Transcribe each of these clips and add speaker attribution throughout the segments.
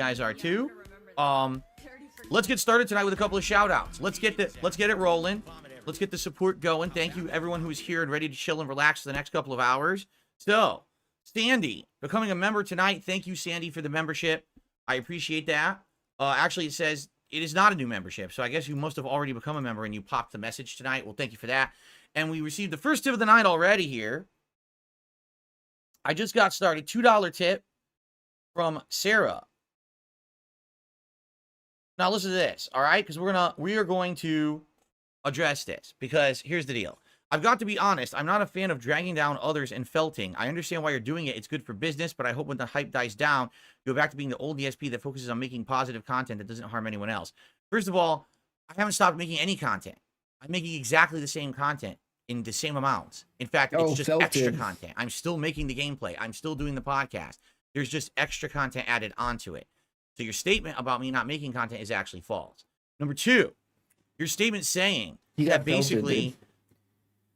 Speaker 1: guys are too. Let's get started tonight with a couple of shout outs. Let's get it rolling. Let's get the support going. Thank you everyone who's here and ready to chill and relax for the next couple of hours. So, Sandy, becoming a member tonight. Thank you, Sandy, for the membership. I appreciate that. Actually, it says it is not a new membership, so I guess you must have already become a member and you popped the message tonight. Well, thank you for that. And we received the first tip of the night already here. I just got started. $2 tip from Sarah. Now listen to this, all right? Because we are going to address this, because here's the deal. I've got to be honest. I'm not a fan of dragging down others and felting. I understand why you're doing it. It's good for business, but I hope when the hype dies down, you go back to being the old DSP that focuses on making positive content that doesn't harm anyone else. First of all, I haven't stopped making any content. I'm making exactly the same content in the same amounts. In fact, it's just extra content. I'm still making the gameplay. I'm still doing the podcast. There's just extra content added onto it. So your statement about me not making content is actually false. Number two, your statement saying that basically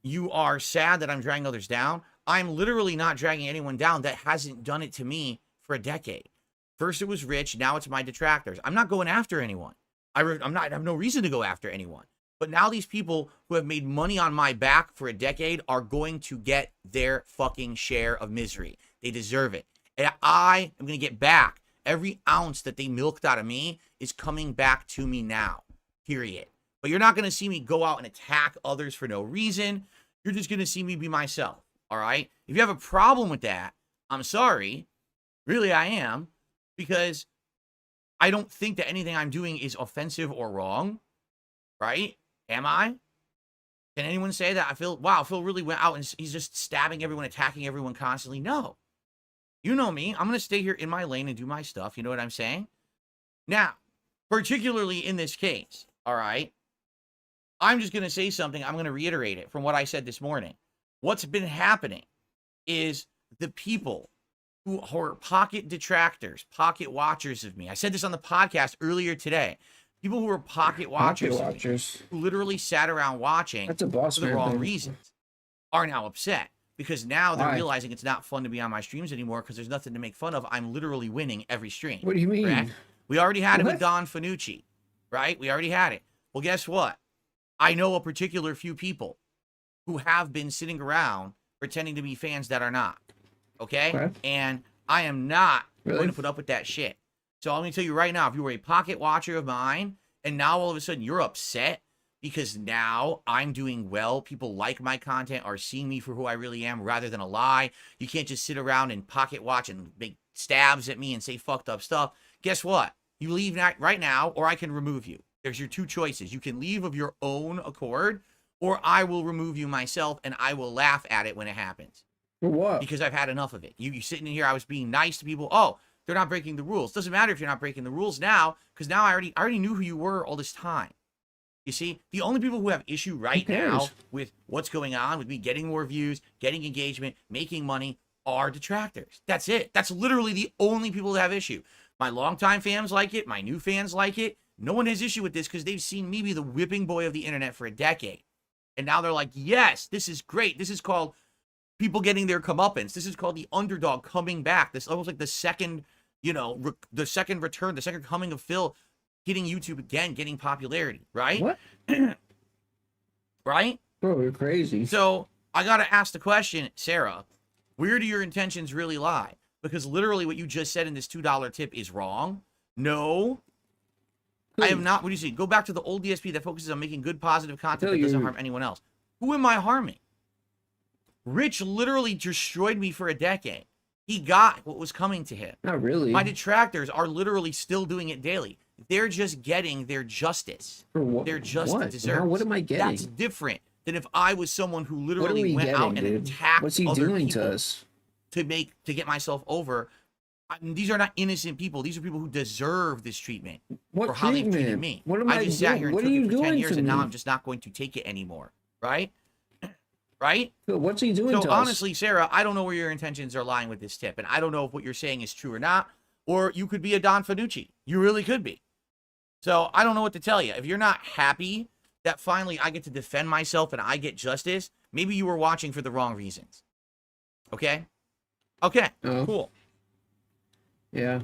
Speaker 1: you are sad that I'm dragging others down. I'm literally not dragging anyone down that hasn't done it to me for a decade. First it was Rich, now it's my detractors. I'm not going after anyone. I have no reason to go after anyone. But now these people who have made money on my back for a decade are going to get their fucking share of misery. They deserve it. And I am going to get back. Every ounce that they milked out of me is coming back to me now. Period. But you're not going to see me go out and attack others for no reason. You're just going to see me be myself. All right? If you have a problem with that, I'm sorry. Really, I am. Because I don't think that anything I'm doing is offensive or wrong. Right? Am I? Can anyone say that? Phil really went out and he's just stabbing everyone, attacking everyone constantly. No. You know me. I'm going to stay here in my lane and do my stuff. You know what I'm saying? Now, particularly in this case, all right, I'm just going to say something. I'm going to reiterate it from what I said this morning. What's been happening is the people who are pocket detractors, pocket watchers of me. I said this on the podcast earlier today. People who are pocket watchers who literally sat around watching for the wrong reasons are now upset. Because now they're realizing it's not fun to be on my streams anymore because there's nothing to make fun of. I'm literally winning every stream.
Speaker 2: What do you mean?
Speaker 1: Correct? We already had it with Don Fanucci, right? We already had it. Well, guess what? I know a particular few people who have been sitting around pretending to be fans that are not, okay? And I am not going to put up with that shit. So I'm going to tell you right now, if you were a pocket watcher of mine and now all of a sudden you're upset because now I'm doing well, people like my content, are seeing me for who I really am rather than a lie. You can't just sit around and pocket watch and make stabs at me and say fucked up stuff. Guess what? You leave right now, or I can remove you. There's your two choices. You can leave of your own accord, or I will remove you myself, and I will laugh at it when it happens.
Speaker 2: For what?
Speaker 1: Because I've had enough of it. You sitting in here, I was being nice to people. Oh, they're not breaking the rules. Doesn't matter if you're not breaking the rules now, because now I already knew who you were all this time. You see, the only people who have issue right now with what's going on, with me getting more views, getting engagement, making money, are detractors. That's it. That's literally the only people that have issue. My longtime fans like it. My new fans like it. No one has issue with this because they've seen me be the whipping boy of the internet for a decade. And now they're like, yes, this is great. This is called people getting their comeuppance. This is called the underdog coming back. This is almost like the second, the second return, the second coming of Phil, hitting YouTube again, getting popularity, right?
Speaker 2: What?
Speaker 1: Right?
Speaker 2: Bro, you're crazy.
Speaker 1: So I got to ask the question, Sarah, where do your intentions really lie? Because literally what you just said in this $2 tip is wrong. No, I am not. What do you say? Go back to the old DSP that focuses on making good, positive content that doesn't harm anyone else. Who am I harming? Rich literally destroyed me for a decade. He got what was coming to him.
Speaker 2: Not really.
Speaker 1: My detractors are literally still doing it daily. They're just getting their justice.
Speaker 2: For what?
Speaker 1: They're just deserved.
Speaker 2: What am I getting?
Speaker 1: That's different than if I was someone who literally went out and attacked
Speaker 2: What's he
Speaker 1: other
Speaker 2: doing
Speaker 1: people
Speaker 2: to us?
Speaker 1: to get myself over. These are not innocent people. These are people who deserve this treatment
Speaker 2: What
Speaker 1: for how they've treated
Speaker 2: treatment?
Speaker 1: me.
Speaker 2: What am I
Speaker 1: just sat here and
Speaker 2: What
Speaker 1: took
Speaker 2: are you
Speaker 1: it for 10
Speaker 2: doing
Speaker 1: years,
Speaker 2: to
Speaker 1: and now
Speaker 2: me?
Speaker 1: I'm just not going to take it anymore. Right? Right?
Speaker 2: Phil, what's he doing to
Speaker 1: So
Speaker 2: us?
Speaker 1: honestly, Sarah, I don't know where your intentions are lying with this tip, and I don't know if what you're saying is true or not. Or you could be a Don Fanucci. You really could be. So I don't know what to tell you. If you're not happy that finally I get to defend myself and I get justice, maybe you were watching for the wrong reasons. Okay? Okay, cool.
Speaker 2: Yeah.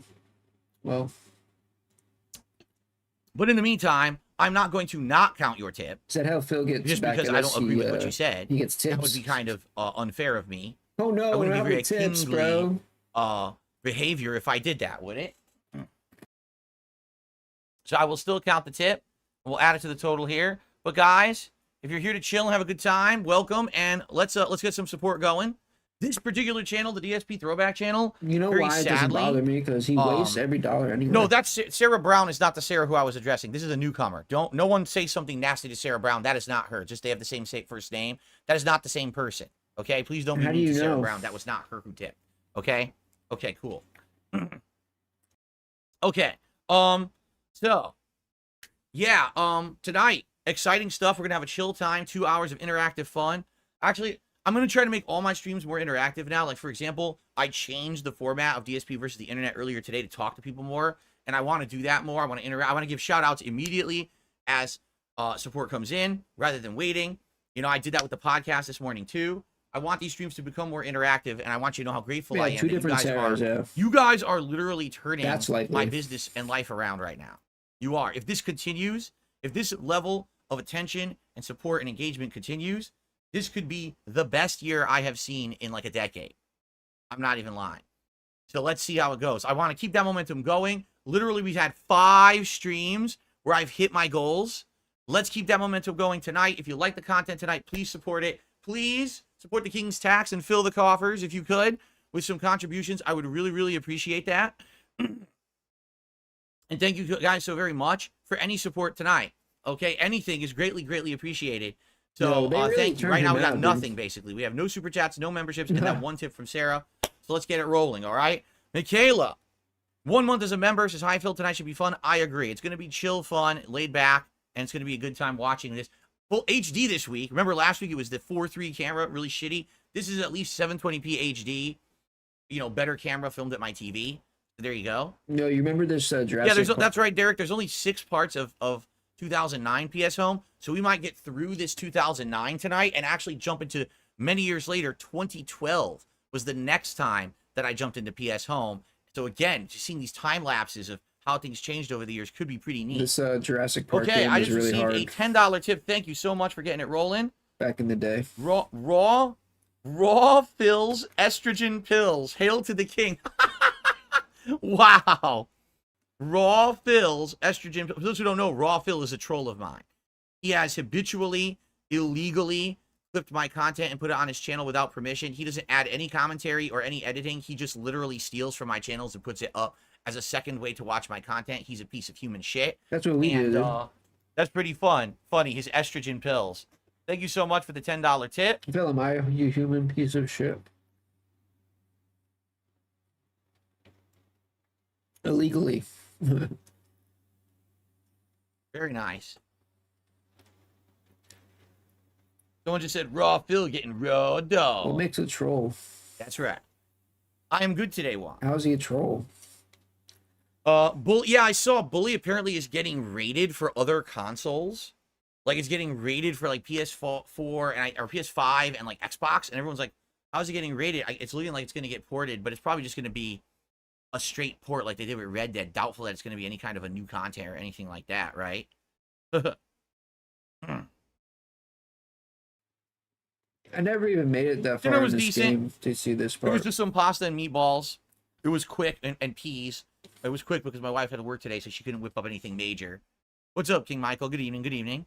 Speaker 2: Well,
Speaker 1: But in the meantime, I'm not going to not count your tip
Speaker 2: Is that how Phil gets
Speaker 1: just
Speaker 2: back
Speaker 1: because
Speaker 2: at
Speaker 1: I
Speaker 2: us?
Speaker 1: don't agree with what you said.
Speaker 2: He gets tips.
Speaker 1: That would be kind of unfair of me.
Speaker 2: Oh no,
Speaker 1: I wouldn't be
Speaker 2: not
Speaker 1: very
Speaker 2: with tips,
Speaker 1: kingly
Speaker 2: bro.
Speaker 1: behavior if I did that, would it? So I will still count the tip. We'll add it to the total here. But guys, if you're here to chill and have a good time, welcome, and let's get some support going. This particular channel, the DSP Throwback channel,
Speaker 2: You know
Speaker 1: very
Speaker 2: why it doesn't
Speaker 1: sadly,
Speaker 2: bother me? Because he wastes every dollar anyway.
Speaker 1: no, that's Sarah Brown is not the Sarah who I was addressing. This is a newcomer. No one say something nasty to Sarah Brown. That is not her. Just they have the same first name. That is not the same person. Okay, please don't be
Speaker 2: How do
Speaker 1: mean to
Speaker 2: you
Speaker 1: Sarah
Speaker 2: know?
Speaker 1: Brown. That was not her who tipped. Okay, okay, cool. Okay, so yeah, tonight exciting stuff. We're gonna have a chill time, 2 hours of interactive fun. Actually, I'm going to try to make all my streams more interactive now. Like, for example, I changed the format of DSP versus the internet earlier today to talk to people more, and I want to do that more. I want to interact. I want to give shout-outs immediately as support comes in rather than waiting. You know, I did that with the podcast this morning, too. I want these streams to become more interactive, and I want you to know how grateful I am that you guys are literally turning my business and life around right now. You are. If this continues, if this level of attention and support and engagement continues, this could be the best year I have seen in like a decade. I'm not even lying. So let's see how it goes. I want to keep that momentum going. Literally, we've had 5 streams where I've hit my goals. Let's keep that momentum going tonight. If you like the content tonight, please support it. Please support the King's Tax and fill the coffers if you could with some contributions. I would really, really appreciate that. And thank you guys so very much for any support tonight. Okay, anything is greatly, greatly appreciated. So really thank you. Right now we got nothing, basically. We have no super chats, no memberships, and that one tip from Sarah. So let's get it rolling, all right? Michaela, 1 month as a member, says, hi, Phil, tonight should be fun. I agree. It's going to be chill, fun, laid back, and it's going to be a good time watching this. Full HD this week. Remember last week it was the 4:3 camera, really shitty. This is at least 720p HD. You know, better camera filmed at my TV. There you go.
Speaker 2: No, you remember this Jurassic
Speaker 1: Yeah, that's right, Derek. There's only 6 parts of 2009 PS Home, so we might get through this 2009 tonight and actually jump into many years later. 2012 was the next time that I jumped into PS Home. So again, just seeing these time lapses of how things changed over the years could be pretty neat.
Speaker 2: This Jurassic Park game
Speaker 1: I
Speaker 2: was
Speaker 1: just
Speaker 2: really
Speaker 1: received
Speaker 2: hard.
Speaker 1: a $10 tip. Thank you so much for getting it rolling.
Speaker 2: Back in the day.
Speaker 1: Raw Phil's estrogen pills. Hail to the king. Wow. Raw Phil's estrogen. For those who don't know, Raw Phil is a troll of mine. He has habitually, illegally clipped my content and put it on his channel without permission. He doesn't add any commentary or any editing. He just literally steals from my channels and puts it up as a second way to watch my content. He's a piece of human shit.
Speaker 2: That's what we do.
Speaker 1: That's pretty funny. His estrogen pills. Thank you so much for the $10 tip.
Speaker 2: Phil, am I you human piece of shit? Illegally.
Speaker 1: Very nice. Someone just said Raw Phil getting raw dog.
Speaker 2: What makes a troll?
Speaker 1: That's right. I am good today, Juan.
Speaker 2: How's he a troll?
Speaker 1: Yeah, I saw Bully apparently is getting rated for other consoles. Like it's getting rated for like PS4 and or PS5 and like Xbox, and everyone's like, "How's it getting rated?" It's looking like it's going to get ported, but it's probably just going to be a straight port like they did with Red Dead. Doubtful that it's going to be any kind of a new content or anything like that, right?
Speaker 2: I never even made it that far in this game to see this part.
Speaker 1: It was just some pasta and meatballs. It was quick, and peas. It was quick because my wife had to work today, so she couldn't whip up anything major. What's up, King Michael? Good evening, good evening.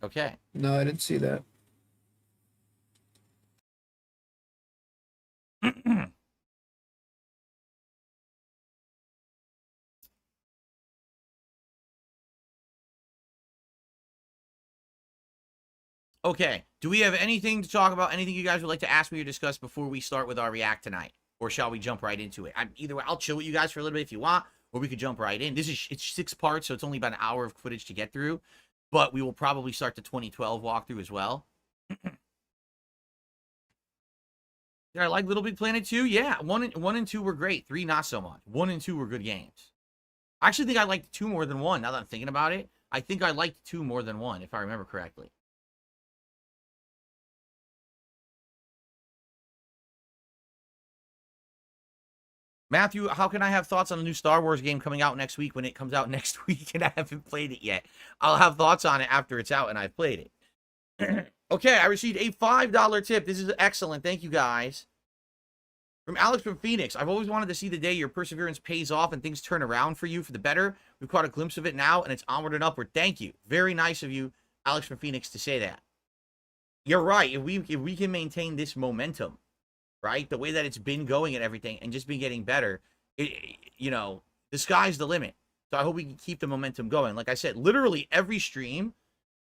Speaker 1: Okay.
Speaker 2: No, I didn't see that.
Speaker 1: Okay. Do we have anything to talk about? Anything you guys would like to ask me or discuss before we start with our react tonight? Or shall we jump right into it? Either way, I'll chill with you guys for a little bit if you want, or we could jump right in. It's 6 parts, so it's only about an hour of footage to get through. But we will probably start the 2012 walkthrough as well. Did I like Little Big Planet 2? Yeah, 1 and 2 were great. 3 not so much. 1 and 2 were good games. I actually think I liked 2 more than 1. Now that I'm thinking about it, I think I liked 2 more than 1, if I remember correctly. Matthew, how can I have thoughts on the new Star Wars game coming out next week when it comes out next week and I haven't played it yet? I'll have thoughts on it after it's out and I've played it. Okay, I received a $5 tip. This is excellent. Thank you, guys. From Alex from Phoenix. I've always wanted to see the day your perseverance pays off and things turn around for you for the better. We've caught a glimpse of it now, and it's onward and upward. Thank you. Very nice of you, Alex from Phoenix, to say that. You're right. If we can maintain this momentum, right, the way that it's been going and everything, and just been getting better, you know, the sky's the limit. So I hope we can keep the momentum going. Like I said, literally every stream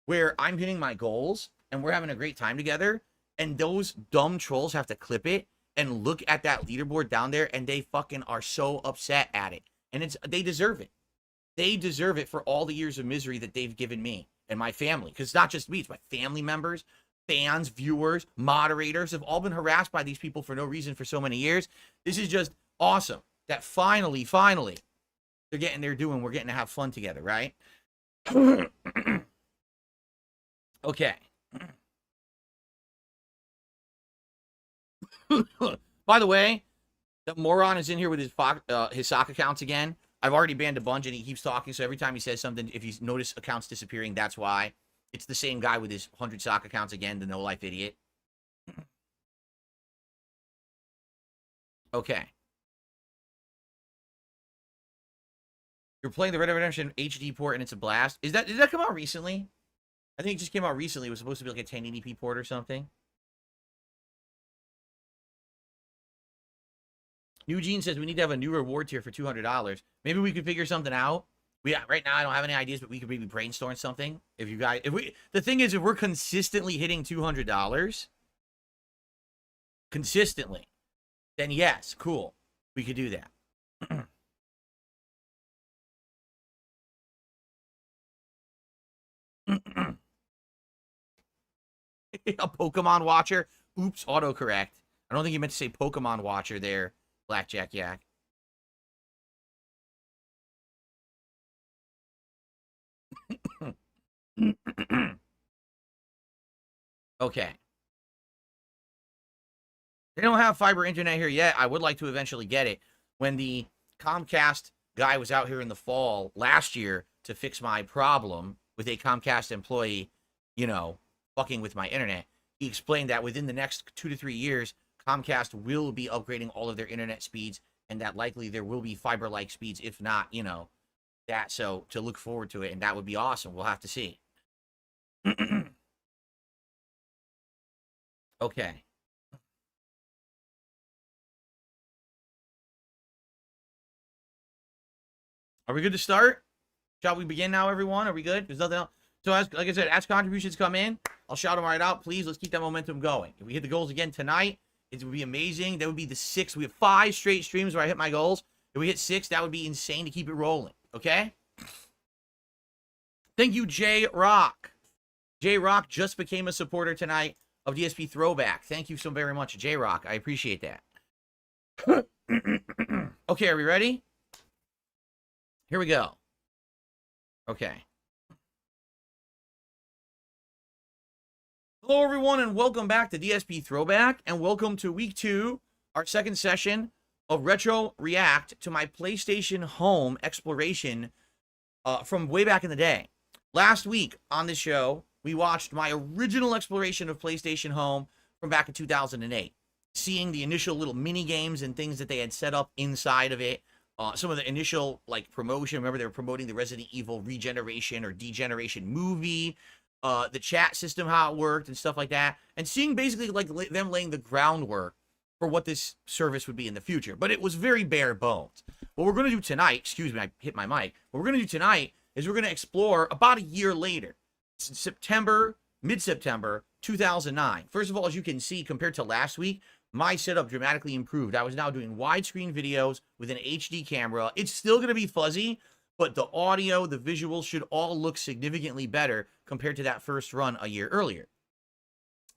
Speaker 1: where I'm hitting my goals and we're having a great time together, and those dumb trolls have to clip it and look at that leaderboard down there, and they fucking are so upset at it. And they deserve it. They deserve it for all the years of misery that they've given me and my family. Because it's not just me, it's my family members, fans, viewers, moderators have all been harassed by these people for no reason for so many years. This is just awesome that finally, they're getting their due and we're getting to have fun together, right? Okay. By the way, that moron is in here with his sock accounts again. I've already banned a bunch, and he keeps talking, so every time he says something, if you notice accounts disappearing, that's why. It's the same guy with his 100 sock accounts again, the no-life idiot. Okay. You're playing the Red Dead Redemption HD port, and it's a blast. Did that come out recently? I think it just came out recently. It was supposed to be like a 1080p port or something. Eugene says we need to have a new reward tier for $200. Maybe we could figure something out. Right now I don't have any ideas, but we could maybe brainstorm something. The thing is, if we're consistently hitting $200 consistently, then yes, cool, we could do that. A Pokemon watcher. Oops, autocorrect. I don't think you meant to say Pokemon watcher there, Blackjack Yak. Okay. They don't have fiber internet here yet. I would like to eventually get it. When the Comcast guy was out here in the fall last year to fix my problem with a Comcast employee, you know, fucking with my internet, he explained that within the next 2 to 3 years, Comcast will be upgrading all of their internet speeds, and that likely there will be fiber-like speeds, if not, you know, that. So to look forward to it, and that would be awesome. We'll have to see. Okay. Are we good to start? Shall we begin now, everyone? Are we good? There's nothing else. So, like I said, as contributions come in, I'll shout them right out. Please, let's keep that momentum going. If we hit the goals again tonight, it would be amazing. That would be the 6th. We have 5 straight streams where I hit my goals. If we hit 6, that would be insane to keep it rolling. Okay? Thank you, J Rock. J Rock just became a supporter tonight of DSP Throwback. Thank you so very much, J Rock. I appreciate that. Okay, are we ready? Here we go. Okay. Hello, everyone, and welcome back to DSP Throwback, and welcome to week 2, our second session of Retro React to my PlayStation Home exploration from way back in the day. Last week on this show, we watched my original exploration of PlayStation Home from back in 2008, seeing the initial little mini games and things that they had set up inside of it. Some of the initial like promotion. Remember, they were promoting the Resident Evil regeneration or degeneration movie, the chat system, how it worked and stuff like that, and seeing basically like them laying the groundwork for what this service would be in the future. But it was very bare bones. What we're going to do tonight, excuse me, I hit my mic. What we're going to do tonight is we're going to explore about a year later, September, mid-September 2009. First of all, as you can see, compared to last week, my setup dramatically improved. I was now doing widescreen videos with an HD camera. It's still going to be fuzzy, but the audio, the visuals should all look significantly better compared to that first run a year earlier.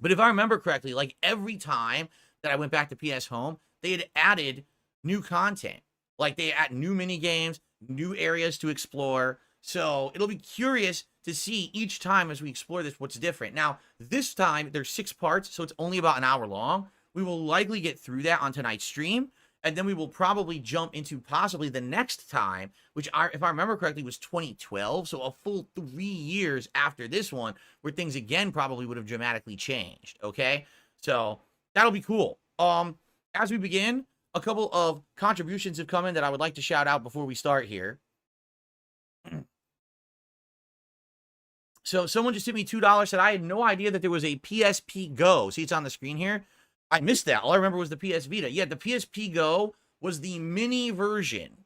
Speaker 1: But if I remember correctly, like every time that I went back to PS Home, they had added new content. Like they add new mini games, new areas to explore. So it'll be curious to see each time as we explore this what's different. Now, this time there's 6 parts, so it's only about an hour long. We will likely get through that on tonight's stream, and then we will probably jump into possibly the next time, which if I remember correctly was 2012, so a full 3 years after this one, where things again probably would have dramatically changed. Okay, so that'll be cool. As we begin, a couple of contributions have come in that I would like to shout out before we start here. So someone just hit me $2, said I had no idea that there was a PSP Go. See, it's on the screen here. I missed that. All I remember was the PS Vita. Yeah, the PSP Go was the mini version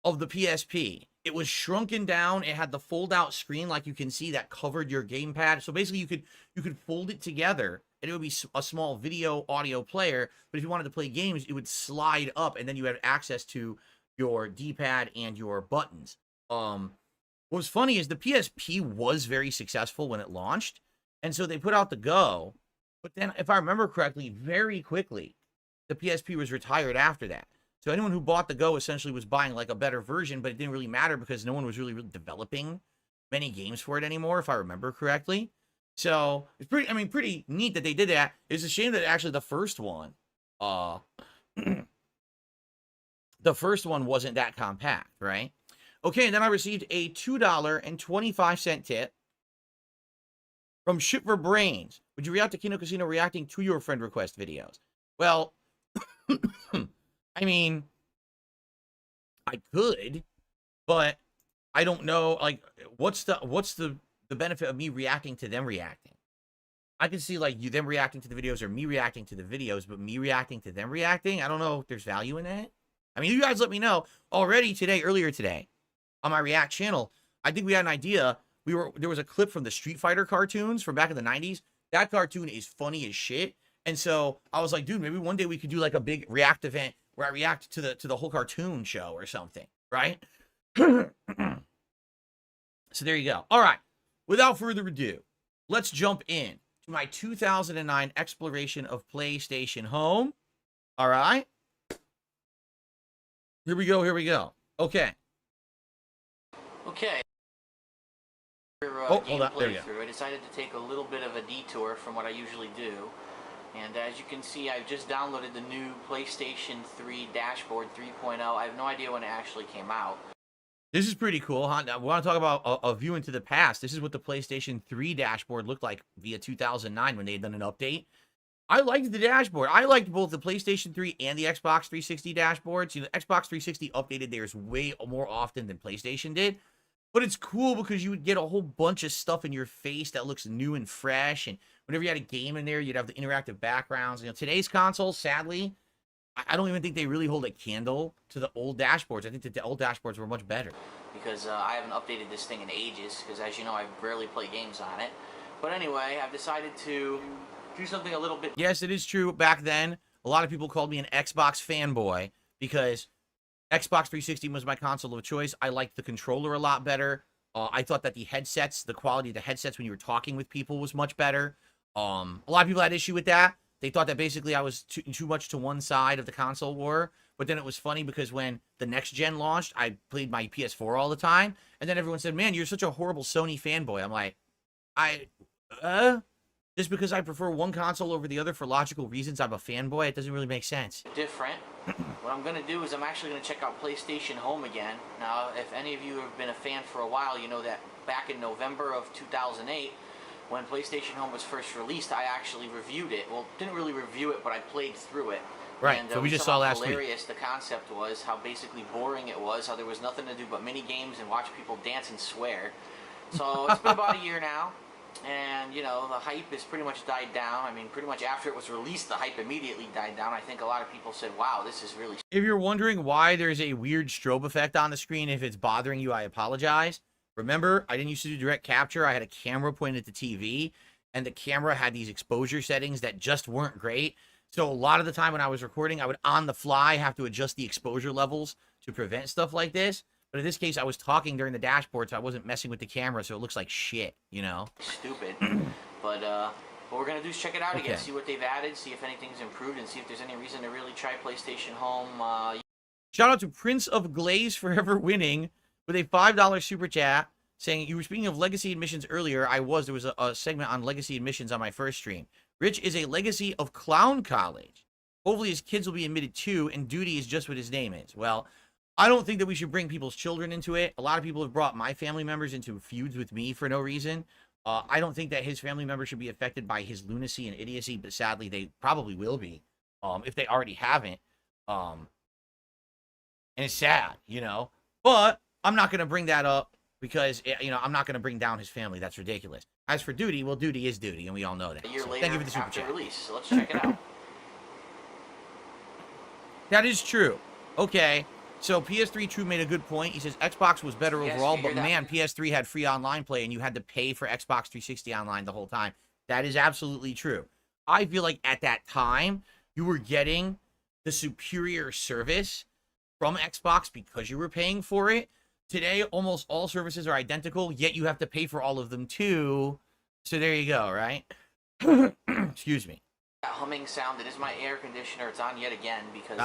Speaker 1: of the PSP. It was shrunken down. It had the fold-out screen, like you can see, that covered your gamepad. So basically, you could fold it together, and it would be a small video audio player. But if you wanted to play games, it would slide up, and then you had access to your D-pad and your buttons. What was funny is the PSP was very successful when it launched, and so they put out the Go. But then, if I remember correctly, very quickly, the PSP was retired after that. So anyone who bought the Go essentially was buying like a better version, but it didn't really matter because no one was really developing many games for it anymore, if I remember correctly. So it's pretty neat that they did that. It's a shame that actually the first one, the first one wasn't that compact, right? Okay, and then I received a $2.25 tip from Shit for Brains. Would you react to Kino Casino reacting to your friend request videos? Well, I mean, I could, but I don't know, like, what's the benefit of me reacting to them reacting? I can see, like, them reacting to the videos or me reacting to the videos, but me reacting to them reacting, I don't know if there's value in that. I mean, you guys let me know. Already today, earlier today, on my React channel, I think we had an idea. There was a clip from the Street Fighter cartoons from back in the 90s. That cartoon is funny as shit. And so I was like, dude, maybe one day we could do like a big React event where I react to the whole cartoon show or something, right? So there you go. All right. Without further ado, let's jump in to my 2009 exploration of PlayStation Home. All right. Here we go. Here we go. Okay.
Speaker 3: Okay.
Speaker 1: Hold on. There we go.
Speaker 3: I decided to take a little bit of a detour from what I usually do. And as you can see, I've just downloaded the new PlayStation 3 Dashboard 3.0. I have no idea when it actually came out.
Speaker 1: This is pretty cool, huh? Now, we want to talk about a view into the past. This is what the PlayStation 3 dashboard looked like via 2009 when they had done an update. I liked the dashboard. I liked both the PlayStation 3 and the Xbox 360 dashboards. You know, the Xbox 360 updated theirs way more often than PlayStation did. But it's cool because you would get a whole bunch of stuff in your face that looks new and fresh. And whenever you had a game in there, you'd have the interactive backgrounds. You know, today's consoles, sadly, I don't even think they really hold a candle to the old dashboards. I think that the old dashboards were much better.
Speaker 3: Because I haven't updated this thing in ages. Because as you know, I rarely play games on it. But anyway, I've decided to do something a little bit...
Speaker 1: Yes, it is true. Back then, a lot of people called me an Xbox fanboy because Xbox 360 was my console of choice. I liked the controller a lot better. I thought that the headsets, the quality of the headsets when you were talking with people was much better. A lot of people had issue with that. They thought that basically I was too much to one side of the console war. But then it was funny because when the next gen launched, I played my PS4 all the time. And then everyone said, man, you're such a horrible Sony fanboy. I'm like, just because I prefer one console over the other for logical reasons, I'm a fanboy. It doesn't really make sense.
Speaker 3: Different. What I'm going to do is I'm actually going to check out PlayStation Home again. Now, if any of you have been a fan for a while, you know that back in November of 2008, when PlayStation Home was first released, I actually reviewed it. Well, didn't really review it, but I played through it.
Speaker 1: Right,
Speaker 3: and,
Speaker 1: so we just saw last week.
Speaker 3: Hilarious the concept was, how basically boring it was, how there was nothing to do but mini games and watch people dance and swear. So it's been about a year now. And, you know, the hype has pretty much died down. I mean, pretty much after it was released, the hype immediately died down. I think a lot of people said, wow, this is really...
Speaker 1: If you're wondering why there's a weird strobe effect on the screen, if it's bothering you, I apologize. Remember, I didn't used to do direct capture. I had a camera pointed at the TV, and the camera had these exposure settings that just weren't great. So a lot of the time when I was recording, I would on the fly have to adjust the exposure levels to prevent stuff like this. But in this case, I was talking during the dashboard, so I wasn't messing with the camera, so it looks like shit, you know?
Speaker 3: Stupid. But what we're going to do is check it out again, see what they've added, see if anything's improved, and see if there's any reason to really try PlayStation Home.
Speaker 1: Shout out to Prince of Glaze Forever Winning with a $5 super chat saying, you were speaking of legacy admissions earlier. There was a segment on legacy admissions on my first stream. Rich is a legacy of Clown College. Hopefully his kids will be admitted too, and duty is just what his name is. Well, I don't think that we should bring people's children into it. A lot of people have brought my family members into feuds with me for no reason. I don't think that his family members should be affected by his lunacy and idiocy, but sadly they probably will be, if they already haven't. And it's sad, you know. But I'm not going to bring that up because, you know, I'm not going to bring down his family. That's ridiculous. As for duty, well, duty is duty, and we all know that.
Speaker 3: A year
Speaker 1: So,
Speaker 3: later
Speaker 1: thank you for the super
Speaker 3: after
Speaker 1: chat.
Speaker 3: release, so let's check it out.
Speaker 1: That is true. Okay. So PS3 True made a good point. He says Xbox was better
Speaker 3: Yes,
Speaker 1: overall,
Speaker 3: you
Speaker 1: but
Speaker 3: hear that?
Speaker 1: man, PS3 had free online play and you had to pay for Xbox 360 online the whole time. That is absolutely true. I feel like at that time, you were getting the superior service from Xbox because you were paying for it. Today, almost all services are identical, yet you have to pay for all of them too. So there you go, right? Excuse me.
Speaker 3: That humming sound, it is my air conditioner. It's on yet again because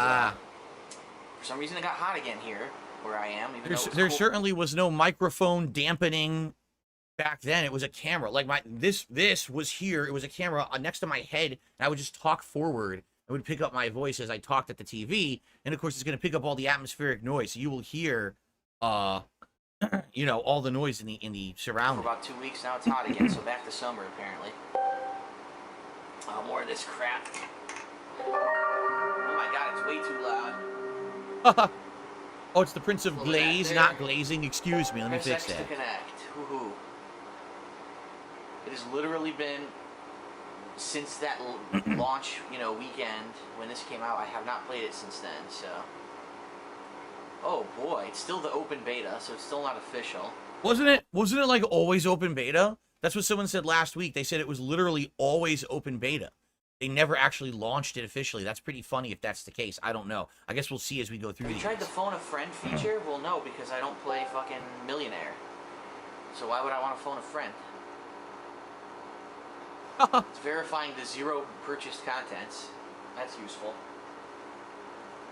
Speaker 3: for some reason it got hot again here where I am. Even though it was
Speaker 1: There
Speaker 3: cool.
Speaker 1: certainly was no microphone dampening back then. It was a camera. Like this was here. It was a camera next to my head, and I would just talk forward. I would pick up my voice as I talked at the TV, and of course it's going to pick up all the atmospheric noise. So you will hear, you know, all the noise in the
Speaker 3: For
Speaker 1: surrounding.
Speaker 3: about 2 weeks now, it's hot again. So back to summer apparently. More of this crap. Oh my god, it's way too loud.
Speaker 1: Oh, it's the Prince of
Speaker 3: Look at that
Speaker 1: Glaze,
Speaker 3: there.
Speaker 1: not glazing. Excuse me. Let me
Speaker 3: Press
Speaker 1: fix
Speaker 3: X
Speaker 1: that.
Speaker 3: to connect. Woohoo. It has literally been since that launch, you know, weekend when this came out. I have not played it since then. So, oh boy, it's still the open beta, so it's still not official.
Speaker 1: Wasn't it like always open beta? That's what someone said last week. They said it was literally always open beta. They never actually launched it officially. That's pretty funny if that's the case. I don't know. I guess we'll see as we go through
Speaker 3: Have you
Speaker 1: these.
Speaker 3: tried the phone a friend feature? Well, no, because I don't play fucking Millionaire. So why would I want to phone a friend? It's verifying the 0 purchased contents. That's useful.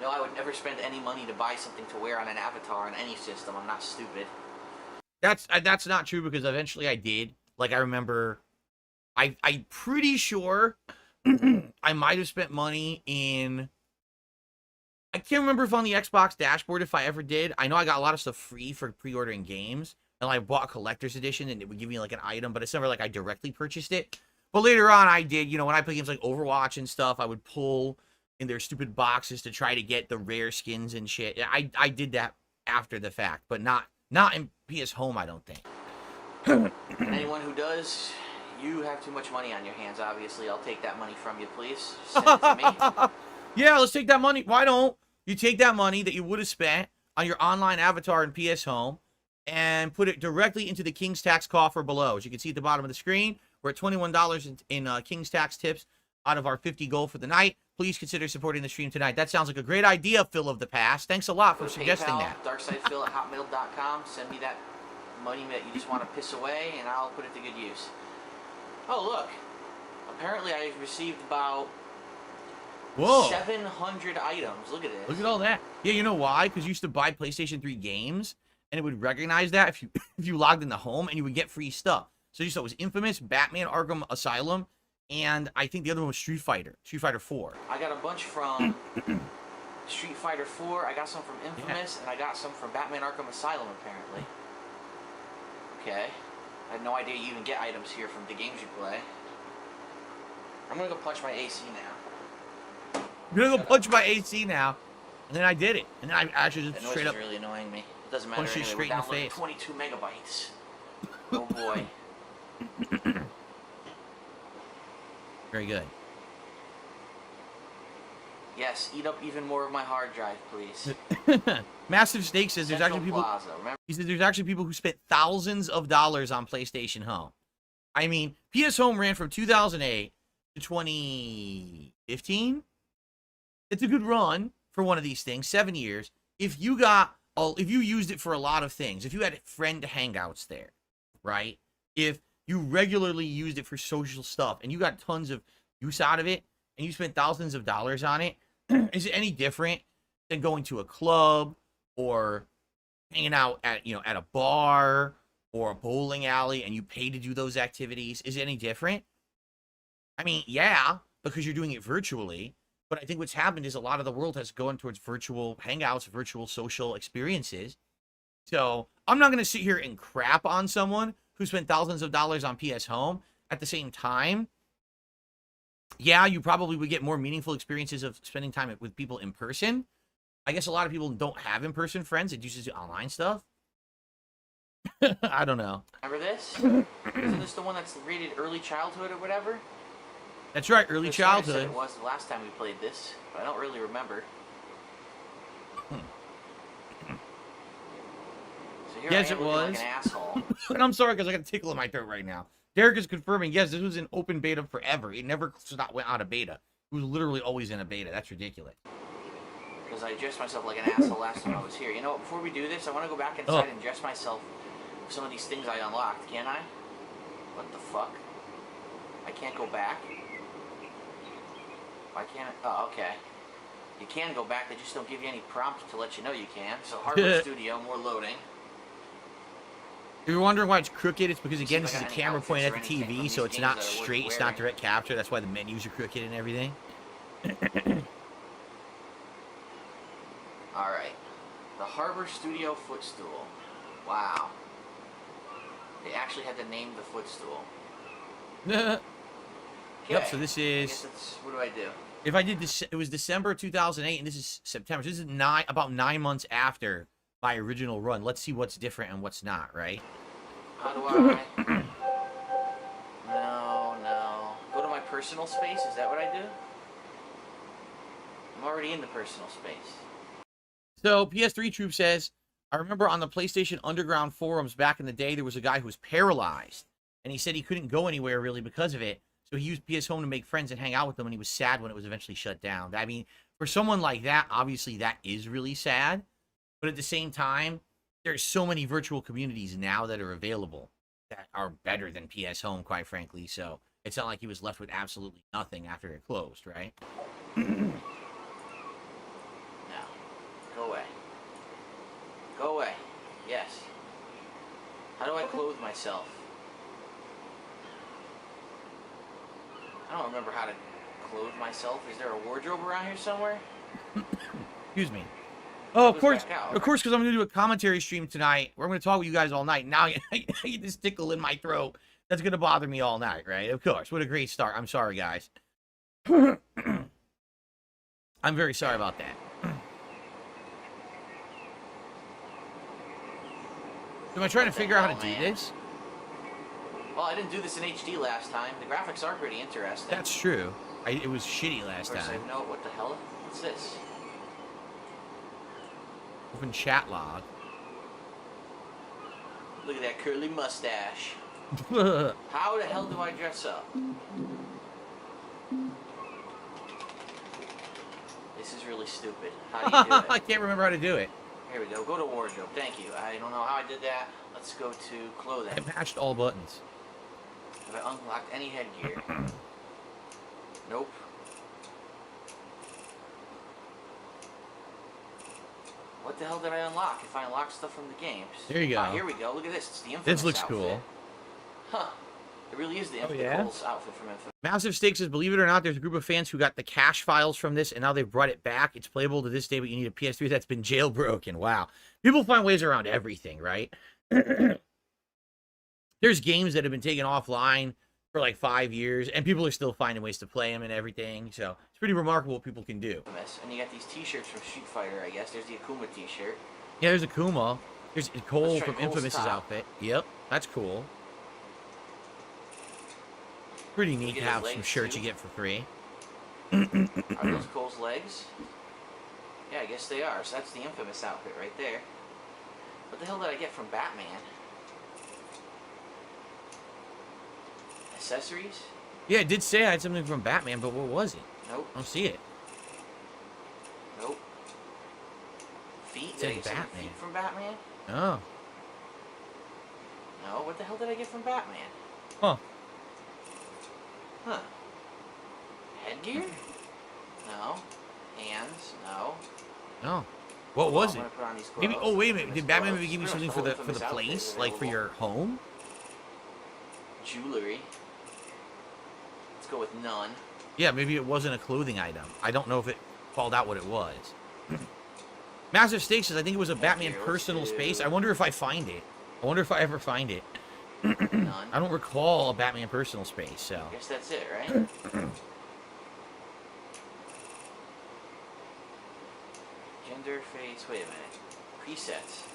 Speaker 3: No, I would never spend any money to buy something to wear on an avatar on any system. I'm not stupid.
Speaker 1: That's not true because eventually I did. Like I remember, I'm pretty sure I might have spent money in. I can't remember if on the Xbox dashboard if I ever did. I know I got a lot of stuff free for pre-ordering games, and I bought a collector's edition, and it would give me like an item, but it's never like I directly purchased it. But later on, I did. You know, when I play games like Overwatch and stuff, I would pull in their stupid boxes to try to get the rare skins and shit. I did that after the fact, but not in PS Home, I don't think.
Speaker 3: And anyone who does, you have too much money on your hands, obviously. I'll take that money from you, please. Send it to me.
Speaker 1: Yeah, let's take that money. Why don't you take that money that you would have spent on your online avatar in PS Home and put it directly into the King's Tax coffer below? As you can see at the bottom of the screen, we're at $21 in King's Tax tips out of our 50 goal for the night. Please consider supporting the stream tonight. That sounds like a great idea, Phil of the Past. Thanks a lot for suggesting that.
Speaker 3: darksidephil@hotmail.com. Send me that money that you just want to piss away, and I'll put it to good use. Oh, look. Apparently I've received about
Speaker 1: Whoa.
Speaker 3: 700 items. Look at this.
Speaker 1: Look at all that. Yeah, you know why? Because you used to buy PlayStation 3 games, and it would recognize that if you logged into Home, and you would get free stuff. So you saw it was Infamous, Batman Arkham Asylum, and I think the other one was Street Fighter 4.
Speaker 3: I got a bunch from Street Fighter 4, I got some from Infamous, and I got some from Batman Arkham Asylum, apparently. Okay. I had no idea you even get items here from the games you play. I'm gonna go punch my AC now.
Speaker 1: I'm gonna go punch my AC now. And then I did it. And then I actually
Speaker 3: That
Speaker 1: just
Speaker 3: noise
Speaker 1: straight
Speaker 3: is
Speaker 1: up
Speaker 3: really annoying me. It doesn't matter
Speaker 1: punched you
Speaker 3: anyway,
Speaker 1: straight
Speaker 3: we're
Speaker 1: in the
Speaker 3: downloading
Speaker 1: face.
Speaker 3: 22 megabytes. Oh boy.
Speaker 1: Very good.
Speaker 3: Yes, eat up even more of my hard drive, please.
Speaker 1: Massive Snake says there's
Speaker 3: Central
Speaker 1: actually people.
Speaker 3: Plaza, remember?
Speaker 1: He said there's actually people who spent thousands of dollars on PlayStation Home. I mean, PS Home ran from 2008 to 2015. It's a good run for one of these things. 7 years. If you used it for a lot of things, if you had friend hangouts there, right? If you regularly used it for social stuff and you got tons of use out of it and you spent thousands of dollars on it, is it any different than going to a club or hanging out at a bar or a bowling alley and you pay to do those activities? Is it any different? I mean, yeah, because you're doing it virtually. But I think what's happened is a lot of the world has gone towards virtual hangouts, virtual social experiences. So I'm not going to sit here and crap on someone who spent thousands of dollars on PS Home. At the same time, yeah, you probably would get more meaningful experiences of spending time with people in person. I guess a lot of people don't have in-person friends. It uses online stuff. I don't know.
Speaker 3: Remember this? Isn't this the one that's rated early childhood or whatever?
Speaker 1: That's right, early childhood.
Speaker 3: It was the last time we played this, but I don't really remember. So here
Speaker 1: Yes,
Speaker 3: I am
Speaker 1: it
Speaker 3: looking
Speaker 1: was.
Speaker 3: like an asshole.
Speaker 1: And I'm sorry because I got a tickle in my throat right now. Derek is confirming, yes, this was in open beta forever. It never went out of beta. It was literally always in a beta. That's ridiculous.
Speaker 3: Because I dressed myself like an asshole last time I was here. You know what, before we do this, I want to go back inside and dress myself with some of these things I unlocked. Can I? What the fuck? I can't go back? Why can't I? Oh, okay. You can go back, they just don't give you any prompt to let you know you can. So Hardware Studio, more loading.
Speaker 1: If you're wondering why it's crooked, it's because, again, this is a camera pointed at the TV, so it's not straight, it's not direct capture. That's why the menus are crooked and everything.
Speaker 3: Alright. The Harbor Studio footstool. Wow. They actually had to name the footstool.
Speaker 1: Yep, so this is...
Speaker 3: What do I do?
Speaker 1: If I did this, it was December 2008, and this is September. So this is about 9 months after my original run. Let's see what's different and what's not, right?
Speaker 3: How do I... No. Go to my personal space? Is that what I do? I'm already in the personal space.
Speaker 1: So PS3 Troop says, I remember on the PlayStation Underground forums back in the day, there was a guy who was paralyzed. And he said he couldn't go anywhere really because of it. So he used PS Home to make friends and hang out with them, and he was sad when it was eventually shut down. I mean, for someone like that, obviously that is really sad. But at the same time, there's so many virtual communities now that are available that are better than PS Home, quite frankly. So it's not like he was left with absolutely nothing after it closed, right?
Speaker 3: No. Go away. Go away. Yes. How do I clothe myself? I don't remember how to clothe myself. Is there a wardrobe around here somewhere?
Speaker 1: Excuse me. Oh, of course, because I'm going to do a commentary stream tonight. We're going to talk with you guys all night. Now I get this tickle in my throat. That's going to bother me all night, right? Of course. What a great start. I'm sorry, guys. I'm very sorry about that. Am I trying to figure out how to do this?
Speaker 3: Well, I didn't do this in HD last time. The graphics are pretty interesting.
Speaker 1: That's true. It was shitty last time.
Speaker 3: No, what the hell? What's this?
Speaker 1: Open chat log.
Speaker 3: Look at that curly mustache. How the hell do I dress up? This is really stupid. How do you do it?
Speaker 1: I can't remember how to do it.
Speaker 3: Here we go. Go to wardrobe. Thank you. I don't know how I did that. Let's go to clothing.
Speaker 1: I matched all buttons.
Speaker 3: Have I unlocked any headgear? Nope. What the hell did I unlock? If I unlock stuff from the games.
Speaker 1: There you go.
Speaker 3: Here we go. Look at this. It's the Infamous
Speaker 1: This looks
Speaker 3: outfit.
Speaker 1: cool.
Speaker 3: Huh. It really is the Infamous outfit from Infamous.
Speaker 1: Massive Stakes says, believe it or not, there's a group of fans who got the cache files from this, and now they've brought it back. It's playable to this day, but you need a PS3 that's been jailbroken. Wow. People find ways around everything, right? There's games that have been taken offline for like 5 years, and people are still finding ways to play them and everything. So it's pretty remarkable what people can do.
Speaker 3: And you got these t-shirts from Street Fighter, I guess. There's the Akuma t-shirt.
Speaker 1: Yeah, there's Akuma. There's Cole from
Speaker 3: Cole's
Speaker 1: Infamous's outfit. Yep, that's cool. Pretty neat to have some shirts you get for free.
Speaker 3: Are those Cole's legs? Yeah, I guess they are. So that's the Infamous outfit right there. What the hell did I get from Batman? Accessories?
Speaker 1: Yeah, it did say I had something from Batman, but what was it?
Speaker 3: Nope.
Speaker 1: I don't see it.
Speaker 3: Nope. Feet?
Speaker 1: It
Speaker 3: Did I
Speaker 1: said
Speaker 3: get some
Speaker 1: Batman.
Speaker 3: feet from Batman?
Speaker 1: Oh.
Speaker 3: No, what the hell did I get from Batman?
Speaker 1: Huh.
Speaker 3: Huh. Headgear? No. Hands? No.
Speaker 1: No. What was
Speaker 3: I'm
Speaker 1: it?
Speaker 3: gonna put on these
Speaker 1: Maybe.
Speaker 3: gloves.
Speaker 1: Oh, wait a minute. Did Batman maybe give you
Speaker 3: Pretty
Speaker 1: something
Speaker 3: much
Speaker 1: for the
Speaker 3: whole Infamous
Speaker 1: place,
Speaker 3: outfit
Speaker 1: like for
Speaker 3: available.
Speaker 1: your home?
Speaker 3: Jewelry. Let's go with none.
Speaker 1: Yeah, maybe it wasn't a clothing item. I don't know if it called out what it was. Massive Steak says, I think it was a Batman personal space. I wonder if I find it. I wonder if I ever find it.
Speaker 3: None.
Speaker 1: I don't recall a Batman personal space, so.
Speaker 3: I guess that's it, right? Gender, face, wait a minute. Presets.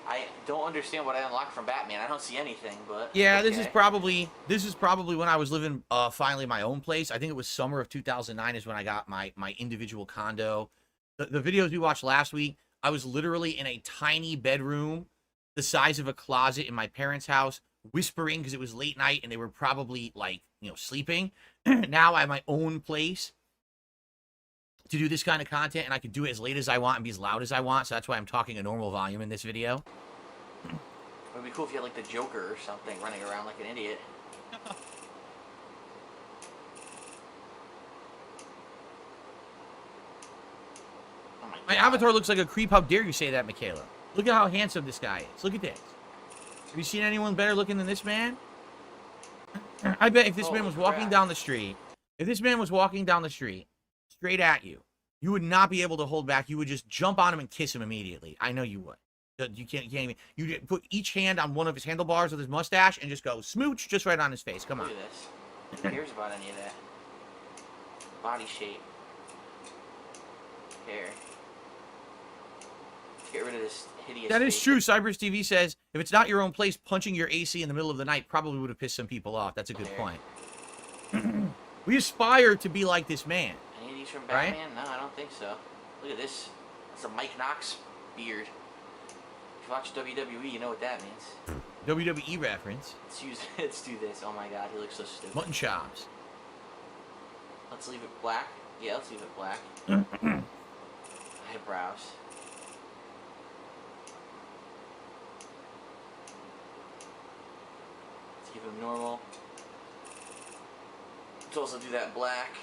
Speaker 3: I don't understand what I unlocked from Batman. I don't see anything, but
Speaker 1: Yeah,
Speaker 3: okay.
Speaker 1: this is probably when I was living finally my own place. I think it was summer of 2009 is when I got my individual condo. The videos we watched last week, I was literally in a tiny bedroom the size of a closet in my parents' house, whispering because it was late night and they were probably like, sleeping. Now I have my own place to do this kind of content, and I can do it as late as I want and be as loud as I want, so that's why I'm talking a normal volume in this video.
Speaker 3: It would be cool if you had like the Joker or something running around like an idiot. Oh
Speaker 1: my avatar looks like a creep. How dare you say that, Michaela? Look at how handsome this guy is. Look at this. Have you seen anyone better looking than this man? I bet if this man was walking down the street, straight at you, you would not be able to hold back. You would just jump on him and kiss him immediately. I know you would. You can't even. You put each hand on one of his handlebars with his mustache and just go smooch just right on his face. Come on.
Speaker 3: Look at this. Who cares about any of that? Body shape. Hair. Get rid of this hideous.
Speaker 1: That is
Speaker 3: face.
Speaker 1: true. Cybers TV says if it's not your own place, punching your AC in the middle of the night probably would have pissed some people off. That's a good point. We aspire to be like this man.
Speaker 3: Any of these from Batman? Right? No, I don't think so. Look at this. It's a Mike Knox beard. If you watch WWE, you know what that means.
Speaker 1: WWE reference.
Speaker 3: Let's do this. Oh my god, he looks so stupid.
Speaker 1: Mutton chops.
Speaker 3: Let's leave it black. Yeah, let's leave it black. Eyebrows. Let's give him normal. Let's also do that black.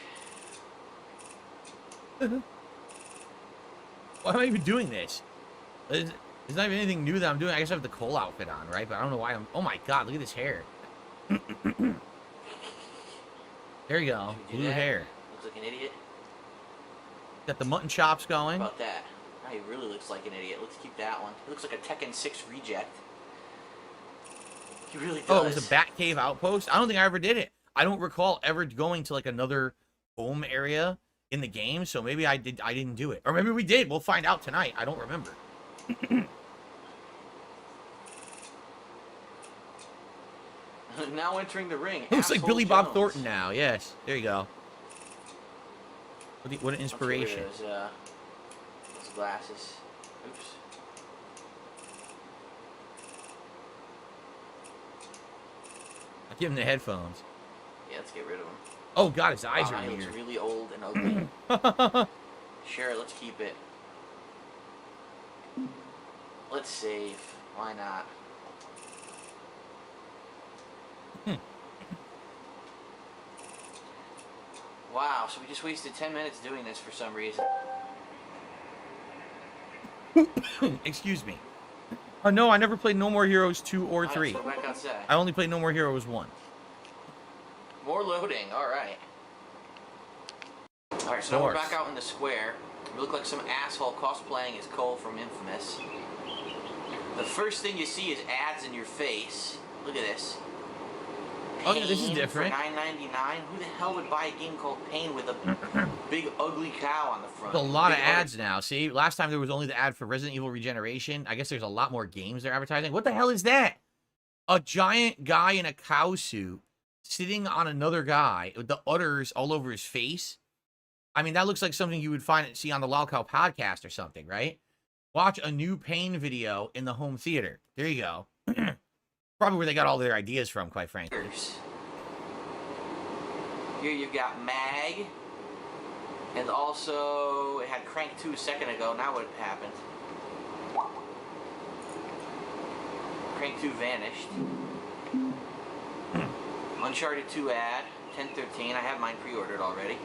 Speaker 1: Why am I even doing this? There's not even anything new that I'm doing. I guess I have the Cole outfit on, right? But I don't know why I'm... Oh my god, look at this hair. There you go. Blue hair.
Speaker 3: Looks like an idiot.
Speaker 1: Got the mutton chops going.
Speaker 3: How about that? Now he really looks like an idiot. Let's keep that one. He looks like a Tekken 6 reject. He really does.
Speaker 1: Oh, it was a Batcave outpost? I don't think I ever did it. I don't recall ever going to like another home area in the game, so maybe I didn't do it. Or maybe we did. We'll find out tonight. I don't remember.
Speaker 3: Now entering the ring.
Speaker 1: Looks like Billy Bob
Speaker 3: Jones.
Speaker 1: Thornton now. Yes. There you go. What an inspiration.
Speaker 3: Those glasses. Oops.
Speaker 1: I'll give him the headphones.
Speaker 3: Yeah, let's get rid of him.
Speaker 1: Oh god, his eyes are
Speaker 3: He
Speaker 1: weird.
Speaker 3: looks really old and ugly. Sure, let's keep it. Let's save. Why not? Wow, so we just wasted 10 minutes doing this for some reason.
Speaker 1: Excuse me. Oh no, I never played No More Heroes 2 or 3.
Speaker 3: Let's go back outside.
Speaker 1: I only played No More Heroes 1.
Speaker 3: More loading, alright. Alright, so now we're back out in the square. We look like some asshole cosplaying as Cole from Infamous. The first thing you see is ads in your face. Look at this.
Speaker 1: Oh yeah, this is
Speaker 3: Pain
Speaker 1: different.
Speaker 3: For $9.99. Who the hell would buy a game called Pain with a big ugly cow on the front?
Speaker 1: There's a lot of ads now. See, last time there was only the ad for Resident Evil Regeneration. I guess there's a lot more games they're advertising. What the hell is that? A giant guy in a cow suit sitting on another guy with the udders all over his face. I mean, that looks like something you would see on the Lol Cow podcast or something, right? Watch a new Pain video in the home theater. There you go. Probably where they got all their ideas from, quite frankly.
Speaker 3: Here you've got Mag. And also, it had Crank 2 a second ago. Now what happened? Crank 2 vanished. Uncharted 2 ad. 10/13. I have mine pre-ordered already.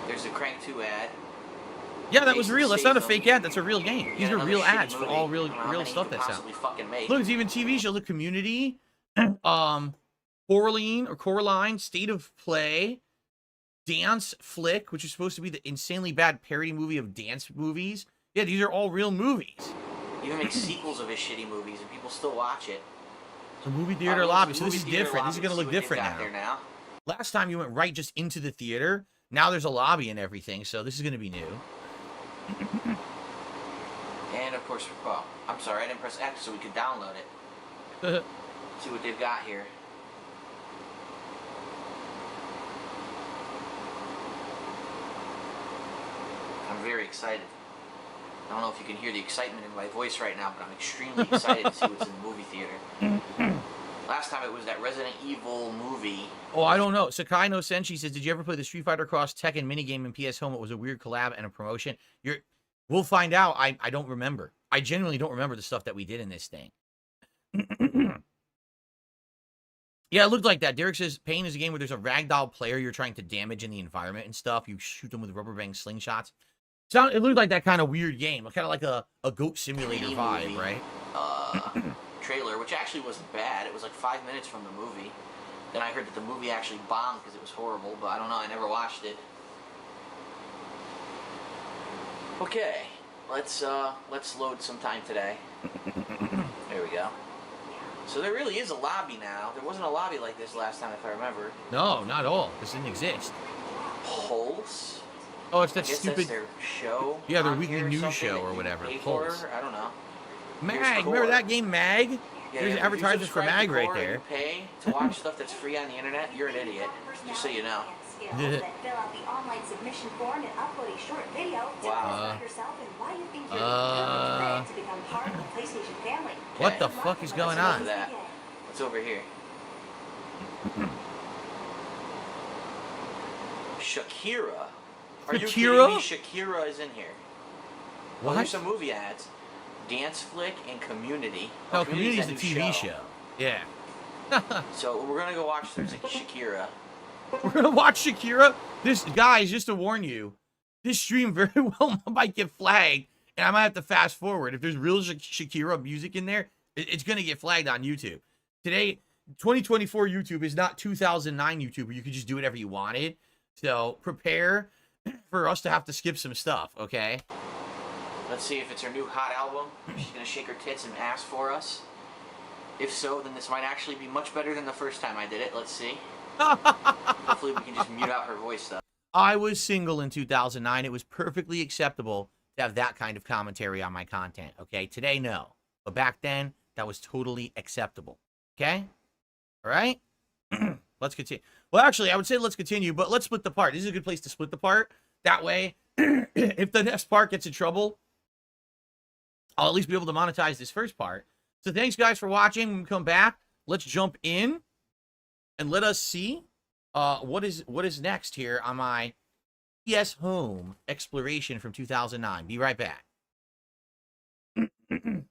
Speaker 3: There's a Crank 2 ad.
Speaker 1: Yeah, that was real. That's not a fake ad. That's a real game. These are real ads for all real stuff that's out.
Speaker 3: Fucking make.
Speaker 1: Look, it's even TV show, The Community. Coraline, State of Play, Dance Flick, which is supposed to be the insanely bad parody movie of dance movies. Yeah, these are all real movies.
Speaker 3: He even makes sequels of his shitty movies, and people still watch it.
Speaker 1: The movie theater lobby. So this is different. This is going to look different now. Last time you went right just into the theater. Now there's a lobby and everything, so this is going to be new.
Speaker 3: And of course, well, I'm sorry, I didn't press X so we could download it. See what they've got here. I'm very excited. I don't know if you can hear the excitement in my voice right now, but I'm extremely excited to see what's in the movie theater. Last time it was that Resident Evil movie.
Speaker 1: Oh, I don't know. Sakai no Senshi says, did you ever play the Street Fighter Cross Tekken minigame in PS Home? It was a weird collab and a promotion. We'll find out. I don't remember. I genuinely don't remember the stuff that we did in this thing. Yeah, it looked like that. Derek says, Pain is a game where there's a ragdoll player you're trying to damage in the environment and stuff. You shoot them with rubber band slingshots. It looked like that kind of weird game. Kind of like a goat simulator vibe, right?
Speaker 3: Trailer, which actually wasn't bad. It was like 5 minutes from the movie. Then I heard that the movie actually bombed because it was horrible, but I don't know. I never watched it. Okay, let's load some time today. There we go. So there really is a lobby now. There wasn't a lobby like this last time, if I remember.
Speaker 1: No, not at all. This didn't exist.
Speaker 3: Pulse?
Speaker 1: Oh, it's that stupid...
Speaker 3: That's their show?
Speaker 1: Yeah, their weekly news show or whatever. Pulse.
Speaker 3: I don't know.
Speaker 1: Mag! Remember that game, Mag?
Speaker 3: Yeah,
Speaker 1: There's advertisements for Mag right there.
Speaker 3: You pay to watch stuff that's free on the internet, you're an idiot. Just so you know.
Speaker 1: Wow. What the fuck is going on?
Speaker 3: What's over here? Shakira. Are you kidding me? Shakira is in here.
Speaker 1: What?
Speaker 3: Well, there's some movie ads. Dance Flick and Community.
Speaker 1: No, Community is the TV show. Yeah.
Speaker 3: So we're gonna go watch Shakira.
Speaker 1: We're gonna watch Shakira. This, guys, just to warn you, this stream very well might get flagged, and I might have to fast forward. If there's real Shakira music in there, it's gonna get flagged on YouTube. Today, 2024 YouTube is not 2009 YouTube where you could just do whatever you wanted. So prepare for us to have to skip some stuff, okay?
Speaker 3: Let's see if it's her new hot album. She's gonna shake her tits and ass for us. If so, then this might actually be much better than the first time I did it. Let's see. Hopefully we can just mute out her voice stuff.
Speaker 1: I was single in 2009. It was perfectly acceptable to have that kind of commentary on my content, okay? Today, no. But back then, that was totally acceptable, okay? All right? Let's continue. Well, actually, I would say let's continue, but let's split the part. This is a good place to split the part. That way, if the next part gets in trouble, I'll at least be able to monetize this first part. So thanks, guys, for watching. When we come back, let's jump in and let us see what is next here on my PS Home exploration from 2009. Be right back.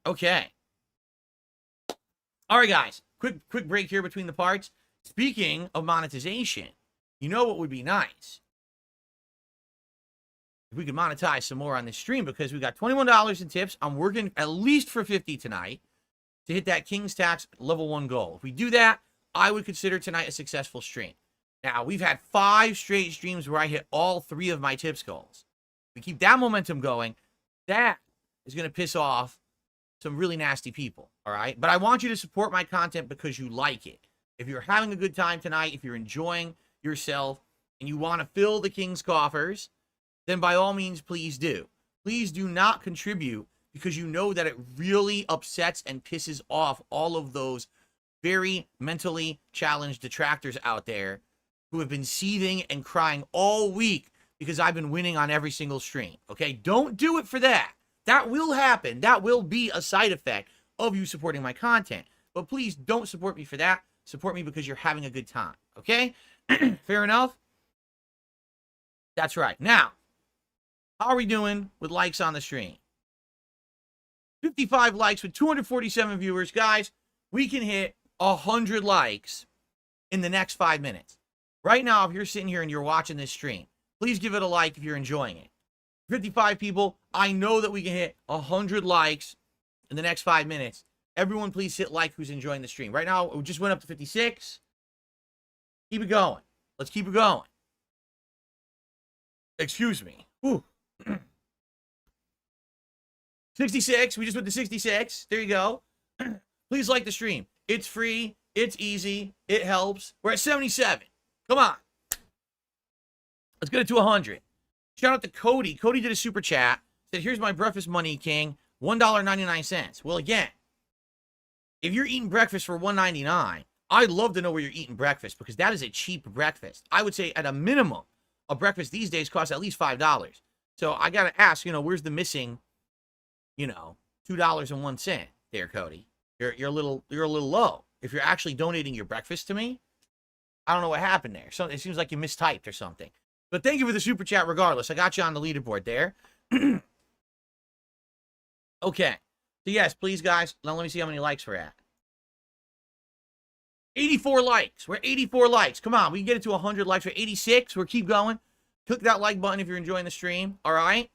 Speaker 1: Okay. All right, guys. Quick break here between the parts. Speaking of monetization, you know what would be nice? If we could monetize some more on this stream, because we got $21 in tips. I'm working at least for 50 tonight to hit that King's Tax level 1 goal. If we do that, I would consider tonight a successful stream. Now, we've had 5 straight streams where I hit all 3 of my tips goals. If we keep that momentum going, that is going to piss off some really nasty people, all right? But I want you to support my content because you like it. If you're having a good time tonight, if you're enjoying yourself, and you want to fill the King's coffers, then by all means, please do. Please do not contribute because you know that it really upsets and pisses off all of those very mentally challenged detractors out there who have been seething and crying all week because I've been winning on every single stream. Okay? Don't do it for that. That will happen. That will be a side effect of you supporting my content. But please don't support me for that. Support me because you're having a good time. Okay? Fair enough? That's right. Now, how are we doing with likes on the stream? 55 likes with 247 viewers. Guys, we can hit 100 likes in the next 5 minutes. Right now, if you're sitting here and you're watching this stream, please give it a like if you're enjoying it. 55 people, I know that we can hit 100 likes in the next 5 minutes. Everyone, please hit like who's enjoying the stream. Right now, we just went up to 56. Keep it going. Let's keep it going. Excuse me. Ooh. 66. We just went to 66. There you go. Please like the stream. It's free. It's easy. It helps. We're at 77. Come on. Let's get it to 100. Shout out to Cody. Cody did a super chat. Said, here's my breakfast money, King. $1.99. Well, again, if you're eating breakfast for $1.99, I'd love to know where you're eating breakfast because that is a cheap breakfast. I would say at a minimum, a breakfast these days costs at least $5. So I got to ask, where's the missing, $2.01 there, Cody? You're a little low. If you're actually donating your breakfast to me, I don't know what happened there. So it seems like you mistyped or something. But thank you for the super chat regardless. I got you on the leaderboard there. Okay. So yes, please, guys. Now let me see how many likes we're at. 84 likes. We're at 84 likes. Come on. We can get it to 100 likes. We're 86. We'll keep going. Click that like button if you're enjoying the stream. All right.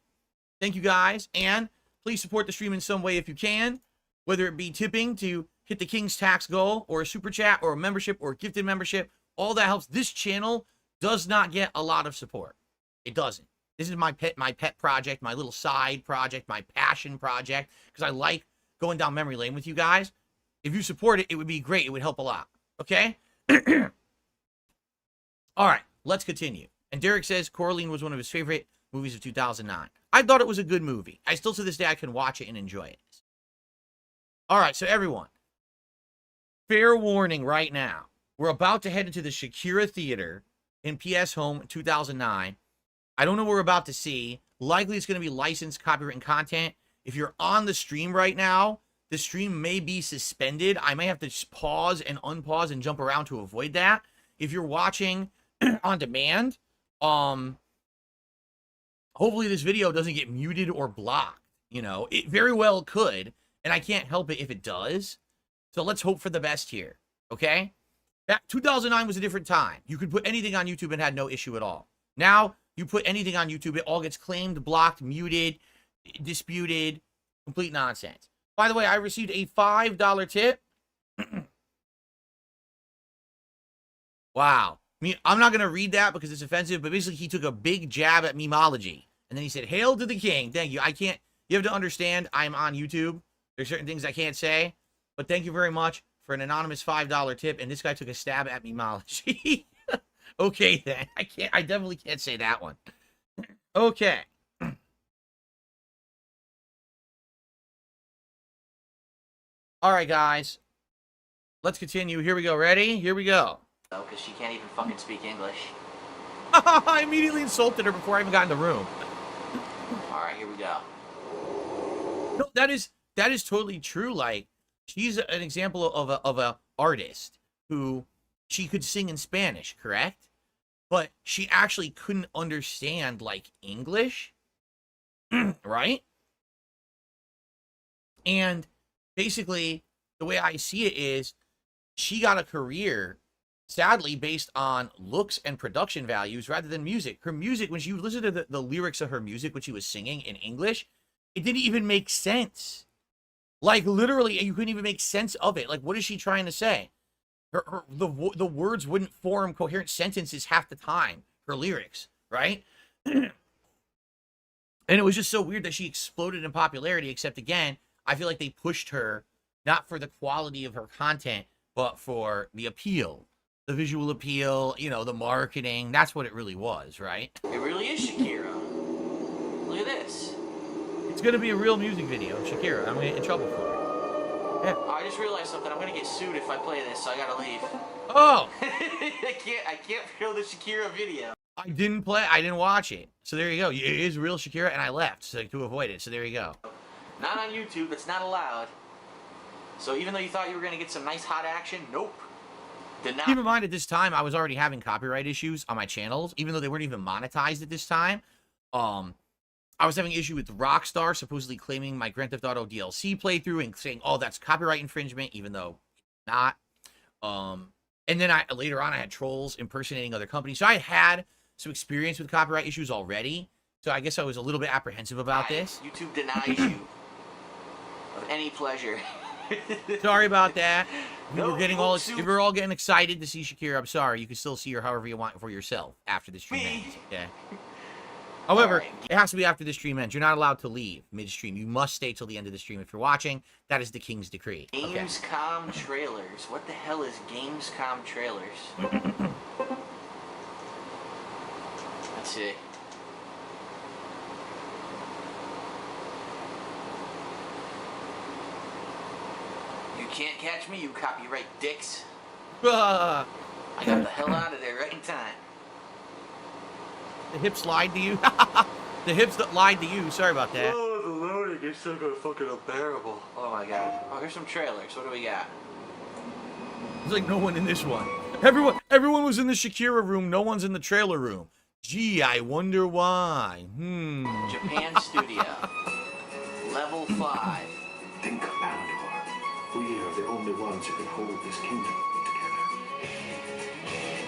Speaker 1: Thank you, guys. And please support the stream in some way if you can, whether it be tipping to hit the King's tax goal or a super chat or a membership or a gifted membership. All that helps. This channel does not get a lot of support. It doesn't. This is my pet project, my little side project, my passion project, because I like going down memory lane with you guys. If you support it, it would be great. It would help a lot. Okay? All right, let's continue. And Derek says Coraline was one of his favorite movies of 2009. I thought it was a good movie. I still, to this day, I can watch it and enjoy it. All right, so everyone, fair warning right now. We're about to head into the Shakira Theater in PS Home 2009. I don't know what we're about to see. Likely it's going to be licensed copywritten content. If you're on the stream right now, the stream may be suspended. I may have to just pause and unpause and jump around to avoid that. If you're watching on demand, hopefully this video doesn't get muted or blocked. It very well could, and I can't help it if it does. So let's hope for the best here, okay? That 2009 was a different time. You could put anything on YouTube and had no issue at all. Now, you put anything on YouTube, it all gets claimed, blocked, muted, disputed, complete nonsense. By the way, I received a $5 tip. Wow. I'm not going to read that because it's offensive, but basically he took a big jab at memology. And then he said, "Hail to the king." Thank you. You have to understand, I'm on YouTube. There's certain things I can't say. But thank you very much for an anonymous $5 tip. And this guy took a stab at memology. Okay, then. I definitely can't say that one. Okay. All right, guys. Let's continue. Here we go. Ready? Here we go.
Speaker 3: No, because she can't even fucking speak English.
Speaker 1: I immediately insulted her before I even got in the room.
Speaker 3: All right, here we go.
Speaker 1: No, that is totally true. Like, she's an example of a artist who she could sing in Spanish, correct? But she actually couldn't understand, like, English, right? And basically, the way I see it is she got a career, sadly, based on looks and production values rather than music. Her music, when you listen to the lyrics of her music, when she was singing in English, it didn't even make sense. Like, literally, you couldn't even make sense of it. Like, what is she trying to say? The words wouldn't form coherent sentences half the time, her lyrics, right? And it was just so weird that she exploded in popularity, except, again, I feel like they pushed her, not for the quality of her content, but for the appeal, the visual appeal, the marketing. That's what it really was, right?
Speaker 3: It really is Shakira. Look at this.
Speaker 1: It's going to be a real music video, Shakira. I'm going to get in trouble for it. Yeah.
Speaker 3: I just realized something. I'm gonna get sued if I play this, so I gotta leave.
Speaker 1: Oh!
Speaker 3: I can't show the Shakira video.
Speaker 1: I didn't watch it. So there you go. It is real Shakira, and I left to avoid it. So there you go.
Speaker 3: Not on YouTube. It's not allowed. So even though you thought you were gonna get some nice hot action, nope. Did not.
Speaker 1: Keep in mind, at this time, I was already having copyright issues on my channels, even though they weren't even monetized at this time. I was having an issue with Rockstar supposedly claiming my Grand Theft Auto DLC playthrough and saying, "Oh, that's copyright infringement," even though it's not. And then later on I had trolls impersonating other companies. So I had some experience with copyright issues already. So I guess I was a little bit apprehensive about this.
Speaker 3: YouTube denies you of any pleasure.
Speaker 1: Sorry about that. If we're all getting excited to see Shakira, I'm sorry. You can still see her however you want for yourself after the stream ends. Okay. However, it has to be after the stream ends. You're not allowed to leave midstream. You must stay till the end of the stream if you're watching. That is the king's decree. Okay.
Speaker 3: Gamescom trailers. What the hell is Gamescom trailers? Let's see. You can't catch me, you copyright dicks. I got the hell out of there right in time.
Speaker 1: The hips lied to you? The hips that lied to you. Sorry about that.
Speaker 3: Oh, the loading is so fucking unbearable. Oh my god. Oh, here's some trailers. What do we got?
Speaker 1: There's like no one in this one. Everyone was in the Shakira room. No one's in the trailer room. Gee, I wonder why.
Speaker 3: Japan Studio. Level 5.
Speaker 4: Think of Palador. We are the only ones who can hold this kingdom together.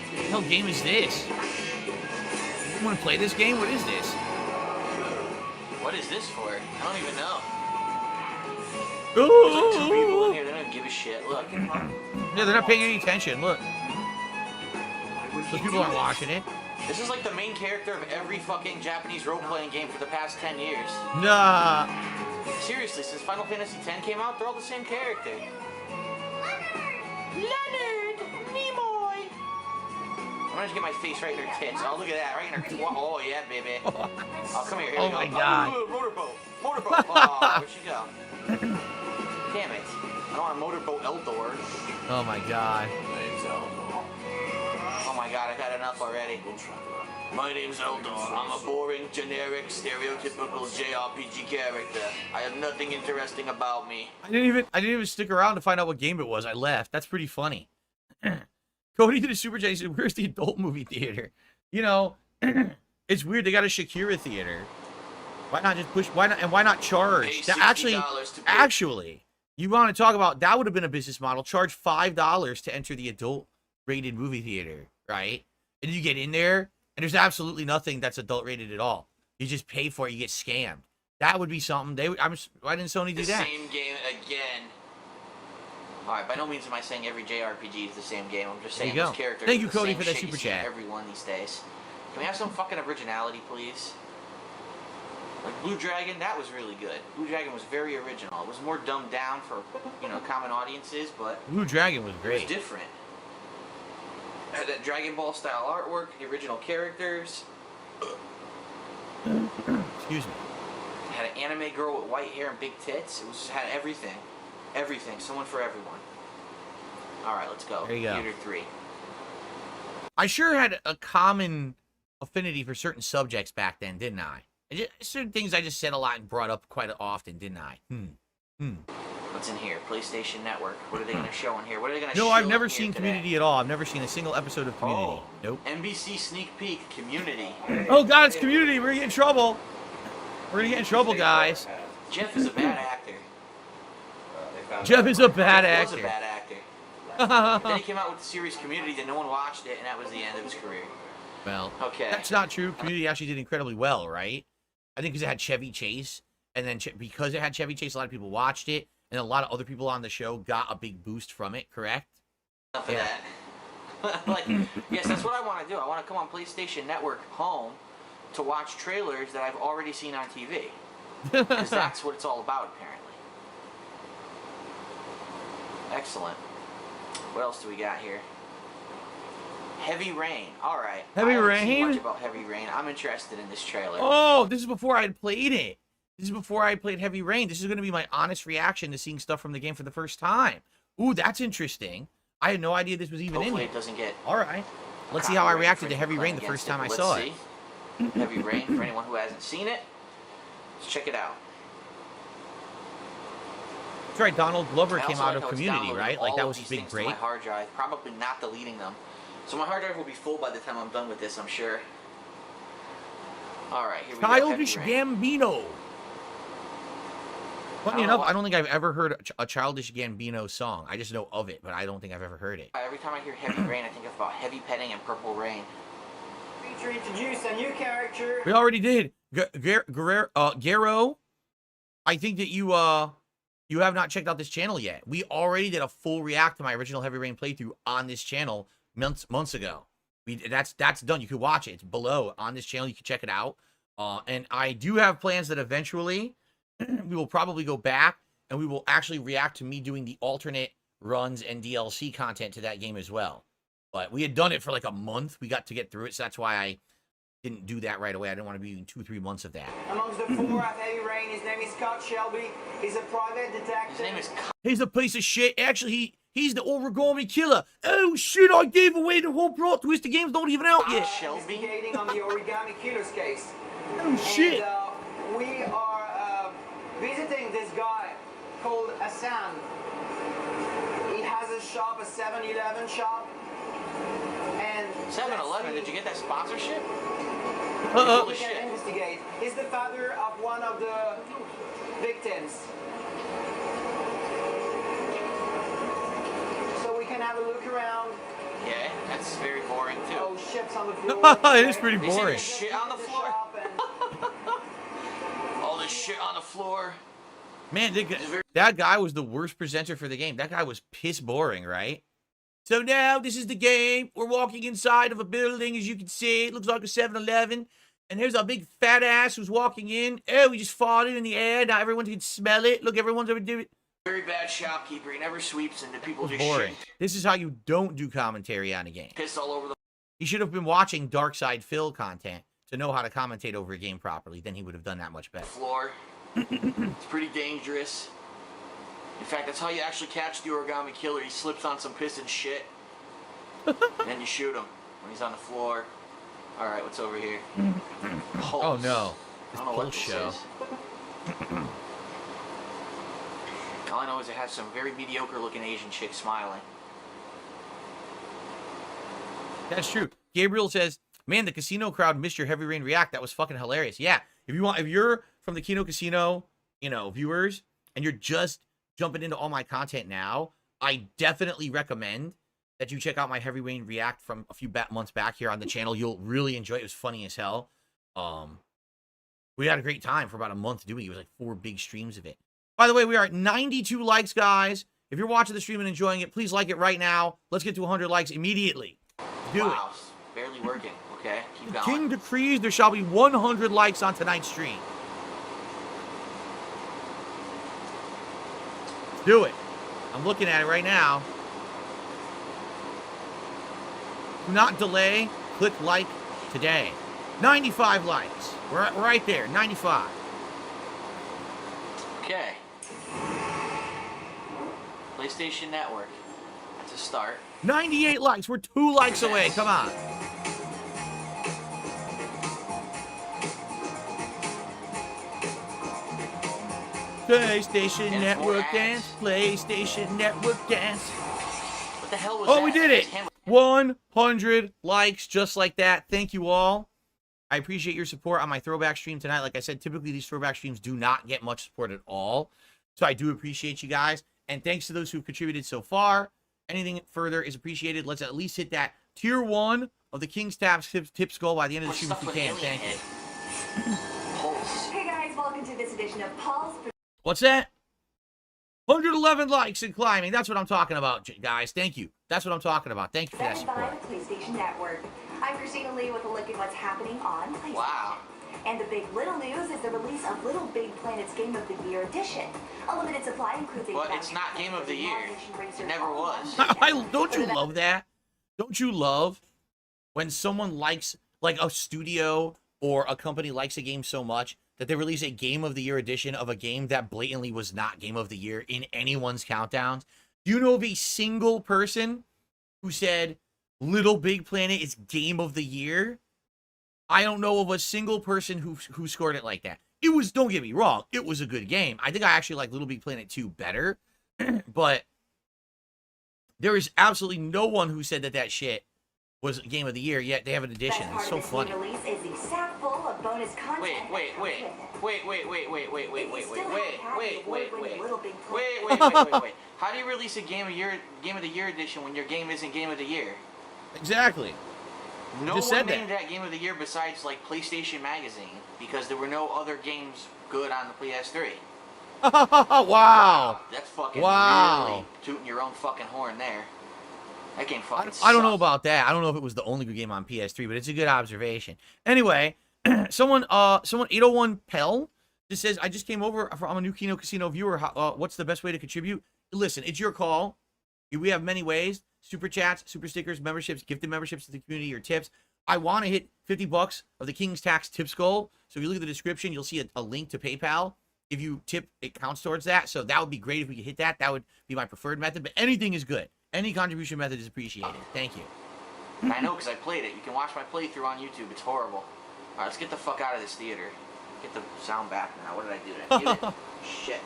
Speaker 1: What the hell game is this? You want to play this game? What is this?
Speaker 3: What is this for? I don't even know.
Speaker 1: Ooh.
Speaker 3: There's like 2 people in here. They don't give a shit. Look.
Speaker 1: Yeah, they're not paying any attention. Look. Those people aren't watching it.
Speaker 3: This is like the main character of every fucking Japanese role-playing game for the past 10 years.
Speaker 1: Nah.
Speaker 3: Seriously, since Final Fantasy X came out, they're all the same character. Leonard! Nimoy! I'm gonna just get my face right in her tits. Oh, look at that. Right in her... Oh, yeah, baby. Oh, come here. Here we go.
Speaker 1: My God.
Speaker 3: Oh, motorboat. Motorboat. Oh, where'd she go? Damn it. I don't want a motorboat Eldor.
Speaker 1: Oh, my God.
Speaker 3: Oh my god, I've had enough already. My name's Eldor. I'm a boring, generic, stereotypical JRPG character. I have nothing interesting about me.
Speaker 1: I didn't even stick around to find out what game it was. I left. That's pretty funny. Cody did a super chat. He said, "Where's the adult movie theater?" You know, it's weird. They got a Shakira theater. Why not just push? Why not charge? That actually, you want to talk about that would have been a business model. Charge $5 to enter the adult rated movie theater, right? And you get in there, and there's absolutely nothing that's adult rated at all. You just pay for it, you get scammed. That would be something. Why didn't Sony do that?
Speaker 3: Same game again. All right, by no means am I saying every JRPG is the same game. I'm just saying those characters.
Speaker 1: Thank you,
Speaker 3: are the
Speaker 1: Cody,
Speaker 3: same
Speaker 1: for that
Speaker 3: shit
Speaker 1: super
Speaker 3: you see in
Speaker 1: chat.
Speaker 3: Everyone these days. Can we have some fucking originality, please? Like Blue Dragon, that was really good. Blue Dragon was very original. It was more dumbed down for, common audiences, but
Speaker 1: Blue Dragon was great.
Speaker 3: It was different. It had that Dragon Ball style artwork, the original characters.
Speaker 1: Excuse me.
Speaker 3: It had an anime girl with white hair and big tits. It had everything. Everything. Someone for everyone. Alright, let's go.
Speaker 1: There you go.
Speaker 3: Theater 3.
Speaker 1: I sure had a common affinity for certain subjects back then, didn't I? Certain things I just said a lot and brought up quite often, didn't I?
Speaker 3: What's in here? PlayStation Network. What are they going to show in here? What are they going to show?
Speaker 1: No, I've never
Speaker 3: seen
Speaker 1: Community at all. I've never seen a single episode of Community. Nope.
Speaker 3: NBC sneak peek. Community.
Speaker 1: Oh God, it's Community. We're gonna get in trouble. We're gonna get in trouble, guys.
Speaker 3: Jeff is a bad actor.
Speaker 1: Jeff is a bad
Speaker 3: Jeff
Speaker 1: actor.
Speaker 3: was a bad actor. Then he came out with the series Community, then no one watched it, and that was the end of his career.
Speaker 1: Well,
Speaker 3: okay.
Speaker 1: That's not true. Community actually did incredibly well, right? I think because it had Chevy Chase, and then because it had Chevy Chase, a lot of people watched it, and a lot of other people on the show got a big boost from it, correct?
Speaker 3: Enough of that. Yes, that's what I want to do. I want to come on PlayStation Network home to watch trailers that I've already seen on TV. Because that's what it's all about, apparently. Excellent. What else do we got here? Heavy Rain. All right.
Speaker 1: Heavy
Speaker 3: I haven't seen
Speaker 1: Rain?
Speaker 3: much about Heavy Rain. I'm interested in this trailer.
Speaker 1: Oh, this is before I had played it. This is before I played Heavy Rain. This is going to be my honest reaction to seeing stuff from the game for the first time. Ooh, that's interesting. I had no idea this was even
Speaker 3: Hopefully
Speaker 1: in
Speaker 3: it doesn't get...
Speaker 1: All right. Let's see how I reacted to Heavy Rain the first time I saw it.
Speaker 3: Heavy Rain, for anyone who hasn't seen it, let's check it out.
Speaker 1: That's right, Donald Glover
Speaker 3: I
Speaker 1: came
Speaker 3: also
Speaker 1: out
Speaker 3: like
Speaker 1: of
Speaker 3: how it's
Speaker 1: Community,
Speaker 3: downloading
Speaker 1: right? Like
Speaker 3: all
Speaker 1: that
Speaker 3: of
Speaker 1: was his
Speaker 3: these
Speaker 1: big
Speaker 3: things to
Speaker 1: break.
Speaker 3: my hard drive, probably not deleting them. So my hard drive will be full by the time I'm done with this, I'm sure. Alright, here we go.
Speaker 1: Childish
Speaker 3: Heavy Rain.
Speaker 1: Gambino. Funny
Speaker 3: I don't
Speaker 1: enough,
Speaker 3: know
Speaker 1: I don't think I've ever heard a Childish Gambino song. I just know of it, but I don't think I've ever heard it.
Speaker 3: Every time I hear Heavy Rain, I think about Heavy Petting and Purple Rain.
Speaker 5: To introduce a new character.
Speaker 1: We already did. Guerrero, I think that you You have not checked out this channel yet. We already did a full react to my original Heavy Rain playthrough on this channel months ago. That's done. You can watch it. It's below on this channel. You can check it out. And I do have plans that eventually we will probably go back and we will actually react to me doing the alternate runs and DLC content to that game as well. But we had done it for like a month. We got to get through it, so that's why I didn't do that right away. I didn't want to be doing 2-3 months of that.
Speaker 5: Amongst the four at Heavy Rain, his name is Scott Shelby. He's a private detective.
Speaker 3: His name is
Speaker 1: He's a piece of shit. Actually, he's the origami killer. Oh shit, I gave away the whole plot twist. The game's not even out yet.
Speaker 3: Shelby.
Speaker 5: Investigating on the origami killer's case.
Speaker 1: Oh shit.
Speaker 5: And, we are visiting this guy called Hassan. He has a shop, a 7-Eleven shop. And
Speaker 3: 7-Eleven, did you get that sponsorship?
Speaker 5: we can investigate. He's the father of one of the victims. So we can have a look around.
Speaker 3: Yeah, that's very boring too.
Speaker 5: Oh, shit's on the floor.
Speaker 1: It is pretty
Speaker 3: They say
Speaker 1: boring.
Speaker 3: there's shit on the floor. All this shit on the floor.
Speaker 1: Man, that guy was the worst presenter for the game. That guy was piss boring, right? So now this is the game. We're walking inside of a building, as you can see. It looks like a 7-Eleven. And there's a big fat ass who's walking in. Oh, we just farted in the air. Now everyone can smell it. Look, everyone's over doing it.
Speaker 3: Very bad shopkeeper. He never sweeps and the people just
Speaker 1: Boring.
Speaker 3: shit.
Speaker 1: This is how you don't do commentary on a game.
Speaker 3: Piss all over the
Speaker 1: He should have been watching Dark Side Phil content to know how to commentate over a game properly. Then he would have done that much better.
Speaker 3: floor. It's pretty dangerous. In fact, that's how you actually catch the origami killer. He slips on some piss and shit. And then you shoot him when he's on the floor. Alright, what's over here? Pulse.
Speaker 1: Oh no.
Speaker 3: I
Speaker 1: This
Speaker 3: don't know what
Speaker 1: Pulse
Speaker 3: this
Speaker 1: show.
Speaker 3: is. All I know is it has some very mediocre looking Asian chick smiling.
Speaker 1: That's true. Gabriel says, man, the casino crowd missed your Heavy Rain react. That was fucking hilarious. Yeah. If you're from the Kino Casino, viewers, and you're just jumping into all my content now, I definitely recommend that you check out my Heavy Rain react from a few months back here on the channel. You'll really enjoy it. It was funny as hell. We had a great time for about a month doing it. It was like 4 big streams of it. By the way, we are at 92 likes, guys. If you're watching the stream and enjoying it, please like it right now. Let's get to 100 likes immediately. Do it.
Speaker 3: Wow, it's barely working. Okay, keep going.
Speaker 1: King decrees there shall be 100 likes on tonight's stream. Do it. I'm looking at it right now. Do not delay. Click like today. 95 likes. We're right there. 95.
Speaker 3: Okay. PlayStation Network. That's a start.
Speaker 1: 98 likes. We're 2 likes away. Come on. PlayStation
Speaker 3: And
Speaker 1: Network
Speaker 3: more
Speaker 1: dance.
Speaker 3: ads.
Speaker 1: PlayStation Network dance.
Speaker 3: What the hell was that?
Speaker 1: Oh, we did it. 100 likes just like that. Thank you all. I appreciate your support on my throwback stream tonight. Like I said, typically these throwback streams do not get much support at all. So I do appreciate you guys. And thanks to those who've contributed so far. Anything further is appreciated. Let's at least hit that tier 1 of the King's Tips goal by the end of the stream if we can. Thank you.
Speaker 3: Pulse.
Speaker 6: Hey guys, welcome to this edition of Paul's.
Speaker 1: What's that? 111 likes and climbing. That's what I'm talking about, guys. Thank you. That's what I'm talking about. Thank you for that
Speaker 6: Presented by
Speaker 1: support.
Speaker 6: the PlayStation Network. I'm Christina Lee with a look at what's happening on PlayStation.
Speaker 3: Wow.
Speaker 6: And the big little news is the release of Little Big Planet's Game of the Year edition. A limited supply includes a
Speaker 3: But it's not Game of the Year. It never was.
Speaker 1: Don't you love that? Don't you love when someone likes, like a studio or a company likes a game so much that they release a Game of the Year edition of a game that blatantly was not Game of the Year in anyone's countdowns? Do you know of a single person who said Little Big Planet is Game of the Year? I don't know of a single person who scored it like that. It was, don't get me wrong, it was a good game. I think I actually like Little Big Planet 2 better, but there is absolutely no one who said that shit was Game of the Year, yet they have an edition. It's so funny.
Speaker 6: Release is the sack full of bonus content.
Speaker 3: Wait. How do you release a Game of the Year edition when your game isn't Game of the Year?
Speaker 1: Exactly.
Speaker 3: No
Speaker 1: just
Speaker 3: one
Speaker 1: said that.
Speaker 3: named that Game of the Year besides like PlayStation Magazine because there were no other games good on the PS3.
Speaker 1: Wow.
Speaker 3: That's fucking
Speaker 1: Wow.
Speaker 3: really tooting your own fucking horn there. That game fucking
Speaker 1: I don't know
Speaker 3: sucks.
Speaker 1: about that. I don't know if it was the only good game on PS3, but it's a good observation. Anyway, someone 801 Pell just says, I just came over. I'm a new Kino Casino viewer. What's the best way to contribute? Listen, it's your call. We have many ways: super chats, super stickers, memberships, gifted memberships to the community, or tips. I want to hit $50 of the King's Tax tips goal. So if you look at the description, you'll see a link to PayPal. If you tip, it counts towards that. So that would be great if we could hit that. That would be my preferred method. But anything is good. Any contribution method is appreciated. Thank you.
Speaker 3: I know, because I played it. You can watch my playthrough on YouTube. It's horrible. All right, let's get the fuck out of this theater. Get the sound back now. What did I do? Did I mute it? Shit.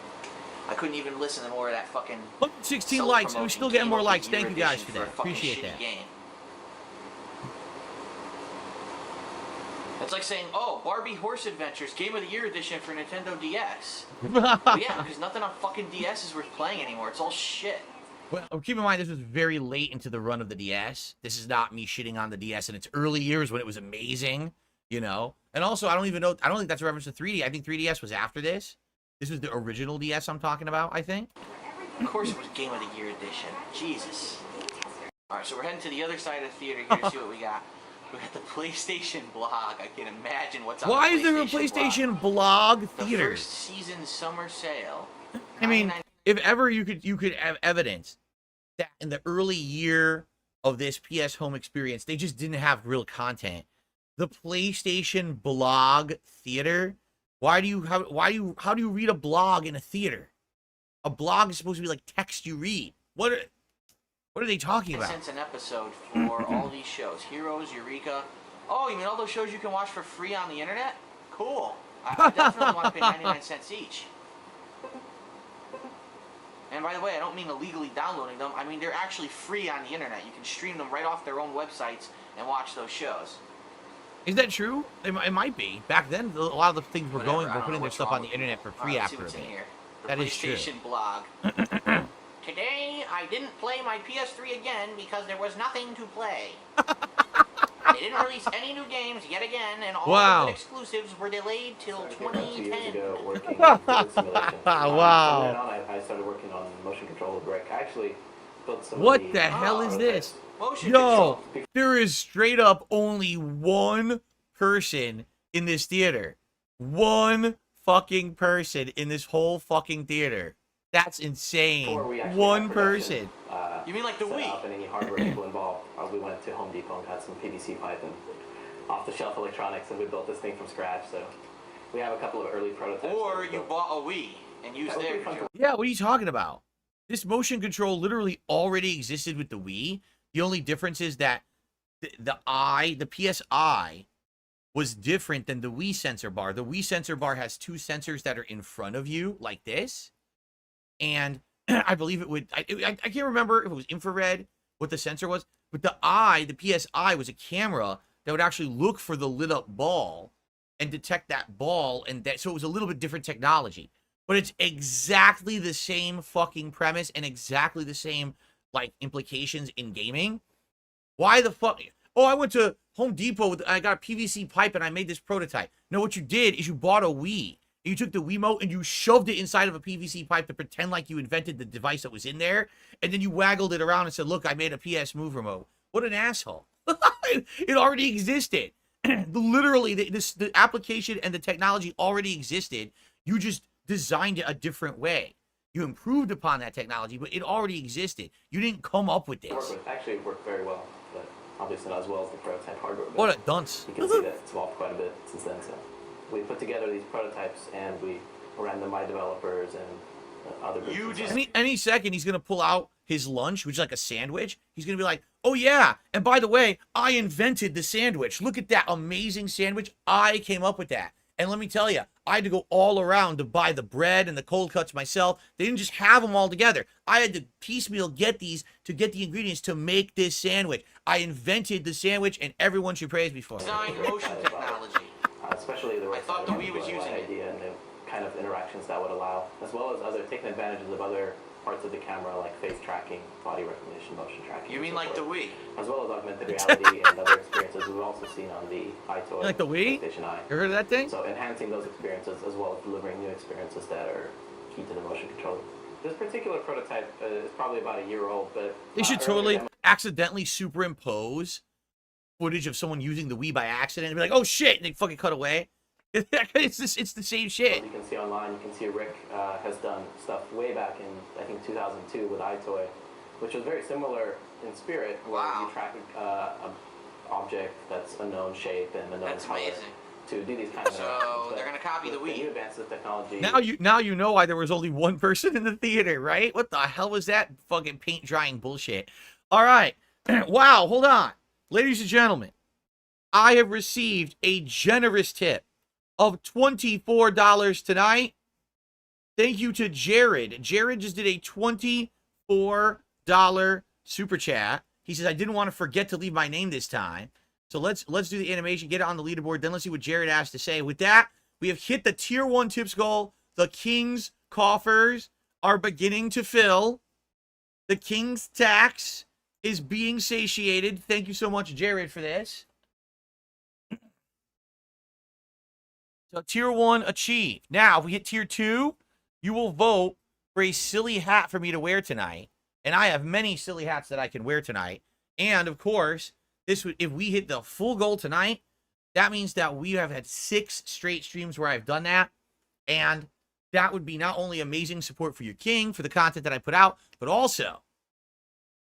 Speaker 3: I couldn't even listen to more of that fucking
Speaker 1: 16 likes. We're still getting more likes. Thank you guys for that. Appreciate that.
Speaker 3: Game. It's like saying, oh, Barbie Horse Adventures Game of the Year edition for Nintendo DS. Well, yeah, because nothing on fucking DS is worth playing anymore. It's all shit.
Speaker 1: Well, keep in mind, this was very late into the run of the DS. This is not me shitting on the DS in its early years when it was amazing, you know? And also, I don't think that's a reference to 3D. I think 3DS was after this. This was the original DS I'm talking about, I think.
Speaker 3: Of course it was Game of the Year edition. Jesus. Alright, so we're heading to the other side of the theater here to see what we got. We got the PlayStation blog. I can imagine what's on
Speaker 1: Why
Speaker 3: the
Speaker 1: is there a PlayStation blog theater?
Speaker 3: The first season summer sale.
Speaker 1: I mean, if ever you could have evidence that in the early year of this PS home experience, they just didn't have real content. The PlayStation blog theater. How do you read a blog in a theater? A blog is supposed to be like text you read. What are they talking about?
Speaker 3: Cents an episode for all these shows. Heroes, Eureka. Oh, you mean all those shows you can watch for free on the internet? Cool. I definitely want to pay 99 cents each. And by the way, I don't mean illegally downloading them. I mean they're actually free on the internet. You can stream them right off their own websites and watch those shows.
Speaker 1: Is that true? It might be. Back then, a lot of the things were putting their stuff on the internet for free after a bit. That is true.
Speaker 3: PlayStation blog. Today, I didn't play my PS3 again because there was nothing to play. They didn't release any new games yet again, and all the good exclusives were delayed till 2010. 2 years ago, working in simulation.
Speaker 1: Wow.
Speaker 7: I started working on motion control with Rick. I actually built some.
Speaker 1: What the hell is this? Yo, there is straight up only one person in this theater. One fucking person in this whole fucking theater. That's insane. One person.
Speaker 3: You mean like the Wii?
Speaker 7: Up and any hardware people involved. We went to Home Depot and got some PVC pipe and off-the-shelf electronics, and we built this thing from scratch. So we have a couple of early prototypes. Or you bought a Wii and used their control.
Speaker 1: Yeah, what are you talking about? This motion control literally already existed with the Wii. The only difference is that the PSI was different than the Wii sensor bar. The Wii sensor bar has two sensors that are in front of you like this. And I believe it would, I can't remember if it was infrared, what the sensor was, but the PSI was a camera that would actually look for the lit up ball and detect that ball. And so it was a little bit different technology, but it's exactly the same fucking premise and exactly the same like implications in gaming. Why the fuck? Oh, I went to Home Depot I got a PVC pipe and I made this prototype. No, what you did is you bought a Wii. You took the Wiimote and you shoved it inside of a PVC pipe to pretend like you invented the device that was in there. And then you waggled it around and said, look, I made a PS Move remote. What an asshole. It already existed. Literally, the application and the technology already existed. You just designed it a different way. You improved upon that technology, but it already existed. You didn't come up with this.
Speaker 7: Actually, it worked very well, but obviously not as well as the prototype hardware.
Speaker 1: What a dunce.
Speaker 7: You can see that it's evolved quite a bit since then. So we put together these prototypes and we ran them by developers and other groups.
Speaker 1: Any second, he's going to pull out his lunch, which is like a sandwich. He's going to be like, oh yeah, and by the way, I invented the sandwich. Look at that amazing sandwich. I came up with that. And let me tell you, I had to go all around to buy the bread and the cold cuts myself. They didn't just have them all together. I had to piecemeal get these to get the ingredients to make this sandwich. I invented the sandwich, and everyone should praise me for it.
Speaker 3: Design motion technology.
Speaker 7: Especially the
Speaker 3: I thought the Wii was using it.
Speaker 7: Idea and the kind of interactions that would allow, as well as taking advantages of other parts of the camera like face tracking, body recognition, motion tracking.
Speaker 3: You mean like the Wii?
Speaker 7: As well as augmented reality and other experiences we've also seen on the iToy.
Speaker 1: Like the Wii?
Speaker 7: PlayStation Eye.
Speaker 1: You heard of that thing?
Speaker 7: So enhancing those experiences as well as delivering new experiences that are key to the motion controller. This particular prototype is probably about a year old, but
Speaker 1: They should totally accidentally superimpose footage of someone using the Wii by accident and be like, "Oh shit!" and they fucking cut away. It's the same shit.
Speaker 7: You can see online, you can see Rick has done stuff way back in, I think, 2002 with iToy, which was very similar in spirit, where you track an object that's a known shape and a known color.
Speaker 3: Amazing.
Speaker 7: To do these kind of
Speaker 3: So they're gonna copy the Wii.
Speaker 7: New advances of technology.
Speaker 1: Now you know why there was only one person in the theater, right? What the hell was that fucking paint drying bullshit? All right. Wow, hold on. Ladies and gentlemen, I have received a generous tip of $24 tonight. Thank you to Jared. Jared just did a $24 super chat. He says, I didn't want to forget to leave my name this time. So let's do the animation, get it on the leaderboard. Then let's see what Jared has to say. With that, we have hit the tier 1 tips goal. The King's coffers are beginning to fill. The King's tax is being satiated. Thank you so much, Jared, for this. So tier 1 achieved. Now, if we hit tier 2, you will vote for a silly hat for me to wear tonight. And I have many silly hats that I can wear tonight. And, of course, this would, if we hit the full goal tonight, that means that we have had 6 straight streams where I've done that. And that would be not only amazing support for your king, for the content that I put out, but also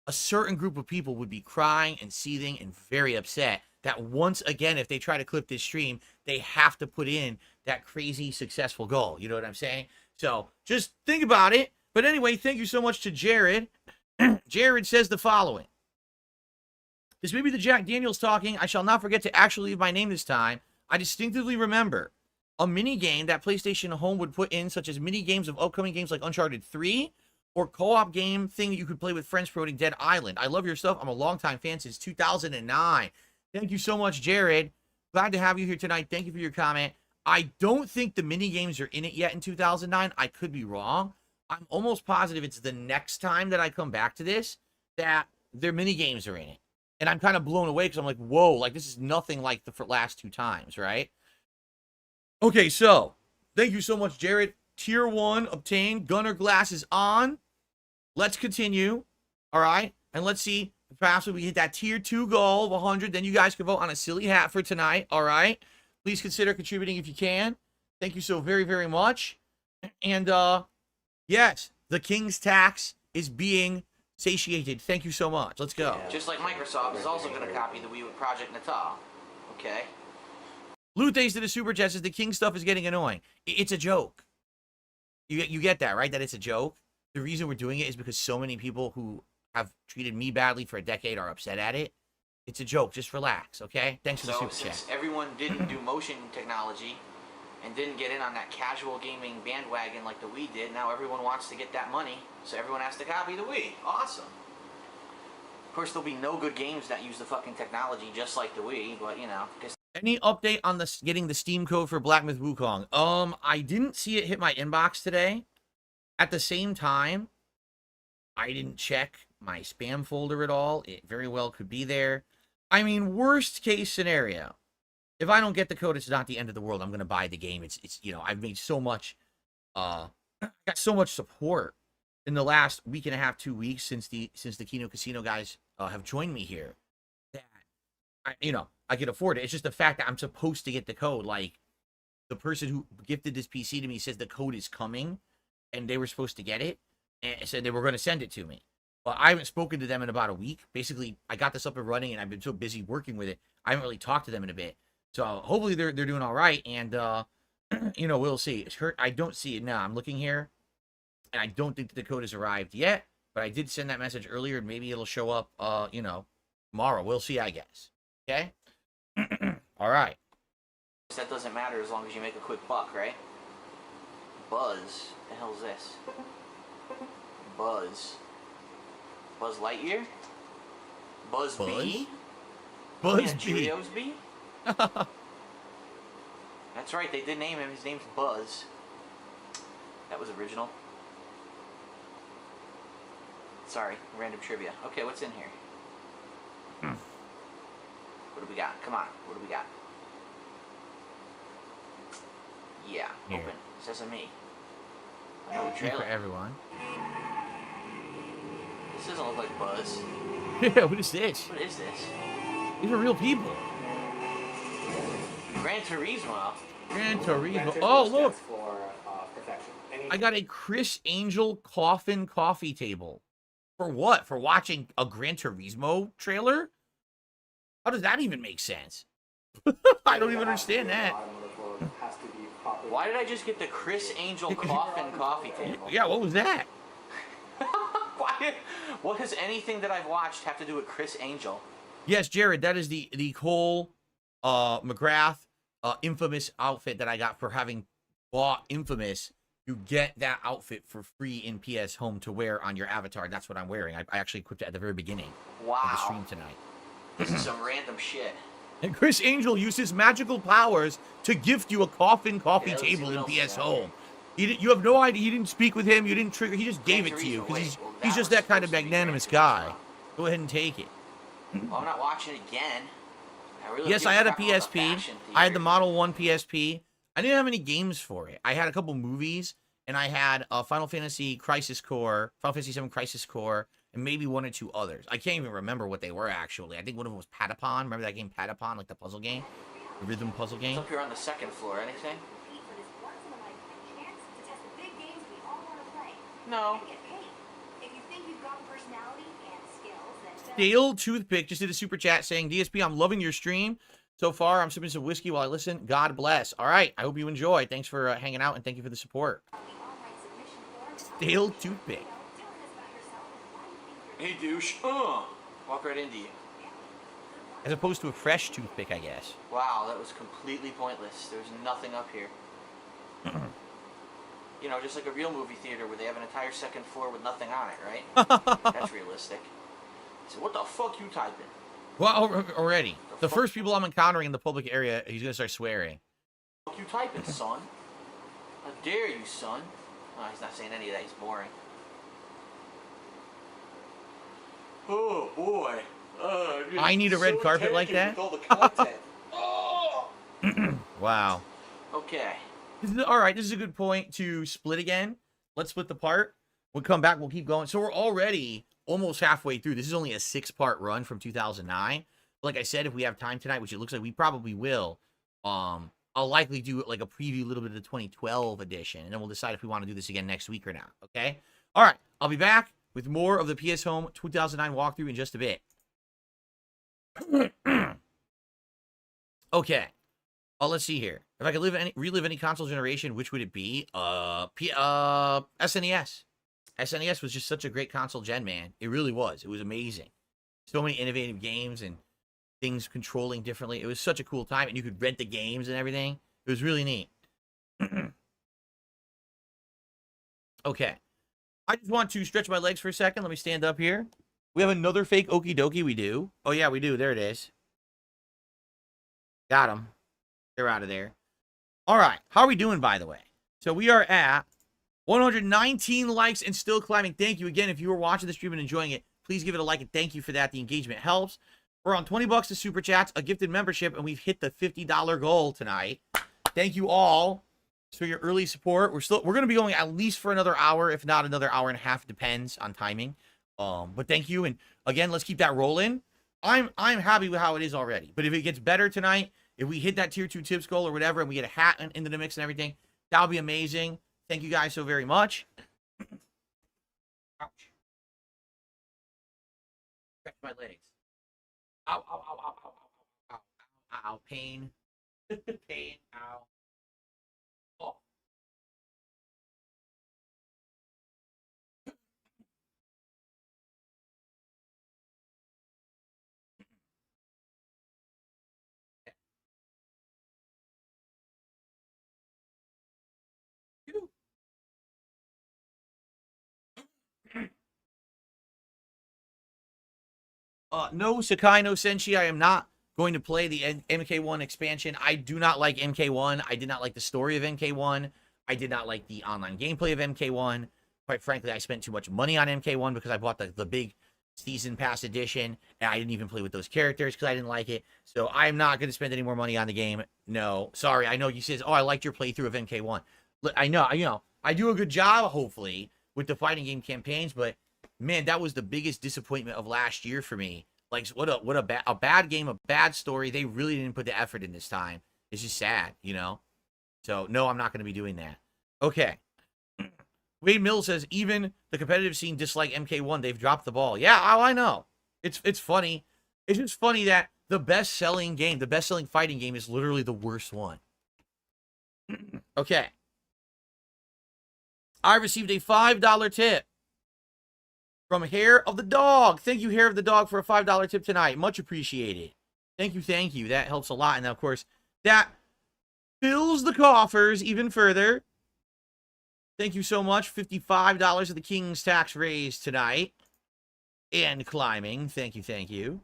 Speaker 1: a certain group of people would be crying and seething and very upset that once again, if they try to clip this stream, they have to put in that crazy successful goal. You know what I'm saying? So just think about it. But anyway, thank you so much to Jared. Jared says the following. This may be the Jack Daniels talking. I shall not forget to actually leave my name this time. I distinctively remember a mini game that PlayStation Home would put in, such as mini games of upcoming games like Uncharted 3, or co-op game thing that you could play with friends promoting Dead Island. I love your stuff. I'm a longtime fan since 2009. Thank you so much, Jared. Glad to have you here tonight. Thank you for your comment. I don't think the mini games are in it yet in 2009. I could be wrong. I'm almost positive it's the next time that I come back to this that their mini games are in it. And I'm kind of blown away because I'm like, whoa, like this is nothing like the last 2 times, right? Okay, so thank you so much, Jared. Tier 1 obtained. Gunner Glass is on. Let's continue. All right. And let's see. Perhaps if we hit that tier 2 goal of 100, then you guys can vote on a silly hat for tonight. All right. Please consider contributing if you can. Thank you so very, very much. And yes, the King's tax is being satiated. Thank you so much. Let's go.
Speaker 3: Just like Microsoft is also going to copy the Wii with Project Natal. Okay.
Speaker 1: Luthes to the super chat says the King stuff is getting annoying. It's a joke. You get that, right? That it's a joke. The reason we're doing it is because so many people who have treated me badly for a decade are upset at it. It's a joke. Just relax, okay? Thanks for the super chat.
Speaker 3: Since everyone didn't do motion technology and didn't get in on that casual gaming bandwagon like the Wii did, now everyone wants to get that money, so everyone has to copy the Wii. Awesome. Of course, there'll be no good games that use the fucking technology just like the Wii, but, you know.
Speaker 1: Any update on getting the Steam code for Black Myth Wukong? I didn't see it hit my inbox today. At the same time, I didn't check my spam folder at all. It very well could be there. I mean, worst case scenario, if I don't get the code, it's not the end of the world. I'm going to buy the game. It's you know, I've made so much, got so much support in the last week and a half, 2 weeks since the Kino Casino guys have joined me here that I can afford it. It's just the fact that I'm supposed to get the code. Like, the person who gifted this PC to me says the code is coming, and they were supposed to get it, and said they were going to send it to me. But I haven't spoken to them in about a week. Basically, I got this up and running, and I've been so busy working with it, I haven't really talked to them in a bit. So hopefully they're doing all right, and we'll see. I don't see it now. I'm looking here, and I don't think that the code has arrived yet. But I did send that message earlier, and maybe it'll show up, tomorrow. We'll see, I guess. Okay. All right.
Speaker 3: That doesn't matter as long as you make a quick buck, right? Buzz. The hell's this? Buzz. Buzz Lightyear? Buzz B?
Speaker 1: Buzz B.
Speaker 3: Cheerios B? That's right, they did name him. His name's Buzz. That was original. Sorry, random trivia. Okay, what's in here? What do we got? Come on, what do we got? Yeah,
Speaker 1: Here.
Speaker 3: open. Sesame. No
Speaker 1: Free for
Speaker 3: trailer.
Speaker 1: everyone.
Speaker 3: This doesn't look like Buzz.
Speaker 1: Yeah, what is this?
Speaker 3: What is this?
Speaker 1: These are real people.
Speaker 3: Gran Turismo.
Speaker 1: Gran Turismo.
Speaker 7: Turismo
Speaker 1: Oh, look.
Speaker 7: stands for perfection.
Speaker 1: I got a Chris Angel coffin coffee table. For what? For watching a Gran Turismo trailer? How does that even make sense? I don't even understand that.
Speaker 3: Why did I just get the Chris Angel coffin coffee table?
Speaker 1: Yeah, what was that?
Speaker 3: What does anything that I've watched have to do with Chris Angel?
Speaker 1: Yes, Jared, that is the Cole McGrath Infamous outfit that I got for having bought Infamous. You get that outfit for free in PS Home to wear on your avatar. That's what I'm wearing. I actually equipped it at the very beginning of the stream tonight.
Speaker 3: This is some random shit.
Speaker 1: And Chris Angel uses magical powers to gift you a coffin coffee
Speaker 3: Yeah, let's see
Speaker 1: table
Speaker 3: what
Speaker 1: in
Speaker 3: else
Speaker 1: PS
Speaker 3: we got
Speaker 1: Home. You have no idea. You didn't speak with him. You didn't trigger. He just gave it to you because he's just that kind of magnanimous guy. Go ahead and take it.
Speaker 3: Well, I'm not watching it again.
Speaker 1: Yes, I had a PSP. I had the Model 1 PSP. I didn't have any games for it. I had a couple movies, and I had Final Fantasy Crisis Core, Final Fantasy 7 Crisis Core, and maybe one or two others. I can't even remember what they were, actually. I think one of them was Patapon. Remember that game, Patapon, like the puzzle game? The rhythm puzzle game?
Speaker 3: It's up here on the second floor. Anything? No.
Speaker 1: Dale Toothpick just did a super chat saying, DSP, I'm loving your stream. So far, I'm sipping some whiskey while I listen. God bless. All right. I hope you enjoy. Thanks for hanging out, and thank you for the support. Dale Toothpick.
Speaker 3: Hey, douche. Walk right into you.
Speaker 1: As opposed to a fresh toothpick, I guess.
Speaker 3: Wow, that was completely pointless. There's nothing up here. You know, just like a real movie theater where they have an entire second floor with nothing on it, right? That's realistic. So what the fuck you typing?
Speaker 1: Well, already. The first people I'm encountering in the public area, he's going to start swearing.
Speaker 3: What you typing, son? How dare you, son? Oh, he's not saying any of that. He's boring. Oh, boy.
Speaker 1: I need a red carpet like that?
Speaker 3: With all the content. Oh!
Speaker 1: Wow.
Speaker 3: Okay.
Speaker 1: All right, this is a good point to split again. Let's split the part. We'll come back. We'll keep going. So we're already almost halfway through. This is only a 6-part run from 2009. Like I said, if we have time tonight, which it looks like we probably will, I'll likely do like a preview, a little bit of the 2012 edition, and then we'll decide if we want to do this again next week or not. Okay? All right, I'll be back with more of the PS Home 2009 walkthrough in just a bit. Okay. Let's see here. If I could relive any console generation, which would it be? SNES. SNES was just such a great console gen, man. It really was. It was amazing. So many innovative games and things controlling differently. It was such a cool time, and you could rent the games and everything. It was really neat. Okay. I just want to stretch my legs for a second. Let me stand up here. We have another fake okie dokie. We do. Oh, yeah, we do. There it is. Got them. They're out of there. All right. How are we doing, by the way? So we are at 119 likes and still climbing. Thank you again. If you were watching the stream and enjoying it, please give it a like and thank you for that. The engagement helps. We're on $20 to super chats, a gifted membership, and we've hit the $50 goal tonight. Thank you all for your early support. We're going to be going at least for another hour, if not another hour and a half. Depends on timing. But thank you, and again, let's keep that rolling. I'm happy with how it is already. But if it gets better tonight, if we hit that tier 2 tips goal or whatever, and we get a hat into the mix and everything, that'll be amazing. Thank you guys so very much. Ouch. Stretch my legs. Ow, ow, ow, ow, ow, ow, ow, ow, pain. Pain, ow. Oh. No, Sakai, no Senshi. I am not going to play the MK1 expansion. I do not like MK1. I did not like the story of MK1. I did not like the online gameplay of MK1. Quite frankly, I spent too much money on MK1 because I bought the big season pass edition, and I didn't even play with those characters because I didn't like it. So I'm not going to spend any more money on the game. No, sorry. I know you said, oh, I liked your playthrough of MK1. I know, I do a good job, hopefully, with the fighting game campaigns, but man, that was the biggest disappointment of last year for me. Like, what a bad game, a bad story. They really didn't put the effort in this time. It's just sad, you know? So, no, I'm not going to be doing that. Okay. Wade Mills says, even the competitive scene dislike MK1. They've dropped the ball. Yeah, I know. It's funny. It's just funny that the best-selling game, the best-selling fighting game is literally the worst one. Okay. I received a $5 tip from Hair of the Dog. Thank you, Hair of the Dog, for a $5 tip tonight. Much appreciated. Thank you, thank you. That helps a lot. And, of course, that fills the coffers even further. Thank you so much. $55 of the King's tax raised tonight. And climbing. Thank you, thank you.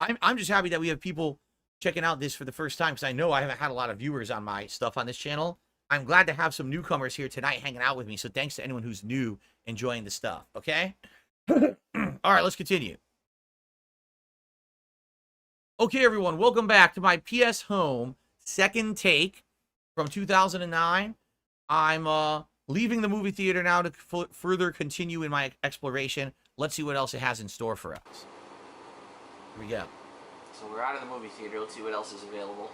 Speaker 1: I'm just happy that we have people checking out this for the first time, because I know I haven't had a lot of viewers on my stuff on this channel. I'm glad to have some newcomers here tonight hanging out with me, so thanks to anyone who's new enjoying the stuff, okay? All right, let's continue. Okay, everyone, welcome back to my PS Home second take from 2009. I'm leaving the movie theater now to further continue in my exploration. Let's see what else it has in store for us. Here we go.
Speaker 3: So we're out of the movie theater. Let's see what else is available.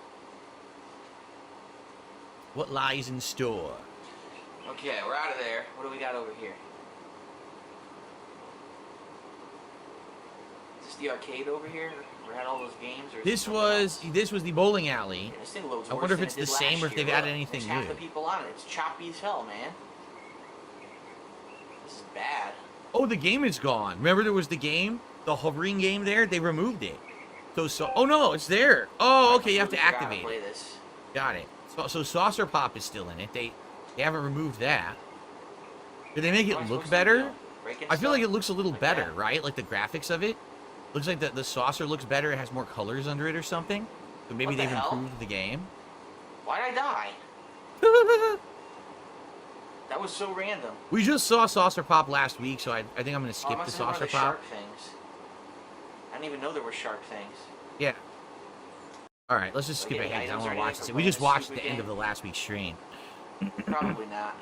Speaker 1: What lies in store?
Speaker 3: Okay, we're out of there. What do we got over here? Is this the arcade over here? Where had all those games? Or
Speaker 1: This was the bowling alley.
Speaker 3: Yeah, this thing loads
Speaker 1: I
Speaker 3: worse
Speaker 1: wonder if
Speaker 3: than
Speaker 1: it's
Speaker 3: it did
Speaker 1: the same
Speaker 3: last
Speaker 1: or if they've
Speaker 3: year.
Speaker 1: added
Speaker 3: Look,
Speaker 1: anything
Speaker 3: there's half
Speaker 1: new.
Speaker 3: the people on it. It's choppy as hell, man. This is bad.
Speaker 1: Oh, the game is gone. Remember there was the game? The hovering game there? They removed it. So oh no, it's there. Oh, okay, you have to activate
Speaker 3: play
Speaker 1: it.
Speaker 3: this.
Speaker 1: Got it. So Saucer Pop is still in it. They haven't removed that. Did they make
Speaker 3: What am I
Speaker 1: it look
Speaker 3: supposed to
Speaker 1: better?
Speaker 3: do? Breaking
Speaker 1: I feel like it
Speaker 3: stuff?
Speaker 1: looks a little
Speaker 3: Like
Speaker 1: better,
Speaker 3: that?
Speaker 1: right? Like the graphics of it. Looks like the saucer looks better. It has more colors under it or something. So maybe
Speaker 3: What the
Speaker 1: they've
Speaker 3: hell?
Speaker 1: improved the game.
Speaker 3: Why'd I die? That was so random.
Speaker 1: We just saw Saucer Pop last week, so I think I'm going to
Speaker 3: Oh,
Speaker 1: skip
Speaker 3: it
Speaker 1: the
Speaker 3: must have been one
Speaker 1: Saucer
Speaker 3: of the
Speaker 1: Pop.
Speaker 3: shark things. I didn't even know there were shark things.
Speaker 1: Yeah. All right, let's just skip
Speaker 3: Getting
Speaker 1: ahead. I
Speaker 3: items
Speaker 1: don't want
Speaker 3: or
Speaker 1: to watch
Speaker 3: anything
Speaker 1: this.
Speaker 3: for
Speaker 1: We
Speaker 3: playing
Speaker 1: just
Speaker 3: this
Speaker 1: watched
Speaker 3: stupid
Speaker 1: the end
Speaker 3: game?
Speaker 1: of the last week's stream.
Speaker 3: Probably not.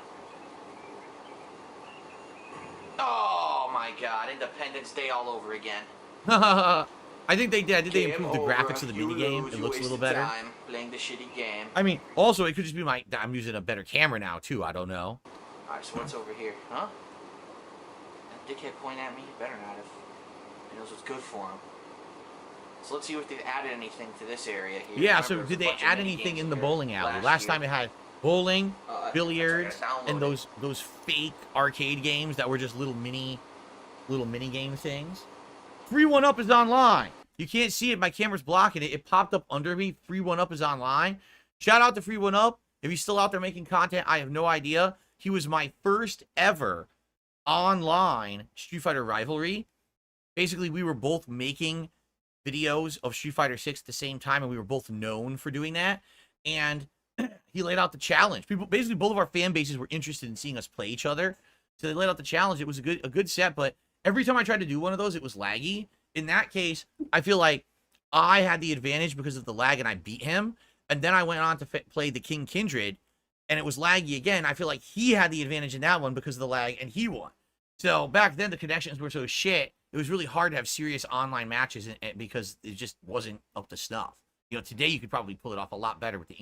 Speaker 3: Oh my god, Independence Day all over again.
Speaker 1: I think they did. Did they
Speaker 3: Game
Speaker 1: improve the
Speaker 3: over.
Speaker 1: graphics of the
Speaker 3: You
Speaker 1: minigame?
Speaker 3: lose,
Speaker 1: It
Speaker 3: you
Speaker 1: looks a little
Speaker 3: wasted
Speaker 1: better.
Speaker 3: Time playing the shitty game.
Speaker 1: I mean, also, it could just be I'm using a better camera now, too. I don't know.
Speaker 3: Alright, so what's over here? Huh? That dickhead pointing at me? He better not have. He knows what's good for him. So let's see if they've added anything to this area here.
Speaker 1: Yeah,
Speaker 3: Remember,
Speaker 1: so
Speaker 3: there was
Speaker 1: did
Speaker 3: a
Speaker 1: they
Speaker 3: bunch of
Speaker 1: add
Speaker 3: mini
Speaker 1: anything
Speaker 3: games
Speaker 1: in the
Speaker 3: here
Speaker 1: bowling alley? Last
Speaker 3: year.
Speaker 1: time it had bowling,
Speaker 3: I
Speaker 1: billiards,
Speaker 3: gotta download
Speaker 1: and
Speaker 3: it.
Speaker 1: those fake arcade games that were just little mini game things. Free One Up is online. You can't see it. My camera's blocking it. It popped up under me. Free One Up is online. Shout out to Free One Up. If he's still out there making content, I have no idea. He was my first ever online Street Fighter rivalry. Basically, we were both making videos of Street Fighter 6 at the same time, and we were both known for doing that. And he laid out the challenge. Basically, both of our fan bases were interested in seeing us play each other. So they laid out the challenge. It was a good set, but every time I tried to do one of those, it was laggy. In that case, I feel like I had the advantage because of the lag, and I beat him. And then I went on to play the King Kindred, and it was laggy again. I feel like he had the advantage in that one because of the lag, and he won. So back then, the connections were so shit, it was really hard to have serious online matches because it just wasn't up to snuff. You know, today you could probably pull it off a lot better with the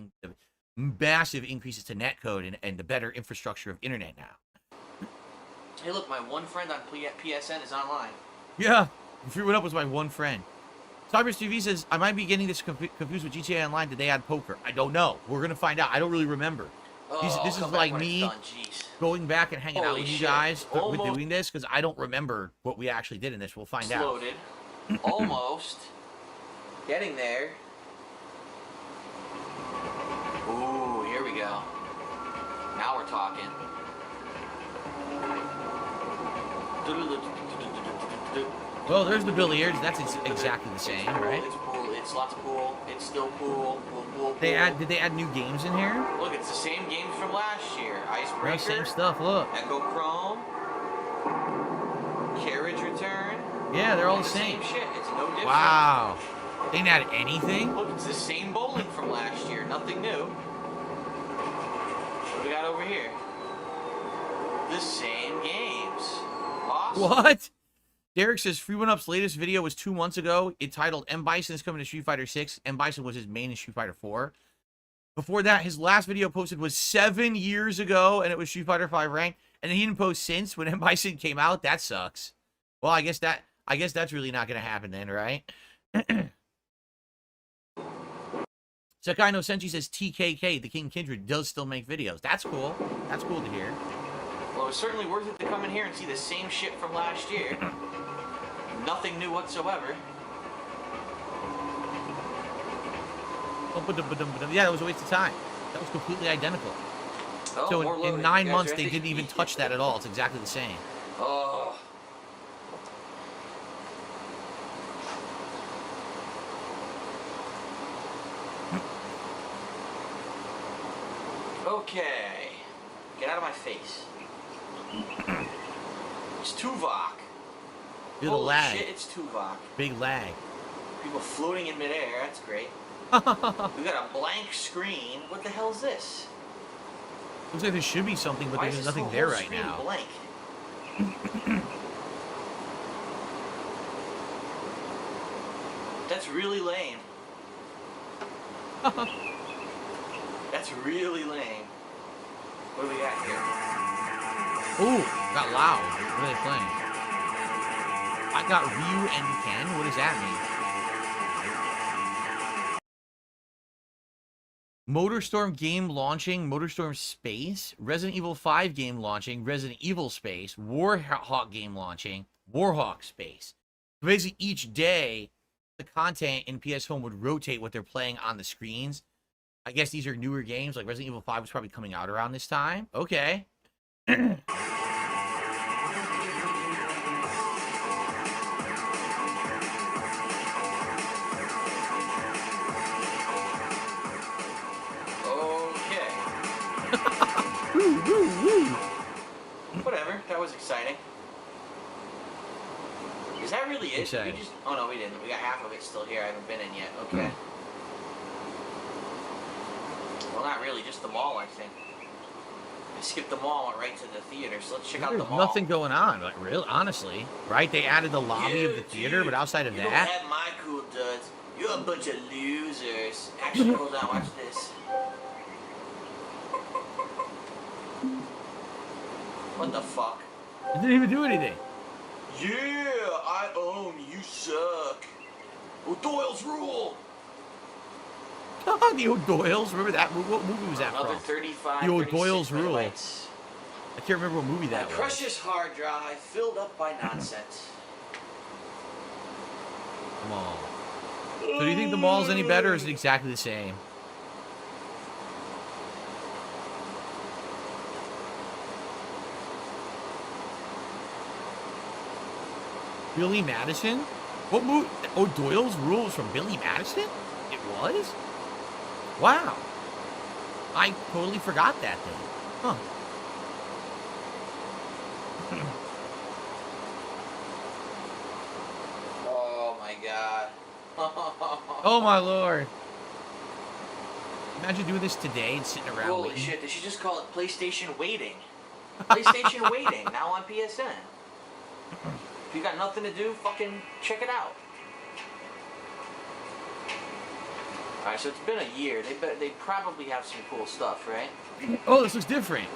Speaker 1: massive increases to netcode and the better infrastructure of internet now.
Speaker 3: Hey, look, my one friend on PSN is online.
Speaker 1: Yeah, Free One Up was my one friend. Cybers TV says, I might be getting this confused with GTA Online. Did they add poker? I don't know. We're going to find out. I don't really remember. This is like me going back and hanging out
Speaker 3: Holy
Speaker 1: with you
Speaker 3: shit.
Speaker 1: guys with
Speaker 3: Almost.
Speaker 1: doing this because I don't remember what we actually did in this. We'll find out.
Speaker 3: Loaded. Almost. Getting there. Ooh, here we go. Now we're talking.
Speaker 1: Well, there's the billiards. That's exactly the same, right?
Speaker 3: It's pool. It's lots of pool. It's still pool. Pool.
Speaker 1: Did they add new games in here?
Speaker 3: Look, it's the same games from last year.
Speaker 1: Yeah,
Speaker 3: Icebreaker.
Speaker 1: same stuff. Look.
Speaker 3: Echo Chrome. Carriage Return.
Speaker 1: Yeah, they're all the
Speaker 3: It's
Speaker 1: same.
Speaker 3: shit. It's no different.
Speaker 1: Wow. They didn't add anything?
Speaker 3: Look, it's the same bowling from last year. Nothing new. we got over here? The same games. Awesome.
Speaker 1: What? Derek says Free One Up's latest video was 2 months ago. It titled M. Bison is coming to Street Fighter 6. M. Bison was his main in Street Fighter 4. Before that, his last video posted was 7 years ago, and it was Street Fighter 5 ranked. And he didn't post since when M. Bison came out. That sucks. Well, I guess that's really not gonna happen then, right? Sakai no Senshi says TKK, the King Kindred, does still make videos. That's cool. That's cool to hear.
Speaker 3: Well, it was certainly worth it to come in here and see the same shit from last year. Nothing new whatsoever.
Speaker 1: Yeah, that was a waste of time. That was completely identical.
Speaker 3: Oh,
Speaker 1: So
Speaker 3: more
Speaker 1: in
Speaker 3: loading.
Speaker 1: 9
Speaker 3: You guys
Speaker 1: months,
Speaker 3: ready?
Speaker 1: they didn't even touch that at all. It's exactly the same.
Speaker 3: Oh. Okay. Get out of my face. It's Tuvok.
Speaker 1: Feel the
Speaker 3: Holy
Speaker 1: lag.
Speaker 3: shit, it's Tuvok.
Speaker 1: Big lag.
Speaker 3: People floating in midair, that's great. We got a blank screen. What the hell is this?
Speaker 1: Looks like there should be something, but
Speaker 3: Why
Speaker 1: there's
Speaker 3: is this
Speaker 1: nothing
Speaker 3: whole
Speaker 1: there right
Speaker 3: screen
Speaker 1: now.
Speaker 3: blank? That's really lame. That's really lame. What do we got here?
Speaker 1: Ooh, got loud. What are they playing? I got Ryu and Ken. What does that mean? Motorstorm game launching, Motorstorm Space, Resident Evil 5 game launching, Resident Evil Space, Warhawk game launching, Warhawk Space. Basically, each day, the content in PS Home would rotate what they're playing on the screens. I guess these are newer games, like Resident Evil 5 was probably coming out around this time. Okay.
Speaker 3: Whatever, that was exciting. Is that really it?
Speaker 1: Exciting.
Speaker 3: We just... Oh no, we didn't. We got half of it still here. I haven't been in yet. Okay. Well, not really, just the mall, I think. I skipped the mall, went right to the theater, so let's check out the
Speaker 1: There's
Speaker 3: mall.
Speaker 1: nothing going on, like real, honestly, right? They added the lobby of the theater, but outside of
Speaker 3: you
Speaker 1: that,
Speaker 3: don't have my cool duds. You're a bunch of losers. Actually, hold on, watch this. What the fuck?
Speaker 1: it didn't even do anything.
Speaker 3: Yeah, I own, you suck. O'Doyle's rule.
Speaker 1: The O'Doyle's, remember that? What movie was that
Speaker 3: Another
Speaker 1: from?
Speaker 3: 35,
Speaker 1: The O'Doyle's
Speaker 3: 36
Speaker 1: Rule.
Speaker 3: megabytes.
Speaker 1: I can't remember what movie
Speaker 3: My
Speaker 1: that was.
Speaker 3: precious hard drive filled up by nonsense.
Speaker 1: Come on. So do you think the mall's any better, or is it exactly the same? Billy Madison? What movie? O'Doyle's Rule was from Billy Madison? It was? Wow. I totally forgot that thing. Huh.
Speaker 3: Oh my god.
Speaker 1: Oh my lord. Imagine doing this today and sitting around
Speaker 3: Holy
Speaker 1: waiting.
Speaker 3: shit, they should just call it PlayStation Waiting. PlayStation Waiting, now on PSN. If you got nothing to do, fucking check it out. Alright, so it's been a year. They probably have some cool stuff, right?
Speaker 1: Oh, this looks different.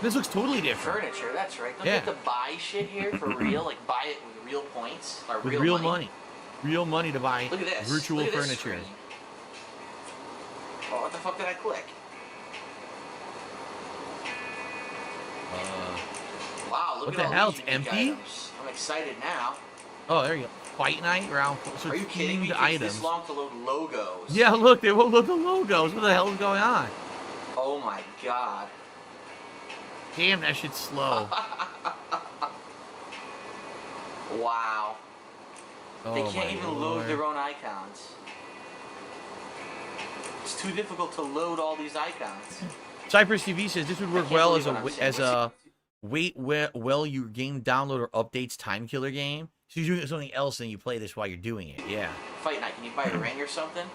Speaker 1: This looks totally different.
Speaker 3: Furniture, that's right. Don't
Speaker 1: Yeah.
Speaker 3: you have to buy shit here for real? Like buy it with real points? Or
Speaker 1: With real money. Real money to buy
Speaker 3: Look at this.
Speaker 1: virtual
Speaker 3: Look at this
Speaker 1: furniture.
Speaker 3: screen. Oh, what the fuck did I click? Wow, look
Speaker 1: What
Speaker 3: at
Speaker 1: the
Speaker 3: all
Speaker 1: hell?
Speaker 3: these
Speaker 1: It's
Speaker 3: unique
Speaker 1: empty?
Speaker 3: items. I'm excited now.
Speaker 1: Oh, there you go. Fight night around. So
Speaker 3: Are you kidding me? It
Speaker 1: themed
Speaker 3: takes
Speaker 1: items.
Speaker 3: this long to load logos.
Speaker 1: Yeah, look, they won't load the logos. What the hell is going on?
Speaker 3: Oh my god.
Speaker 1: Damn, that shit's slow.
Speaker 3: Wow.
Speaker 1: Oh,
Speaker 3: They can't
Speaker 1: my
Speaker 3: even
Speaker 1: lord.
Speaker 3: load their own icons. It's too difficult to load all these icons.
Speaker 1: Cypress TV says this would work
Speaker 3: can't
Speaker 1: well
Speaker 3: believe what I'm saying.
Speaker 1: as a wait well your game download or updates time killer game. So you're doing something else and you play this while you're doing it. Yeah.
Speaker 3: Fight Night, can you buy a ring or something?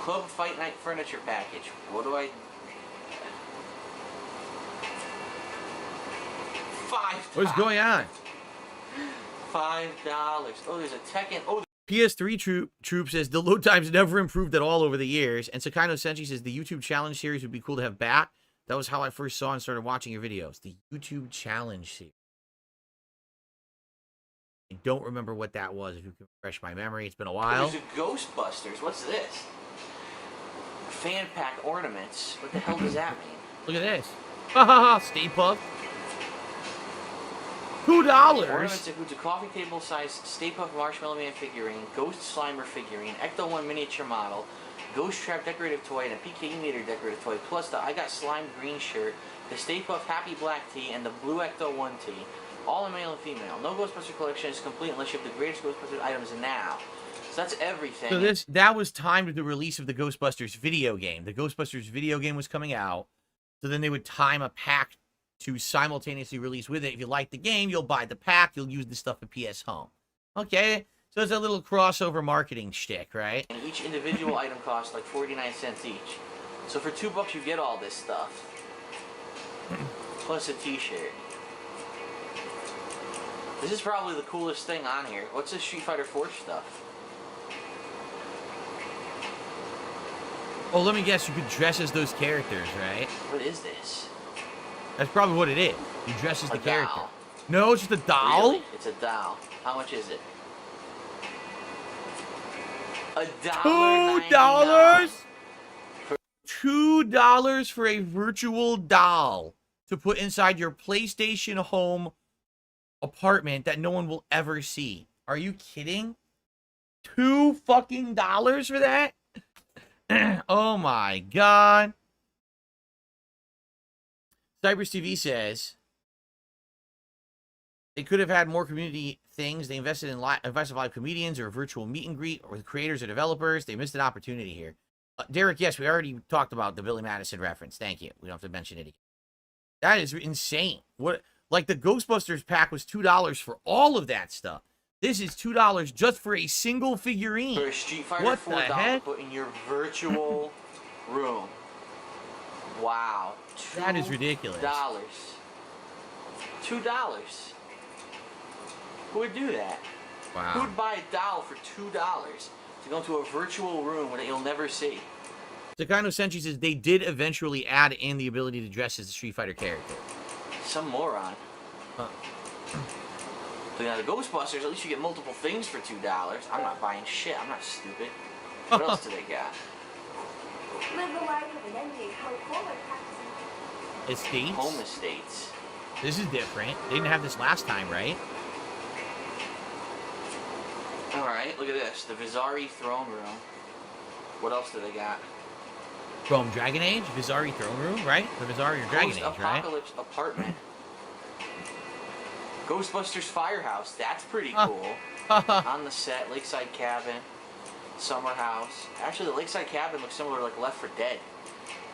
Speaker 3: Club Fight Night Furniture Package. What do I... $5.
Speaker 1: What's going on?
Speaker 3: $5. Oh, there's a Tekken. Oh,
Speaker 1: PS3 Troop says the load times never improved at all over the years. And Sakano Senshi says the YouTube challenge series would be cool to have back. That was how I first saw and started watching your videos. The YouTube challenge series. I don't remember what that was. If you can refresh my memory, it's been a while.
Speaker 3: there's a Ghostbusters. What's this? Fan pack ornaments. What the hell does that mean?
Speaker 1: Look at this. Ha ha ha. Stay Puft. $2.
Speaker 3: Ornaments includes a coffee table size Stay Puft Marshmallow Man figurine, Ghost Slimer figurine, Ecto 1 miniature model, Ghost Trap decorative toy, and a PKE meter decorative toy, plus the I Got Slime green shirt, the Stay Puft Happy Black tee, and the blue Ecto 1 tee. All in male and female. No Ghostbuster collection is complete unless you have the greatest Ghostbusters items now. So that's everything.
Speaker 1: So that was timed with the release of the Ghostbusters video game. The Ghostbusters video game was coming out. So then they would time a pack to simultaneously release with it. If you like the game, you'll buy the pack. You'll use the stuff at PS Home. Okay, so it's a little crossover marketing shtick, right?
Speaker 3: And each individual item costs like 49 cents each. So for $2 you get all this stuff. Plus a t-shirt. This is probably the coolest thing on here. What's this Street Fighter 4 stuff?
Speaker 1: Oh, let me guess. You could dress as those characters, right?
Speaker 3: What is this?
Speaker 1: That's probably what it is. You dress as
Speaker 3: A
Speaker 1: the character.
Speaker 3: doll.
Speaker 1: No, it's just a doll.
Speaker 3: Really? It's a doll. How much is it?
Speaker 1: $2? $2 for a virtual doll to put inside your PlayStation Home apartment that no one will ever see. Are you kidding? $2 fucking for that? Oh my god. Cybers TV says they could have had more community things. They invested in live comedians or a virtual meet and greet or the creators or developers. They missed an opportunity here. Derek, yes, we already talked about the Billy Madison reference. Thank you. We don't have to mention it again. That is insane. What, like the Ghostbusters pack was $2 for all of that stuff. This is $2 just for a single figurine.
Speaker 3: For a Street Fighter
Speaker 1: what
Speaker 3: 4
Speaker 1: the
Speaker 3: doll
Speaker 1: heck?
Speaker 3: to put in your virtual room. Wow.
Speaker 1: That is ridiculous.
Speaker 3: $2. Who would do that? Who
Speaker 1: Wow.
Speaker 3: would buy a doll for $2 to go into a virtual room that you'll never see?
Speaker 1: Sakano Senshi says they did eventually add in the ability to dress as a Street Fighter character.
Speaker 3: Some moron.
Speaker 1: Huh.
Speaker 3: But now the Ghostbusters, at least you get multiple things for $2. I'm not buying shit. I'm not stupid. What else do they got?
Speaker 6: Live the life of an NBA co-caller practicing.
Speaker 1: Estates.
Speaker 3: Home estates.
Speaker 1: This is different. They didn't have this last time, right?
Speaker 3: Alright, look at this. The Vizari throne room. What else do they got?
Speaker 1: From Dragon Age, Vizari Throne Room, right? The Vizari or Dragon Age, right?
Speaker 3: Post-apocalypse apartment. Ghostbusters Firehouse. That's pretty cool. On the set, Lakeside Cabin, Summer House. Actually, the Lakeside Cabin looks similar to like Left 4 Dead.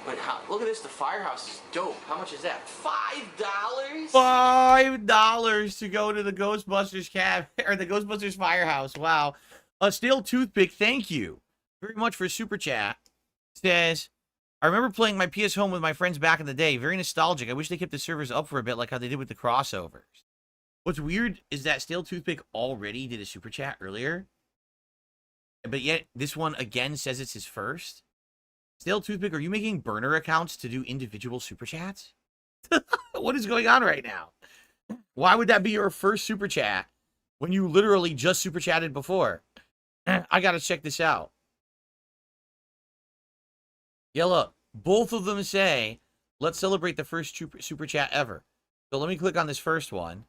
Speaker 3: But look at this. The Firehouse is dope. How much is that? $5?
Speaker 1: $5 to go to the Ghostbusters cabin or the Ghostbusters Firehouse. Wow. A Steel Toothpick, thank you very much for super chat. Says, I remember playing my PS Home with my friends back in the day. Very nostalgic. I wish they kept the servers up for a bit like how they did with the crossovers. What's weird is that Steel Toothpick already did a super chat earlier. But yet this one again says it's his first. Stale Toothpick, are you making burner accounts to do individual super chats? What is going on right now? Why would that be your first super chat when you literally just super chatted before? I gotta check this out. Yeah, look, both of them say, let's celebrate the first super chat ever. So let me click on this first one.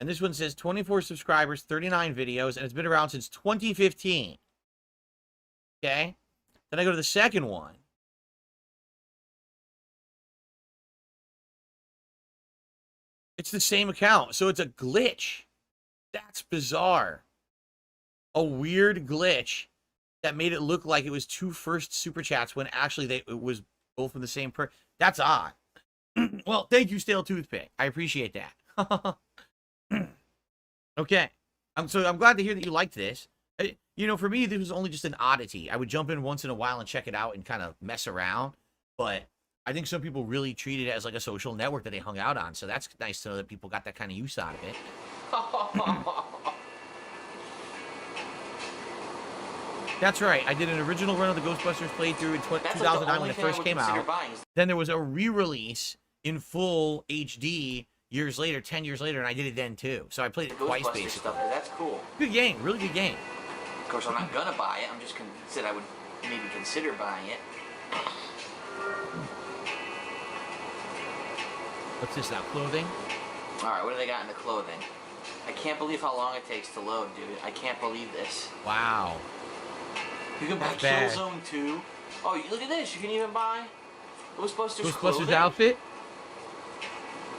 Speaker 1: And this one says 24 subscribers, 39 videos, and it's been around since 2015. Okay? Then I go to the second one. It's the same account, so it's a glitch. That's bizarre. A weird glitch that made it look like it was two first super chats when actually it was both from the same person. That's odd. Well, thank you, Stale Toothpick. I appreciate that. Okay. I'm glad to hear that you liked this. You know, for me, this was only just an oddity. I would jump in once in a while and check it out and kind of mess around. But I think some people really treated it as like a social network that they hung out on. So that's nice to know that people got that kind of use out of it. That's right. I did an original run of the Ghostbusters playthrough in 2009 when it first came out. Then there was a re-release in full HD years later, 10 years later, and I did it then too. So I played it twice, basically.
Speaker 3: Stuff, that's cool.
Speaker 1: Good game. Really good game.
Speaker 3: Of course, I'm not gonna buy it. I'm just said I would maybe consider buying it.
Speaker 1: What's this now? Clothing?
Speaker 3: Alright, what do they got in the clothing? I can't believe how long it takes to load, dude. I can't believe this.
Speaker 1: Wow.
Speaker 3: You can buy Killzone 2. Oh, look at this. You can even buy Ghostbusters clothing.
Speaker 1: Outfit?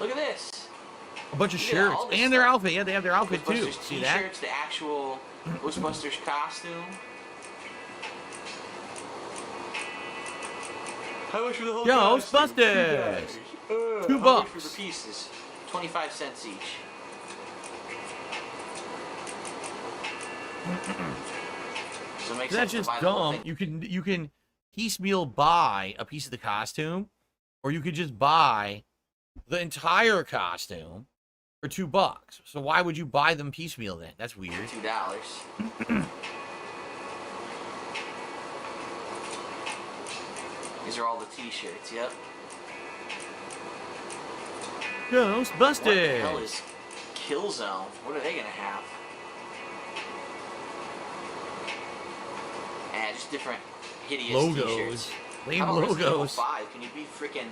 Speaker 3: Look at this.
Speaker 1: A bunch of shirts. And their outfit. Yeah, they have their outfit too. See that?
Speaker 3: T-shirts, the actual Ghostbusters costume. How much for the whole
Speaker 1: Ghostbusters! $2.
Speaker 3: How much for the pieces? 25 cents each. So it makes
Speaker 1: That's
Speaker 3: sense
Speaker 1: just
Speaker 3: to buy the whole
Speaker 1: dumb.
Speaker 3: thing.
Speaker 1: You can piecemeal buy a piece of the costume, or you could just buy the entire costume for $2. So why would you buy them piecemeal then? That's weird.
Speaker 3: $2. These are all the T-shirts. Yep.
Speaker 1: Ghostbusters.
Speaker 3: What the hell is Killzone? What are they gonna have? And just different hideous
Speaker 1: logos.
Speaker 3: T-shirts.
Speaker 1: Lame
Speaker 3: How about Resident Evil
Speaker 1: logos.
Speaker 3: 5? Can you be freaking?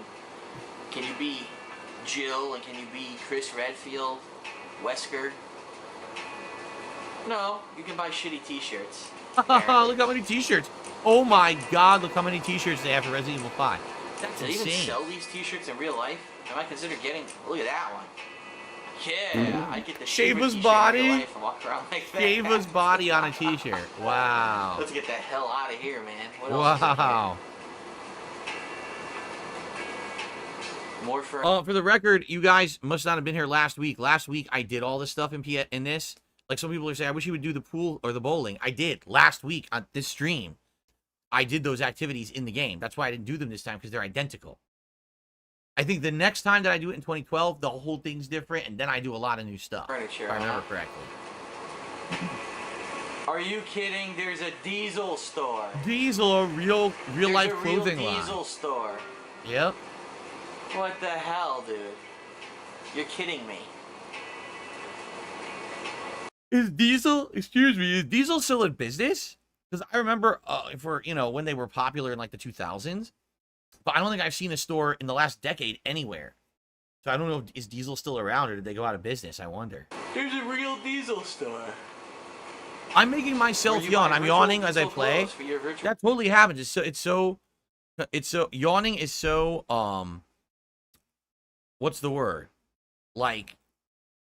Speaker 3: Can you be Jill and can you be Chris Redfield, Wesker? No, you can buy shitty T-shirts.
Speaker 1: Look how many T-shirts. Oh my God! Look how many T-shirts they have for Resident Evil 5. That's
Speaker 3: Do they
Speaker 1: insane.
Speaker 3: even sell these T-shirts in real life? I might consider getting. Look at that one. Yeah, I get the
Speaker 1: Shiva's
Speaker 3: Shiva
Speaker 1: body?
Speaker 3: T-shirt in real life and walk around like that.
Speaker 1: Shiva's body on a T-shirt. Wow.
Speaker 3: Let's get the hell out of here, man. What else is in here?
Speaker 1: Wow.
Speaker 3: More for.
Speaker 1: For the record, you guys must not have been here last week. Last week, I did all this stuff in this. Like some people are saying, I wish you would do the pool or the bowling. I did last week on this stream. I did those activities in the game. That's why I didn't do them this time, because they're identical. I think the next time that I do it in 2012, the whole thing's different, and then I do a lot of new stuff.
Speaker 3: Furniture,
Speaker 1: If I remember correctly.
Speaker 3: Are you kidding? There's a Diesel store.
Speaker 1: Diesel, a real life clothing line.
Speaker 3: Diesel store.
Speaker 1: Yep.
Speaker 3: What the hell, dude? You're kidding me.
Speaker 1: Is Diesel still in business? Because I remember when they were popular in like the 2000s, but I don't think I've seen a store in the last decade anywhere. So I don't know, is Diesel still around or did they go out of business? I wonder.
Speaker 3: There's a real Diesel store.
Speaker 1: I'm making myself yawn. I'm yawning as I play. That totally happens. Yawning is so what's the word? Like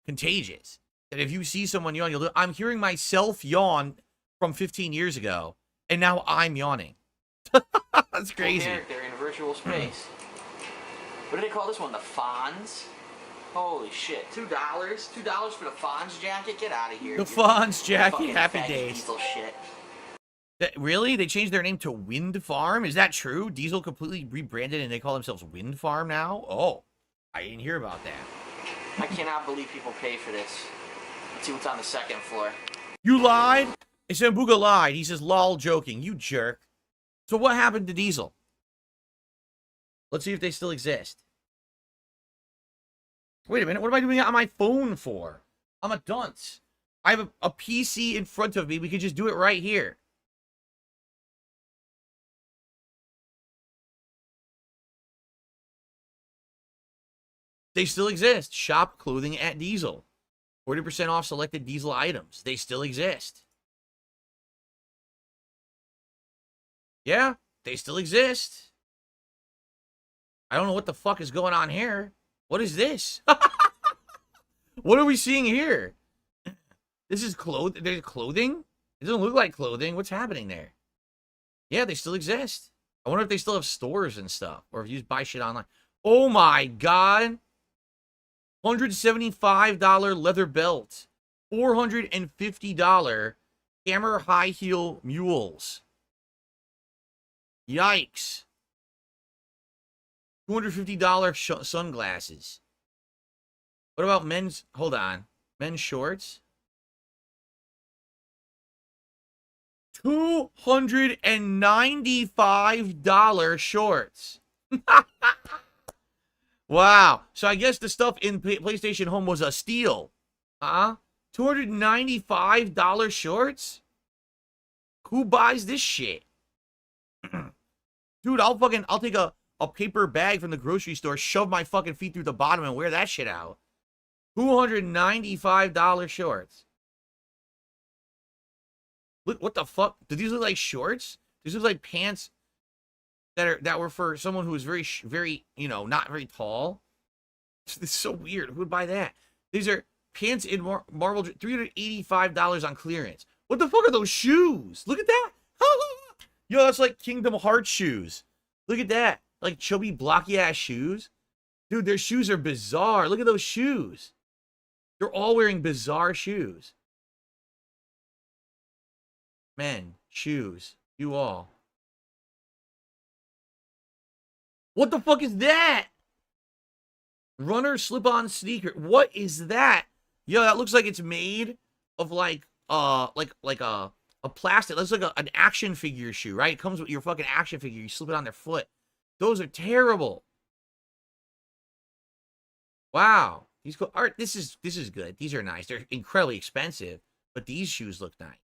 Speaker 1: contagious. That if you see someone yawn, you'll do. I'm hearing myself yawn from 15 years ago, and now I'm yawning. That's crazy.
Speaker 3: They're in virtual space. What do they call this one? The Fonz? Holy shit. $2? $2 for the Fonz jacket? Get out of here.
Speaker 1: The
Speaker 3: dude.
Speaker 1: Fonz jacket.
Speaker 3: Fucking
Speaker 1: Happy
Speaker 3: faggot
Speaker 1: days.
Speaker 3: Diesel shit.
Speaker 1: Really? They changed their name to Wind Farm? Is that true? Diesel completely rebranded and they call themselves Wind Farm now? Oh, I didn't hear about that.
Speaker 3: I cannot believe people pay for this. Let's see what's on the second floor.
Speaker 1: You lied? Sambuca lied. He says, lol, joking. You jerk. So what happened to Diesel? Let's see if they still exist. Wait a minute. What am I doing on my phone for? I'm a dunce. I have a PC in front of me. We could just do it right here. They still exist. Shop clothing at Diesel. 40% off selected Diesel items. They still exist. Yeah, they still exist. I don't know what the fuck is going on here. What is this? What are we seeing here? This is there's clothing? It doesn't look like clothing. What's happening there? Yeah, they still exist. I wonder if they still have stores and stuff. Or if you just buy shit online. Oh my god. $175 leather belt. $450 hammer high heel mules. Yikes. $250 sunglasses. What about men's, hold on, men's shorts? $295 shorts. Wow. So I guess the stuff in PlayStation Home was a steal. Huh? $295 shorts? Who buys this shit? Dude, I'll take a paper bag from the grocery store, shove my fucking feet through the bottom and wear that shit out. $295 shorts. Look, what the fuck? Do these look like shorts? These look like pants that were for someone who was very, you know, not very tall. It's so weird. Who would buy that? These are pants in Marvel, $385 on clearance. What the fuck are those shoes? Look at that. Yo, that's like Kingdom Hearts shoes. Look at that. Like chubby, blocky ass shoes. Dude, their shoes are bizarre. Look at those shoes. They're all wearing bizarre shoes. Men, shoes. You all. What the fuck is that? Runner slip-on sneaker. What is that? Yo, that looks like it's made of like a plastic. That's like an action figure shoe, right? It comes with your fucking action figure. You slip it on their foot. Those are terrible. Wow. These go art. This is good. These are nice. They're incredibly expensive, but these shoes look nice.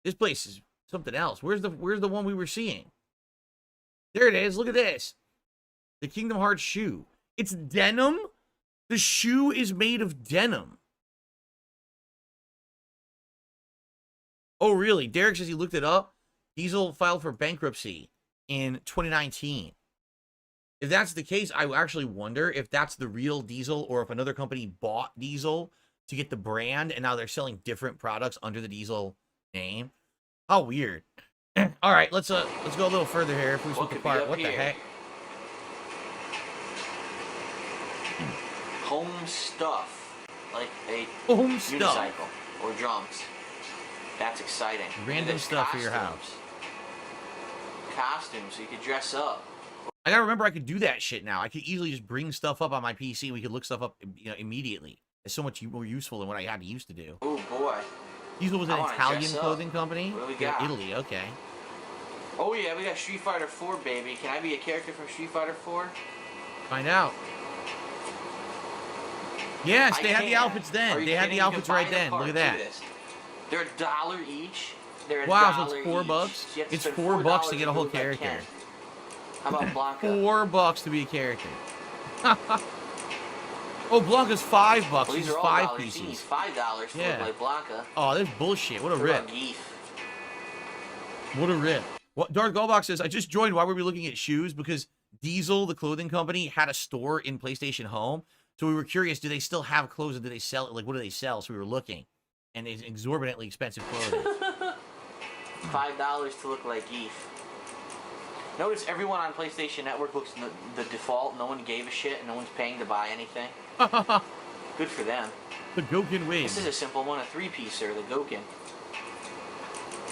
Speaker 1: This place is something else. Where's the one we were seeing? There it is. Look at this. The Kingdom Hearts shoe. It's denim. The shoe is made of denim. Oh, really? Derek says he looked it up. Diesel filed for bankruptcy in 2019. If that's the case, I actually wonder if that's the real Diesel or if another company bought Diesel to get the brand and now they're selling different products under the Diesel name. How weird. All right, let's go a little further here. If we split the part, what the heck?
Speaker 3: Home stuff, like a
Speaker 1: Home
Speaker 3: unicycle or drums. That's exciting.
Speaker 1: Random stuff for your house.
Speaker 3: Costumes, so you could dress up.
Speaker 1: I gotta remember I could do that shit now. I could easily just bring stuff up on my PC and we could look stuff up, you know, immediately. It's so much more useful than what I had to used to do.
Speaker 3: Oh boy.
Speaker 1: Diesel was an Italian clothing company.
Speaker 3: What do we got?
Speaker 1: Italy, okay.
Speaker 3: Oh yeah, we got Street Fighter 4, baby. Can I be a character from Street Fighter 4?
Speaker 1: Find out. Yes, they had the outfits then. They had the outfits right then. Look at that.
Speaker 3: They're $1 each. They're
Speaker 1: wow, so it's
Speaker 3: $1
Speaker 1: $4?
Speaker 3: each.
Speaker 1: It's $4 to get a whole character.
Speaker 3: How about Blanca?
Speaker 1: $4 to be a character. Oh, Blanca's $5.
Speaker 3: Well,
Speaker 1: These
Speaker 3: are
Speaker 1: are
Speaker 3: all
Speaker 1: $5
Speaker 3: dollars
Speaker 1: pieces.
Speaker 3: each. $5 to look like Blanca.
Speaker 1: Oh, that's bullshit. What a rip.
Speaker 3: Geef.
Speaker 1: What a rip. What Darth Goldbox says, I just joined. Why were we looking at shoes? Because Diesel, the clothing company, had a store in PlayStation Home. So we were curious, do they still have clothes or do they sell it? Like, what do they sell? So we were looking. And it's exorbitantly expensive clothing.
Speaker 3: $5 to look like Geef. Notice everyone on PlayStation Network looks the default. No one gave a shit and no one's paying to buy anything. Good for them.
Speaker 1: The Goken wave.
Speaker 3: This is a simple one, a 3-piecer, the Goken.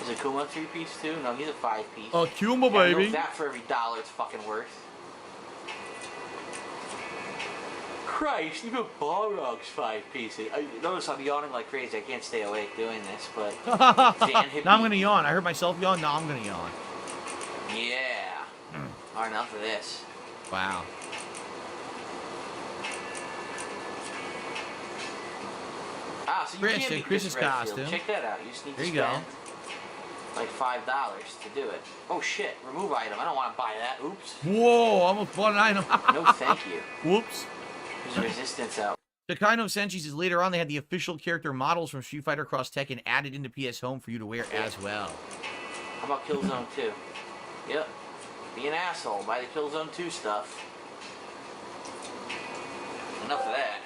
Speaker 3: Is Akuma a 3-piece too? No, he's a 5-piece.
Speaker 1: Akuma, baby.
Speaker 3: Know that for every $1 it's fucking worth. Christ, even Balrog's 5 pieces. Notice I'm yawning like crazy. I can't stay awake doing this, but
Speaker 1: now I'm gonna yawn. I heard myself yawn. Now I'm gonna yawn.
Speaker 3: Yeah. All right, enough of this.
Speaker 1: Wow.
Speaker 3: Ah, so you
Speaker 1: Chris,
Speaker 3: can be
Speaker 1: Chris's costume.
Speaker 3: Check that out. You just need to
Speaker 1: there you
Speaker 3: spend like $5 to do it. Oh shit! Remove item. I don't want to buy that. Oops.
Speaker 1: Whoa! I almost bought an item.
Speaker 3: No, thank you.
Speaker 1: Whoops.
Speaker 3: There's resistance out.
Speaker 1: Takano Senshi says later on they had the official character models from Street Fighter Cross Tekken added into PS Home for you to wear as well.
Speaker 3: How about Killzone 2? Yep. Be an asshole. Buy the Killzone 2 stuff. Enough of that.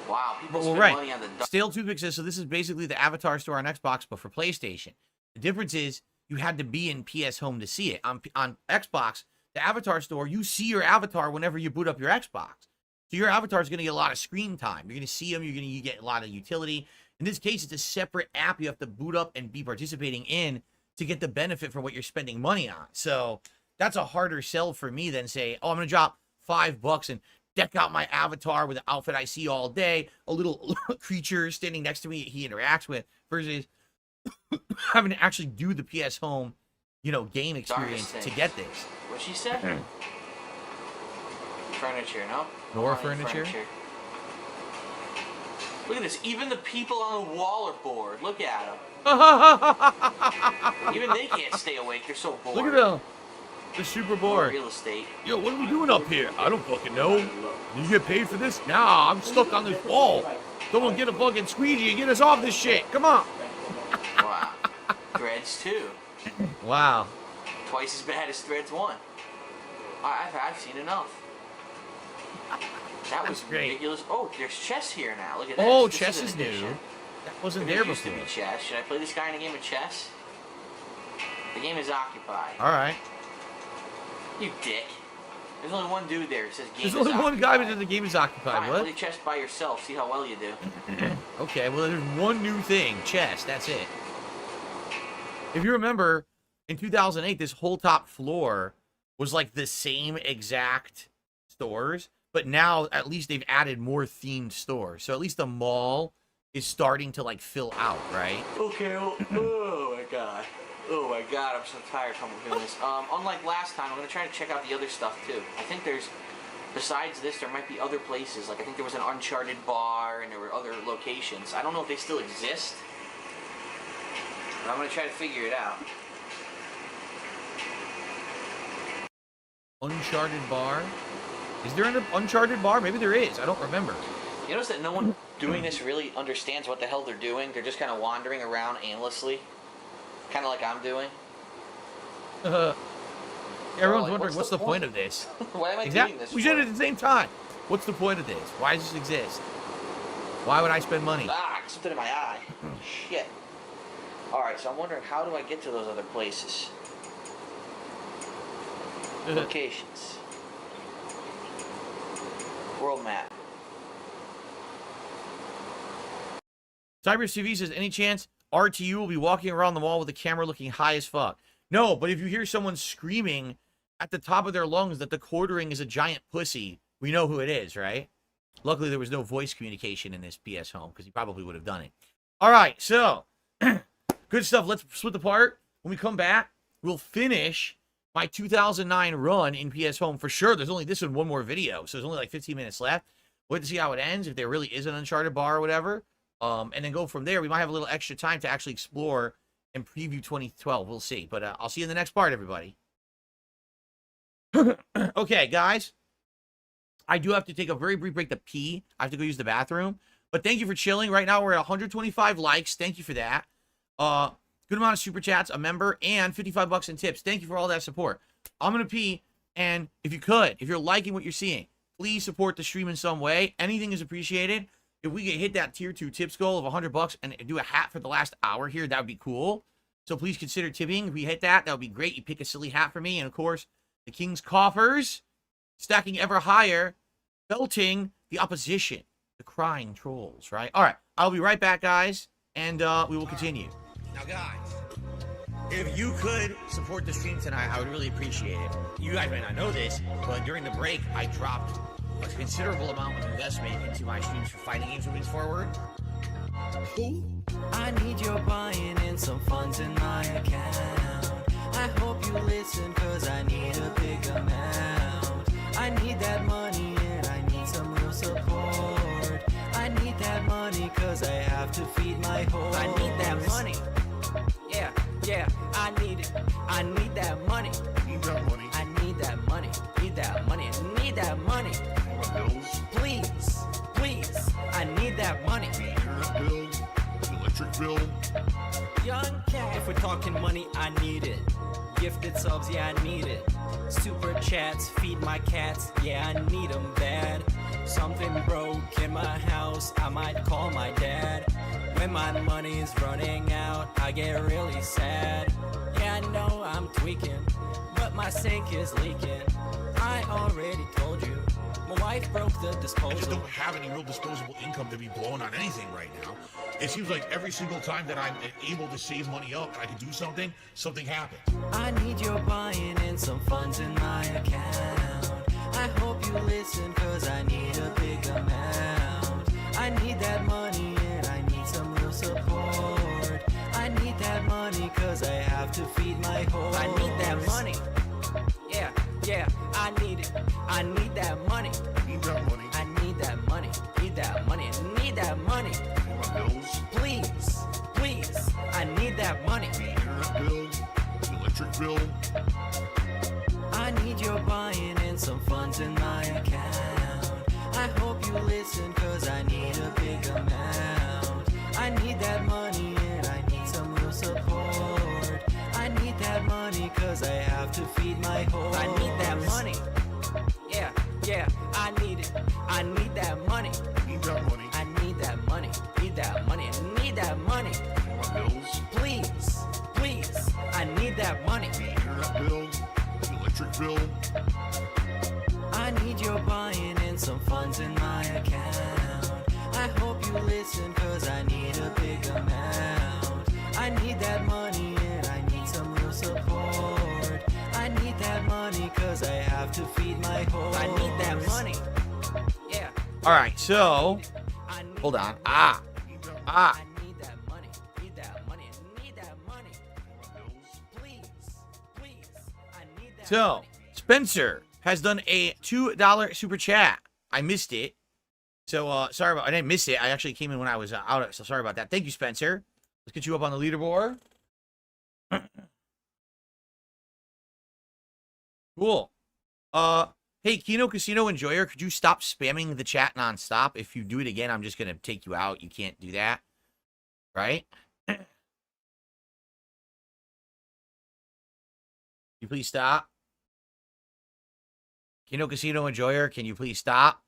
Speaker 3: Wow, people spend money on the...
Speaker 1: Stale Toothpick says, so this is basically the Avatar store on Xbox, but for PlayStation. The difference is you had to be in PS Home to see it. On Xbox, the Avatar store, you see your avatar whenever you boot up your Xbox. So So your avatar is going to get a lot of screen time. You're going to see them. You get a lot of utility. In this case, it's a separate app you have to boot up and be participating in to get the benefit from what you're spending money on. So that's a harder sell for me than say, oh, I'm going to drop $5 and deck out my avatar with an outfit I see all day, a little creature standing next to me he interacts with, versus having to actually do the PS Home, game experience to get this.
Speaker 3: What she said? Furniture, no?
Speaker 1: More furniture?
Speaker 3: Look at this. Even the people on the wall are bored. Look at them. Even they can't stay awake. They're so bored.
Speaker 1: Look at them. They're super bored.
Speaker 3: Real estate.
Speaker 1: Yo, what are we doing up here? I don't fucking know. Did you get paid for this? Nah, I'm stuck on this wall. Someone get a fucking squeegee and get us off this shit. Come on.
Speaker 3: Wow. Threads 2.
Speaker 1: Wow.
Speaker 3: Twice as bad as Threads 1. I've seen enough. That was
Speaker 1: great.
Speaker 3: ridiculous. Oh, there's chess here now. Look at this.
Speaker 1: Oh,
Speaker 3: This
Speaker 1: chess
Speaker 3: an
Speaker 1: is new.
Speaker 3: addition.
Speaker 1: That wasn't
Speaker 3: There
Speaker 1: there
Speaker 3: used to
Speaker 1: before.
Speaker 3: be chess. Should I play this guy in a game of chess? The game is occupied.
Speaker 1: All right.
Speaker 3: You dick. There's only one dude there that says game
Speaker 1: There's
Speaker 3: is
Speaker 1: only one guy
Speaker 3: occupied.
Speaker 1: that the game is occupied.
Speaker 3: Fine,
Speaker 1: What?
Speaker 3: play chess by yourself. See how well you do.
Speaker 1: Okay, well, there's one new thing. Chess. That's it. If you remember, in 2008, this whole top floor was like the same exact stores, but now at least they've added more themed stores. So at least the mall is starting to like fill out, right?
Speaker 3: Okay, well, oh my god. Oh my god, I'm so tired from doing this. Unlike last time, I'm going to try to check out the other stuff too. I think besides this, there might be other places. Like, I think there was an Uncharted bar and there were other locations. I don't know if they still exist, but I'm going to try to figure it out.
Speaker 1: Uncharted bar? Is there an Uncharted bar? Maybe there is. I don't remember.
Speaker 3: You notice that no one doing this really understands what the hell they're doing? They're just kind of wandering around aimlessly. Kind of like I'm doing.
Speaker 1: Everyone's
Speaker 3: like,
Speaker 1: wondering, what's the point of this?
Speaker 3: Why am I
Speaker 1: Exactly.
Speaker 3: doing this
Speaker 1: We
Speaker 3: for?
Speaker 1: said it at the same time. What's the point of this? Why does this exist? Why would I spend money?
Speaker 3: Ah, something in my eye. Shit. Alright, so I'm wondering, how do I get to those other places? Locations. World map.
Speaker 1: Cybers TV says, any chance RTU will be walking around the mall with the camera looking high as fuck? No, but if you hear someone screaming at the top of their lungs that the quartering is a giant pussy, we know who it is, right? Luckily, there was no voice communication in this PS Home, because he probably would have done it. All right, so, good stuff. Let's split apart. When we come back, we'll finish my 2009 run in PS Home for sure. There's only this and one more video, so there's only like 15 minutes left. Wait to see how it ends, if there really is an Uncharted bar or whatever. And then go from there. We might have a little extra time to actually explore and preview 2012. We'll see. But I'll see you in the next part, everybody. Okay, guys. I do have to take a very brief break to pee. I have to go use the bathroom. But thank you for chilling. Right now, we're at 125 likes. Thank you for that. Good amount of super chats, a member, and $55 in tips. Thank you for all that support. I'm going to pee. And if you're liking what you're seeing, please support the stream in some way. Anything is appreciated. If we can hit that tier 2 tips goal of $100 and do a hat for the last hour here, that would be cool. So please consider tipping. If we hit that, that would be great. You pick a silly hat for me. And of course, the King's coffers, stacking ever higher, belting the opposition, the crying trolls, right? All right, I'll be right back, guys, and we will continue. Now, guys, if you could support the stream tonight, I would really appreciate it. You guys might not know this, but during the break, I dropped a considerable amount of investment into my streams for fighting games moving forward.
Speaker 8: I need your buy-in and some funds in my account. I hope you listen, cause I need a big amount. I need that money and I need some real support. I need that money cause I have to feed my horse. I need that money. Yeah, I need it. I need that money.
Speaker 9: Need that money.
Speaker 8: I need that money. Need that money. I need that money. Please, I need that money.
Speaker 9: Internet bill, electric bill.
Speaker 8: Young cat. If we're talking money, I need it. Gifted subs, yeah, I need it. Super chats, feed my cats, yeah, I need them bad. Something broke in my house, I might call my dad. When my money's running out, I get really sad. Yeah, I know I'm tweaking, but my sink is leaking. I already told you, but why Wife broke the
Speaker 9: I just
Speaker 8: disposal.
Speaker 9: don't have any real disposable income to be blowing on anything right now. It seems like every single time that I'm able to save money up, I can do something, something happens.
Speaker 8: I need your buying and some funds in my account. I hope you listen, cause I need a big amount. I need that money and I need some real support. I need that money cause I have to feed my horse. I need that money. Yeah, yeah, I need it. I need that money.
Speaker 9: Need that money.
Speaker 8: I need that money. Need that money. I need that money.
Speaker 9: My bills,
Speaker 8: Please, please, I need that money.
Speaker 9: the internet bill, the electric bill.
Speaker 8: I need your buy-in and some funds in my account. I hope you listen, cause I need a big amount. I need that money and I need some real support. I need that money cause I have to feed my horse. I need that money. Yeah, yeah, I need it. I need that money.
Speaker 9: Need that money.
Speaker 8: I need that money. Need that money. I need that money.
Speaker 9: My bills,
Speaker 8: Please, please, I need that money.
Speaker 9: the internet bill, the electric bill.
Speaker 8: I need your buy-in and some funds in my account. I hope you listen, cause I need a big amount. I need that money and I need some real support. I need that money cause I have to feed my horse. I need that money. Yeah.
Speaker 1: All right, so
Speaker 8: I need
Speaker 1: hold on.
Speaker 8: that
Speaker 1: Ah.
Speaker 8: I need that money. Need that money. I need that money. Please, please. I need that
Speaker 1: So
Speaker 8: money.
Speaker 1: Spencer has done a $2 super chat. I missed it. So sorry about I didn't miss it. I actually came in when I was out. So sorry about that. Thank you, Spencer. Let's get you up on the leaderboard. Cool. Hey, Kino Casino Enjoyer, could you stop spamming the chat nonstop? If you do it again, I'm just gonna take you out. You can't do that. Right? You please stop. Kino Casino Enjoyer, can you please stop?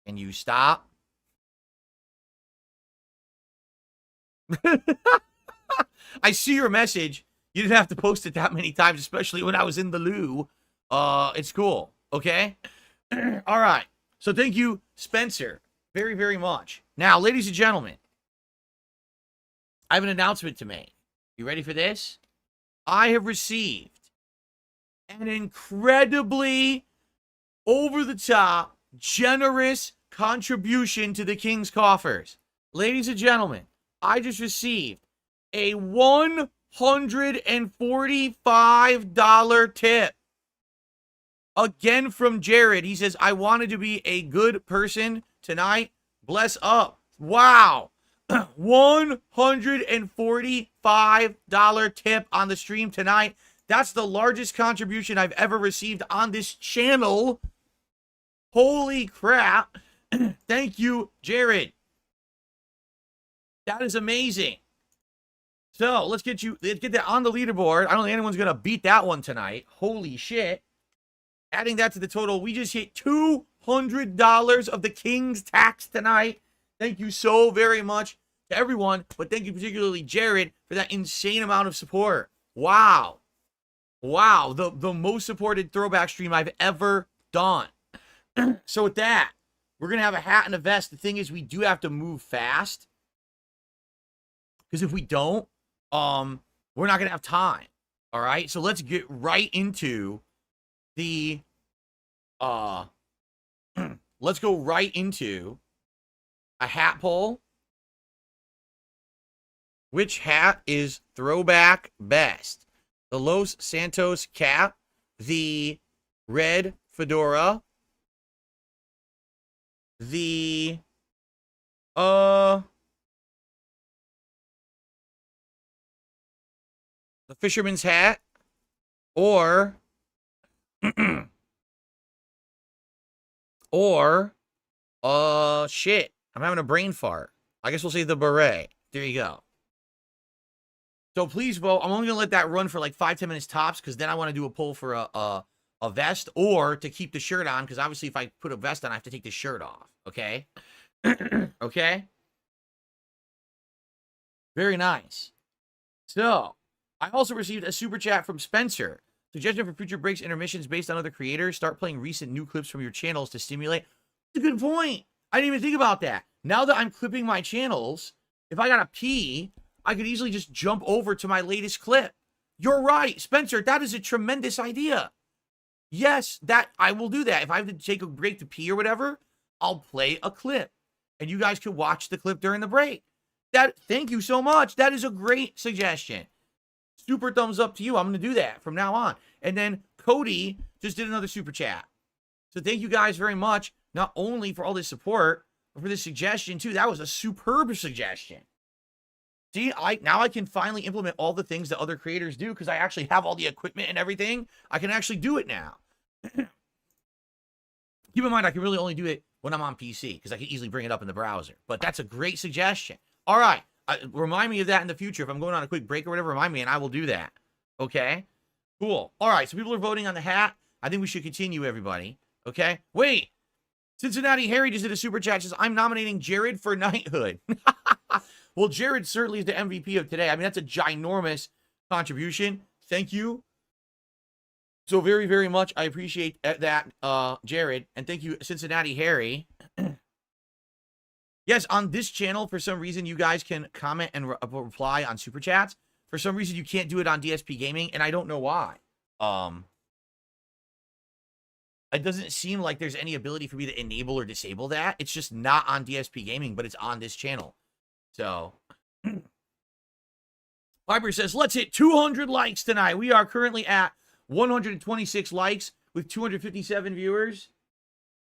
Speaker 1: Can you stop? I see your message. You didn't have to post it that many times, especially when I was in the loo. It's cool. Okay? All right. So thank you, Spencer, very, very much. Now, ladies and gentlemen, I have an announcement to make. You ready for this? I have received an incredibly over-the-top, generous contribution to the King's coffers. Ladies and gentlemen, I just received a $145 tip. Again from Jared. He says, I wanted to be a good person tonight. Bless up. Wow. $145 tip on the stream tonight. That's the largest contribution I've ever received on this channel. Holy crap. Thank you, Jared. That is amazing. So let's get that on the leaderboard. I don't think anyone's going to beat that one tonight. Holy shit. Adding that to the total, we just hit $200 of the King's tax tonight. Thank you so very much to everyone, but thank you particularly Jared for that insane amount of support. Wow. Wow, the most supported throwback stream I've ever done. So with that, we're going to have a hat and a vest. The thing is, we do have to move fast. Because if we don't, we're not going to have time. All right? So let's get right into the, let's go right into a hat poll. Which hat is throwback best? The Los Santos cap, the red fedora, the fisherman's hat, or shit, I'm having a brain fart. I guess we'll say the beret. There you go. So please vote. I'm only gonna let that run for like 5-10 minutes tops, because then I want to do a poll for a vest, or to keep the shirt on, because obviously if I put a vest on, I have to take the shirt off. Okay. Okay. Very nice. So I also received a super chat from Spencer. Suggestion for future breaks, intermissions based on other creators. Start playing recent new clips from your channels to stimulate. That's a good point. I didn't even think about that. Now that I'm clipping my channels, if I gotta pee, I could easily just jump over to my latest clip. You're right, Spencer. That is a tremendous idea. Yes, that I will do that. If I have to take a break to pee or whatever, I'll play a clip. And you guys can watch the clip during the break. Thank you so much. That is a great suggestion. Super thumbs up to you. I'm going to do that from now on. And then Cody just did another super chat. So thank you guys very much, not only for all this support, but for this suggestion too. That was a superb suggestion. See, now I can finally implement all the things that other creators do because I actually have all the equipment and everything. I can actually do it now. Keep in mind, I can really only do it when I'm on PC because I can easily bring it up in the browser. But that's a great suggestion. All right. Remind me of that in the future. If I'm going on a quick break or whatever, remind me and I will do that. Okay? Cool. All right. So people are voting on the hat. I think we should continue, everybody. Okay? Wait. Cincinnati Harry just did a super chat. Says, I'm nominating Jared for knighthood. Well, Jared certainly is the MVP of today. I mean, that's a ginormous contribution. Thank you so very, very much. I appreciate that, Jared. And thank you, Cincinnati Harry. Yes, on this channel, for some reason, you guys can comment and reply on Super Chats. For some reason, you can't do it on DSP Gaming, and I don't know why. It doesn't seem like there's any ability for me to enable or disable that. It's just not on DSP Gaming, but it's on this channel. So, Piper says, let's hit 200 likes tonight. We are currently at 126 likes with 257 viewers.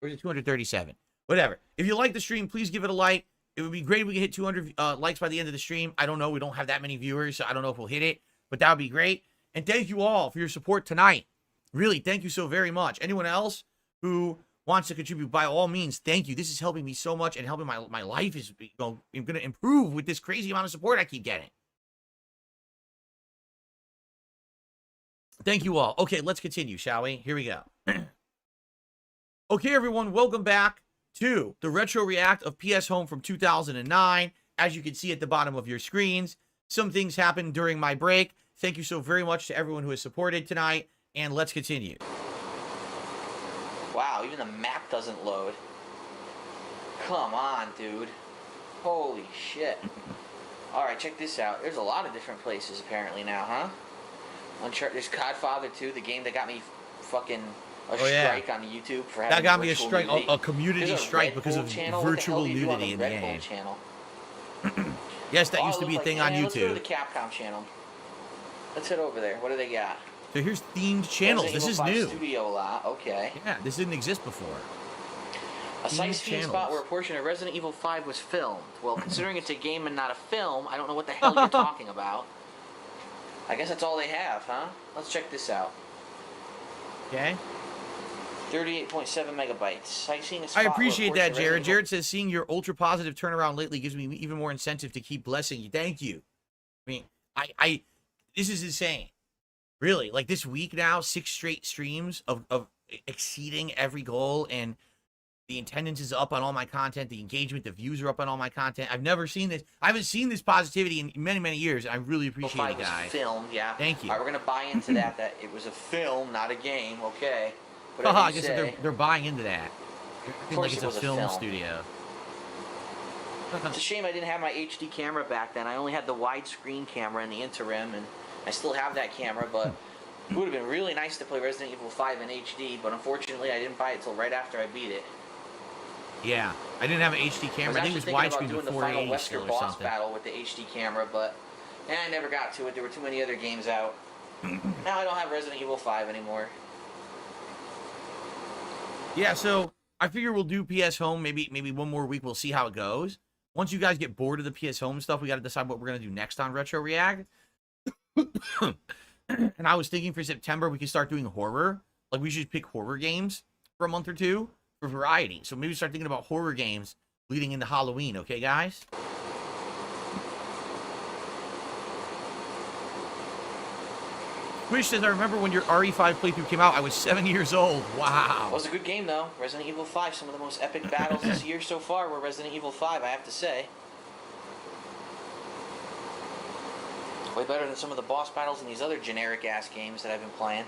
Speaker 1: Or is it 237? Whatever. If you like the stream, please give it a like. It would be great if we could hit 200 likes by the end of the stream. I don't know. We don't have that many viewers, so I don't know if we'll hit it. But that would be great. And thank you all for your support tonight. Really, thank you so very much. Anyone else who wants to contribute, by all means, thank you. This is helping me so much and helping my life is going to improve with this crazy amount of support I keep getting. Thank you all. Okay, let's continue, shall we? Here we go. Okay, everyone, welcome back to the Retro React of PS Home from 2009. As you can see at the bottom of your screens, some things happened during my break. Thank you so very much to everyone who has supported tonight, and let's continue.
Speaker 3: Wow, even the map doesn't load. Come on, dude. Holy shit. Alright, check this out. There's a lot of different places apparently now, huh? There's Godfather 2, the game that got me fucking a strike on YouTube for having
Speaker 1: that got me a strike, a community strike because of virtual nudity in the game. Yes, that used to be a thing on YouTube.
Speaker 3: Let's go to the Capcom channel. Let's head over there. What do they got?
Speaker 1: So here's themed channels. This is new.
Speaker 3: Studio lot. Okay.
Speaker 1: Yeah, this didn't exist before.
Speaker 3: A sightseeing spot where a portion of Resident Evil 5 was filmed. Well, considering it's a game and not a film, I don't know what the hell you're talking about. I guess that's all they have, huh? Let's check this out.
Speaker 1: Okay.
Speaker 3: 38.7 megabytes. Sightseeing a
Speaker 1: I
Speaker 3: spot
Speaker 1: appreciate that, Jared.
Speaker 3: Jared
Speaker 1: Says, seeing your ultra-positive turnaround lately gives me even more incentive to keep blessing you. Thank you. I mean, this is insane. Really, like this week now, 6 straight streams of exceeding every goal, and the attendance is up on all my content, the engagement, the views are up on all my content. I've never seen this. I haven't seen this positivity in many, many years. I really appreciate it, guys.
Speaker 3: Filmed, yeah.
Speaker 1: Thank you.
Speaker 3: All right, we're gonna buy into that it was a film, not a game. Okay.
Speaker 1: I guess they're buying into that. I feel like it's a film studio.
Speaker 3: It's a shame I didn't have my HD camera back then. I only had the widescreen camera in the interim, and I still have that camera, but it would have been really nice to play Resident Evil 5 in HD, but unfortunately I didn't buy it till right after I beat it.
Speaker 1: Yeah, I didn't have an HD camera. I think it was widescreen before
Speaker 3: the final
Speaker 1: 80
Speaker 3: Wesker
Speaker 1: still or
Speaker 3: boss
Speaker 1: something.
Speaker 3: battle with the HD camera, but I never got to it. There were too many other games out. Now I don't have Resident Evil 5 anymore.
Speaker 1: Yeah, so I figure we'll do PS Home maybe one more week. We'll see how it goes. Once you guys get bored of the PS Home stuff, we got to decide what we're going to do next on Retro React. And I was thinking for September, we could start doing horror. Like, we should pick horror games for a month or two for variety. So maybe start thinking about horror games leading into Halloween. Okay, guys? Wish says, I remember when your RE5 playthrough came out, I was 7 years old. Wow.
Speaker 3: It was a good game, though. Resident Evil 5, some of the most epic battles this year so far were Resident Evil 5, I have to say. Way better than some of the boss battles in these other generic-ass games that I've been playing.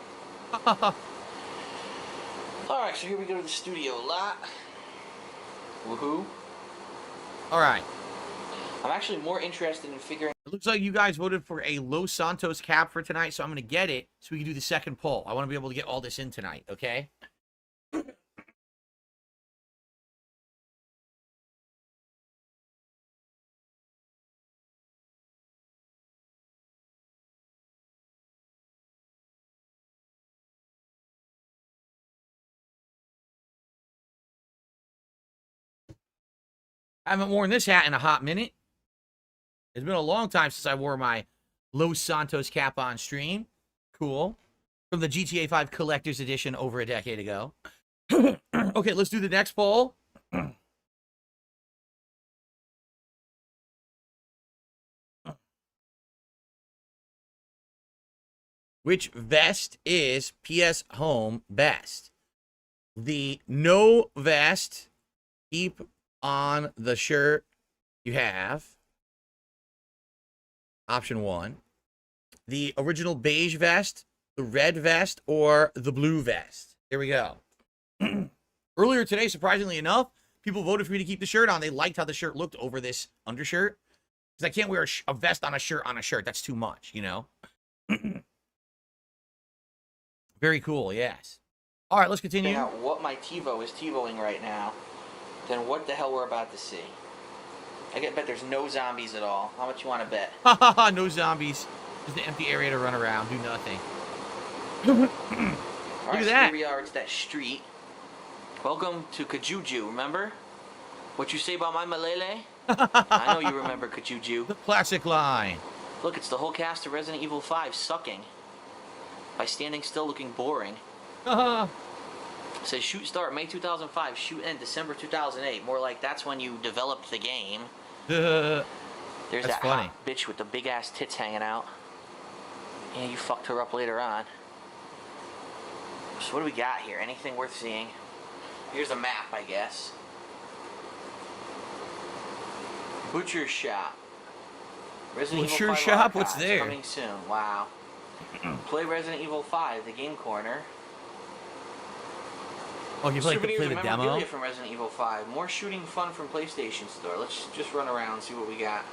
Speaker 3: Alright, so here we go to the studio lot. Woohoo.
Speaker 1: Alright.
Speaker 3: I'm actually more interested in figuring...
Speaker 1: It looks like you guys voted for a Los Santos cap for tonight, so I'm going to get it so we can do the second poll. I want to be able to get all this in tonight, okay? I haven't worn this hat in a hot minute. It's been a long time since I wore my Los Santos cap on stream. Cool. From the GTA 5 Collector's Edition over a decade ago. Okay, let's do the next poll. Which vest is PS Home best? The no vest, keep on the shirt you have. Option 1. The original beige vest, the red vest, or the blue vest. Here we go. Earlier today, surprisingly enough, people voted for me to keep the shirt on. They liked how the shirt looked over this undershirt. Because I can't wear a vest on a shirt. That's too much, you know? Very cool, yes. All right, let's continue.
Speaker 3: Out what my TiVo is TiVoing right now, then what the hell we're about to see. I bet there's no zombies at all. How much you want to bet?
Speaker 1: No zombies. Just an empty area to run around, do nothing.
Speaker 3: Look
Speaker 1: at that.
Speaker 3: Here we are, it's that street. Welcome to Kajuju, remember? What you say about my Malele? I know you remember Kajuju.
Speaker 1: The classic line.
Speaker 3: Look, it's the whole cast of Resident Evil 5 sucking. By standing still looking boring. It says shoot start May 2005, shoot end December 2008. More like that's when you developed the game. There's that hot bitch with the big ass tits hanging out. Yeah, you fucked her up later on. So what do we got here? Anything worth seeing? Here's a map, I guess. Butcher shop. Resident
Speaker 1: Butcher
Speaker 3: Evil 5
Speaker 1: shop? What's
Speaker 3: archives
Speaker 1: there?
Speaker 3: coming soon. Wow. Play Resident Evil 5, the game corner.
Speaker 1: Oh, you play the demo?
Speaker 3: Memorabilia from Resident Evil 5. More shooting fun from PlayStation Store. Let's just run around and see what we got.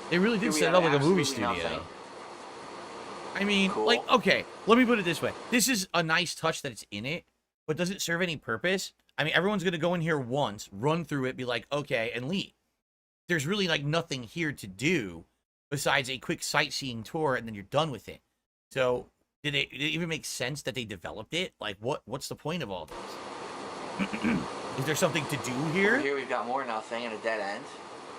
Speaker 1: They really did set it up like a movie studio.
Speaker 3: Nothing.
Speaker 1: I mean,
Speaker 3: Cool.
Speaker 1: like, okay, let me put it this way. This is a nice touch that it's in it, but does it serve any purpose? I mean, everyone's going to go in here once, run through it, be like, okay, and leave. There's really, like, nothing here to do besides a quick sightseeing tour, and then you're done with it. So, did it even make sense that they developed it? Like, what's the point of all this? Is there something to do here?
Speaker 3: Here we've got more nothing and a dead end.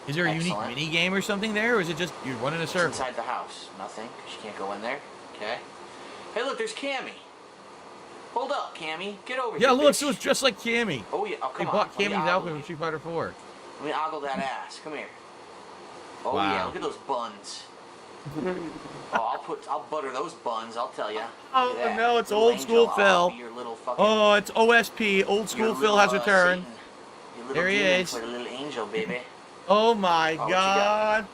Speaker 1: Is there a unique mini game or something there, or is it just you're running a circle?
Speaker 3: Inside the house, nothing, because you can't go in there. Okay. Hey, look, there's Cammy. Hold up, Cammy. Get over here.
Speaker 1: Yeah, look,
Speaker 3: bitch.
Speaker 1: so it's just like Cammy.
Speaker 3: Oh yeah. Oh,
Speaker 1: They
Speaker 3: come
Speaker 1: bought
Speaker 3: on. Let me
Speaker 1: Cammy's
Speaker 3: ogle
Speaker 1: outfit
Speaker 3: you.
Speaker 1: from Street Fighter 4.
Speaker 3: Let me ogle that ass. Come here. Oh
Speaker 1: Wow.
Speaker 3: yeah, look at those buns. I'll butter those buns. I'll tell you.
Speaker 1: Oh no, it's old school Phil. Oh, it's OSP. Old school Phil has returned. There he is.
Speaker 3: For the little angel, baby.
Speaker 1: Oh my God.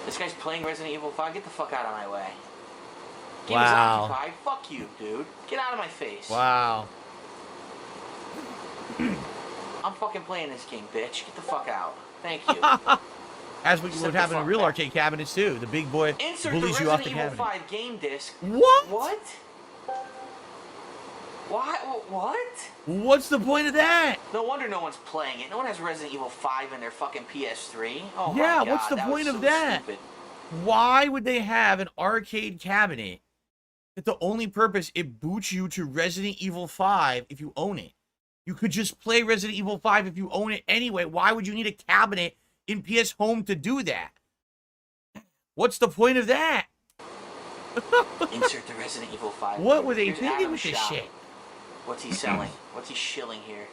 Speaker 3: This guy's playing Resident Evil 5. Get the fuck out of my way. Game
Speaker 1: Wow.
Speaker 3: is occupied. Fuck you, dude. Get out of my face.
Speaker 1: Wow.
Speaker 3: I'm fucking playing this game, bitch. Get the fuck out. Thank you.
Speaker 1: As would happen in real arcade cabinets too. The big boy
Speaker 3: Insert the
Speaker 1: bullies you off the
Speaker 3: Resident Evil
Speaker 1: cabinet.
Speaker 3: 5 game disc.
Speaker 1: What?
Speaker 3: What? What?
Speaker 1: What's the point of that?
Speaker 3: No wonder no one's playing it. No one has Resident Evil 5 in their fucking PS3. Oh my
Speaker 1: Yeah,
Speaker 3: God,
Speaker 1: what's the
Speaker 3: that
Speaker 1: point
Speaker 3: was
Speaker 1: of
Speaker 3: so
Speaker 1: that?
Speaker 3: Stupid.
Speaker 1: Why would they have an arcade cabinet that the only purpose it boots you to Resident Evil 5 if you own it? You could just play Resident Evil 5 if you own it anyway. Why would you need a cabinet in PS Home to do that? What's the point of that?
Speaker 3: Insert the Resident Evil 5.
Speaker 1: What were they
Speaker 3: Here's
Speaker 1: thinking
Speaker 3: Adam's
Speaker 1: with this
Speaker 3: shop.
Speaker 1: shit?
Speaker 3: What's he selling? What's he shilling here?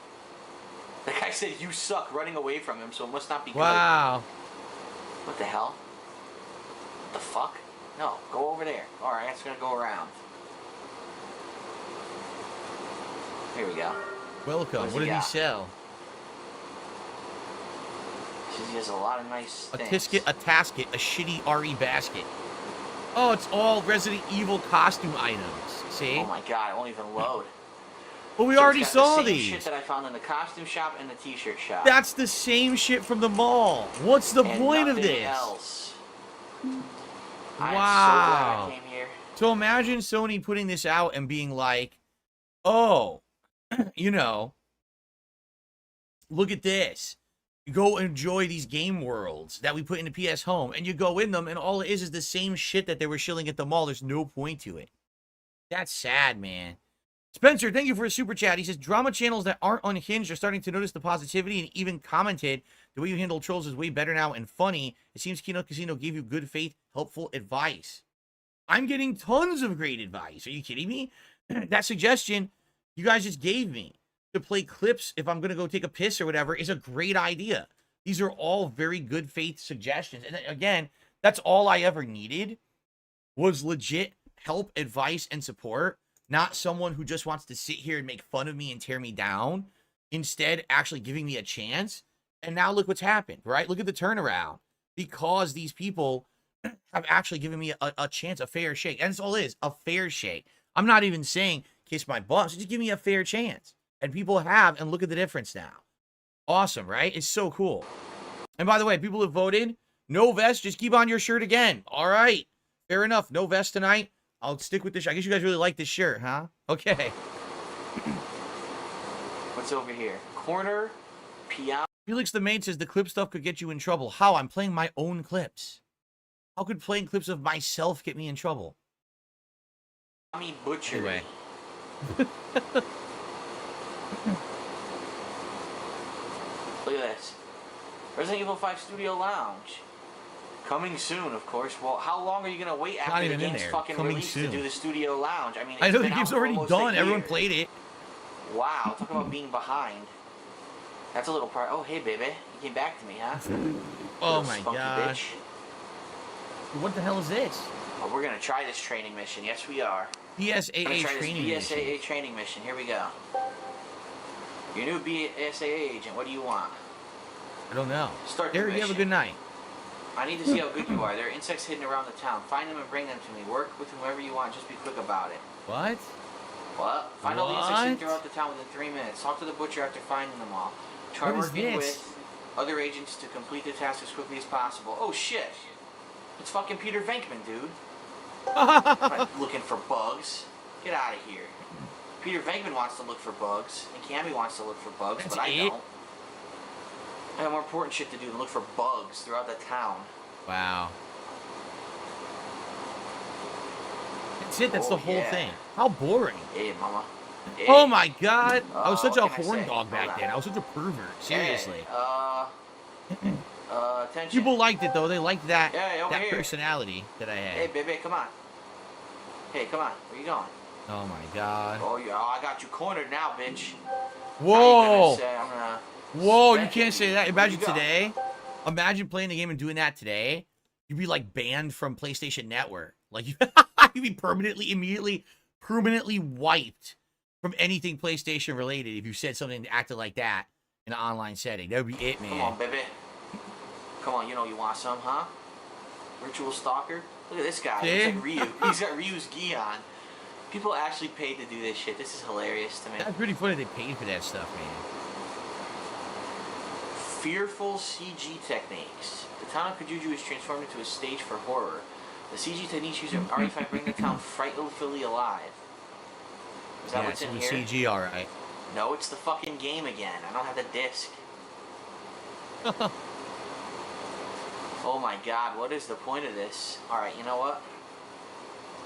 Speaker 3: The guy said you suck running away from him, so it must not be good.
Speaker 1: Wow.
Speaker 3: What the hell? What the fuck? No, go over there. Alright, it's gonna go around. Here we go.
Speaker 1: Welcome. What did he sell?
Speaker 3: He has a lot of nice
Speaker 1: A
Speaker 3: things.
Speaker 1: tisket, a tasket, a shitty RE basket. Oh, it's all Resident Evil costume items. See?
Speaker 3: Oh my god, it won't even load.
Speaker 1: Well, we
Speaker 3: So
Speaker 1: already
Speaker 3: it's got
Speaker 1: saw
Speaker 3: the same
Speaker 1: these.
Speaker 3: shit that I found in the costume shop and the t-shirt shop.
Speaker 1: That's the same shit from the mall. What's the
Speaker 3: and
Speaker 1: point of
Speaker 3: nothing
Speaker 1: this?
Speaker 3: Else.
Speaker 1: Wow.
Speaker 3: I am so glad I came here.
Speaker 1: So imagine Sony putting this out and being like, oh, you know, look at this. Go enjoy these game worlds that we put into PS Home. And you go in them, and all it is the same shit that they were shilling at the mall. There's no point to it. That's sad, man. Spencer, thank you for a super chat. He says, drama channels that aren't unhinged are starting to notice the positivity and even commented, the way you handle trolls is way better now and funny. It seems Kino Casino gave you good faith, helpful advice. I'm getting tons of great advice. Are you kidding me? That suggestion you guys just gave me to play clips if I'm going to go take a piss or whatever is a great idea. These are all very good faith suggestions. And again, that's all I ever needed was legit help, advice, and support. Not someone who just wants to sit here and make fun of me and tear me down. Instead, actually giving me a chance. And now look what's happened, right? Look at the turnaround. Because these people have actually given me a chance, a fair shake. And that's all it is, a fair shake. I'm not even saying kiss my butt. Just give me a fair chance. And people have, and look at the difference now. Awesome, right? It's so cool. And by the way, people have voted. No vest, just keep on your shirt again. All right. Fair enough. No vest tonight. I'll stick with this. I guess you guys really like this shirt, huh? Okay.
Speaker 3: What's over here? Corner, piano.
Speaker 1: Felix the Maid says the clip stuff could get you in trouble. How? I'm playing my own clips. How could playing clips of myself get me in trouble?
Speaker 3: Tommy Butcher.
Speaker 1: Anyway.
Speaker 3: Look at this. Resident Evil 5 Studio Lounge. Coming soon, of course. Well, how long are you going to wait after the game's fucking released to do the Studio Lounge? I mean,
Speaker 1: I know the game's already done. Everyone played it.
Speaker 3: Wow, talk about being behind. That's a little part. Oh, hey, baby. You came back to me, huh?
Speaker 1: Oh, my God. What the hell is this?
Speaker 3: Oh, we're going to try this training mission. Yes, we are.
Speaker 1: BSAA training mission.
Speaker 3: BSAA training mission. Here we go. Your new BSAA agent. What do you want?
Speaker 1: I don't know.
Speaker 3: Start the
Speaker 1: Derek, you have a good night.
Speaker 3: I need to see how good you are. There are insects hidden around the town. Find them and bring them to me. Work with whomever you want. Just be quick about it.
Speaker 1: What?
Speaker 3: What? Find all the insects hidden throughout the town within 3 minutes. Talk to the butcher after finding them all. Try working with other agents to complete the task as quickly as possible. Oh shit! It's fucking Peter Venkman, dude. I'm not looking for bugs. Get out of here. Peter Venkman wants to look for bugs, and Cammy wants to look for bugs, but I don't. I have more important shit to do than look for bugs throughout the town.
Speaker 1: Wow. That's it. That's the whole thing. How boring.
Speaker 3: Hey, mama. Hey.
Speaker 1: Oh my God. I was such a
Speaker 3: what can I
Speaker 1: horn
Speaker 3: say?
Speaker 1: dog back then. I was such a pervert. Seriously.
Speaker 3: Hey, attention.
Speaker 1: People liked it though. They liked that
Speaker 3: over here.
Speaker 1: Personality that I had.
Speaker 3: Hey, baby, come on. Hey, come on. Where you going?
Speaker 1: Oh my God.
Speaker 3: Oh, yeah. Oh, I got you cornered now, bitch.
Speaker 1: Whoa. Whoa, you
Speaker 3: spank
Speaker 1: can't
Speaker 3: you.
Speaker 1: say that.
Speaker 3: Where
Speaker 1: Imagine
Speaker 3: you go?
Speaker 1: today. Imagine playing the game and doing that today. You'd be like banned from PlayStation Network. Like you'd be permanently wiped from anything PlayStation related if you said something that acted like that in an online setting. That would be it, man.
Speaker 3: Come on, baby. Come on, you know you want some, huh? Ritual stalker? Look at this guy. He's like Ryu. He's got Ryu's gi on. People actually paid to do this shit. This is hilarious to me.
Speaker 1: That's pretty funny they paid for that stuff, man.
Speaker 3: Fearful CG techniques. The town of Kajuju is transformed into a stage for horror. The CG techniques used in RE5 bring the town frightfully alive. Is that what's in here?
Speaker 1: CG, alright.
Speaker 3: No, it's the fucking game again. I don't have the disc. Oh my God, what is the point of this? Alright, you know what?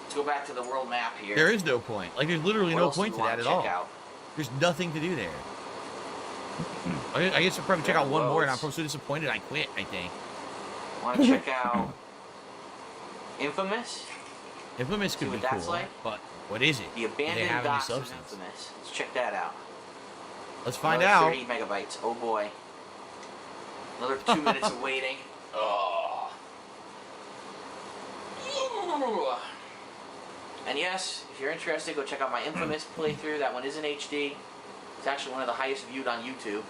Speaker 3: Let's go back to the world map here.
Speaker 1: There is no point. Like, there's literally no point to that at all.
Speaker 3: Out?
Speaker 1: There's nothing to do there. I guess I'll probably check out one more, and I'm probably so disappointed I quit, I think.
Speaker 3: Want to check out Infamous?
Speaker 1: Infamous could be cool,
Speaker 3: like?
Speaker 1: but what is it?
Speaker 3: The abandoned
Speaker 1: have any
Speaker 3: docks of
Speaker 1: substance?
Speaker 3: Infamous. Let's check that out.
Speaker 1: Let's find
Speaker 3: Another
Speaker 1: out.
Speaker 3: 30 megabytes. Oh boy. Another 2 minutes of waiting. Oh. And yes, if you're interested, go check out my Infamous playthrough. That one is in HD. It's actually one of the highest viewed on YouTube.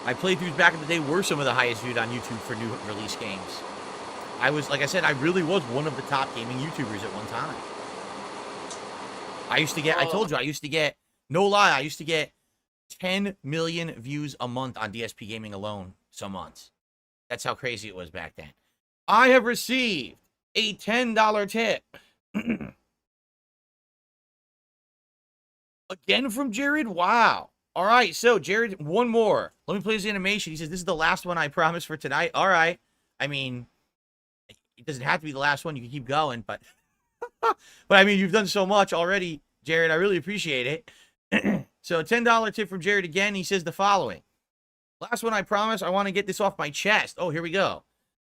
Speaker 1: My playthroughs back in the day were some of the highest viewed on YouTube for new release games. I was, like I said, I really was one of the top gaming YouTubers at one time. I used to get, I told you, I used to get, no lie, I used to get 10 million views a month on DSP Gaming alone some months. That's how crazy it was back then. I have received a $10 tip. Again from Jared? Wow. All right, so Jared, one more. Let me play his animation. He says, this is the last one I promised for tonight. All right. I mean, it doesn't have to be the last one. You can keep going, but... but, I mean, you've done so much already, Jared. I really appreciate it. So, $10 tip from Jared again. He says the following. Last one I promise. I want to get this off my chest. Oh, here we go.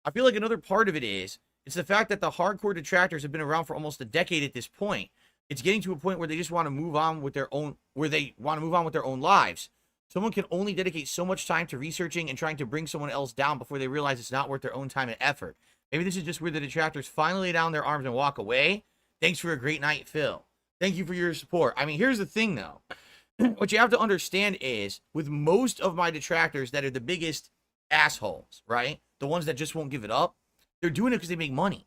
Speaker 1: I feel like another part of it is, it's the fact that the hardcore detractors have been around for almost a decade at this point. It's getting to a point where they just want to move on with their own, lives. Someone can only dedicate so much time to researching and trying to bring someone else down before they realize it's not worth their own time and effort. Maybe this is just where the detractors finally lay down their arms and walk away. Thanks for a great night, Phil. Thank you for your support. I mean, here's the thing, though. What you have to understand is, with most of my detractors that are the biggest assholes, right? The ones that just won't give it up, they're doing it because they make money,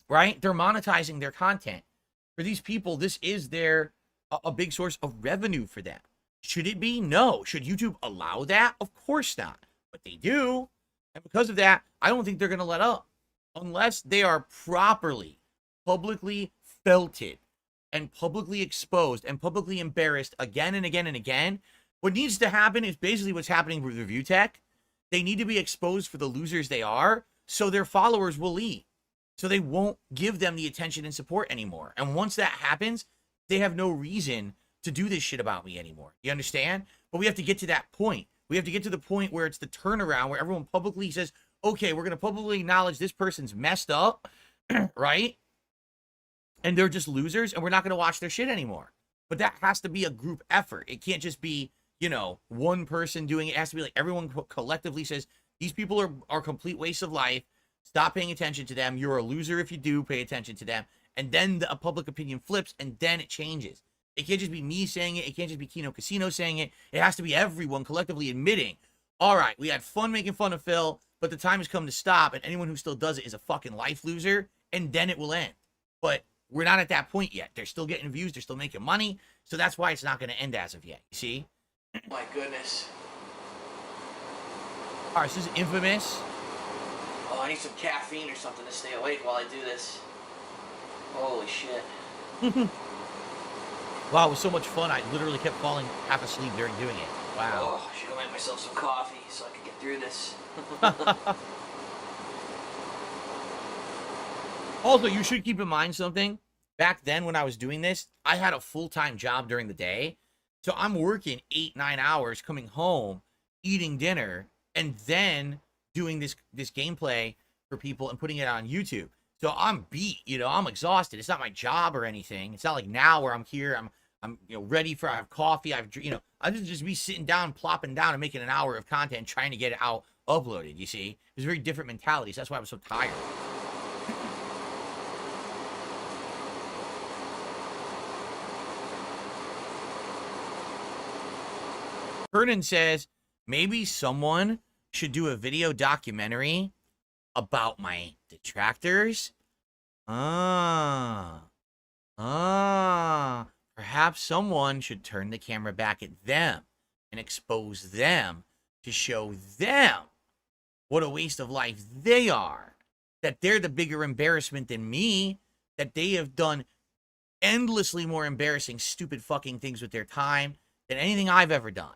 Speaker 1: right? They're monetizing their content. For these people, this is a big source of revenue for them. Should it be? No. Should YouTube allow that? Of course not. But they do. And because of that, I don't think they're going to let up. Unless they are properly, publicly felted, and publicly exposed, and publicly embarrassed again and again and again. What needs to happen is basically what's happening with Review Tech. They need to be exposed for the losers they are, so their followers will leave. So they won't give them the attention and support anymore. And once that happens, they have no reason to do this shit about me anymore. You understand? But we have to get to that point. We have to get to the point where it's the turnaround, where everyone publicly says, okay, we're going to publicly acknowledge this person's messed up, right? And they're just losers, and we're not going to watch their shit anymore. But that has to be a group effort. It can't just be, you know, one person doing it. It has to be like everyone collectively says, these people are complete waste of life. Stop paying attention to them. You're a loser if you do pay attention to them. And then a public opinion flips, and then it changes. It can't just be me saying it. It can't just be Kino Casino saying it. It has to be everyone collectively admitting, all right, we had fun making fun of Phil, but the time has come to stop, and anyone who still does it is a fucking life loser, and then it will end. But we're not at that point yet. They're still getting views. They're still making money. So that's why it's not going to end as of yet. You see?
Speaker 3: My goodness.
Speaker 1: All right, this is infamous.
Speaker 3: Oh, I need some caffeine or something to stay awake while I do this. Holy shit.
Speaker 1: Wow, it was so much fun. I literally kept falling half asleep during doing it. Wow.
Speaker 3: Oh, I should go make myself some coffee so I can get through this.
Speaker 1: Also, you should keep in mind something. Back then when I was doing this, I had a full-time job during the day. So I'm working 8-9 hours, coming home, eating dinner, and then doing this gameplay for people and putting it on YouTube. So I'm beat, you know, I'm exhausted. It's not my job or anything. It's not like now where I'm here, I'm you know, ready for, I have coffee, I just be sitting down, plopping down and making an hour of content, trying to get it out uploaded, you see? It's a very different mentality, so that's why I was so tired. Hernan says, maybe someone should do a video documentary about my detractors. Perhaps someone should turn the camera back at them and expose them to show them what a waste of life they are. That they're the bigger embarrassment than me. That they have done endlessly more embarrassing, stupid fucking things with their time than anything I've ever done.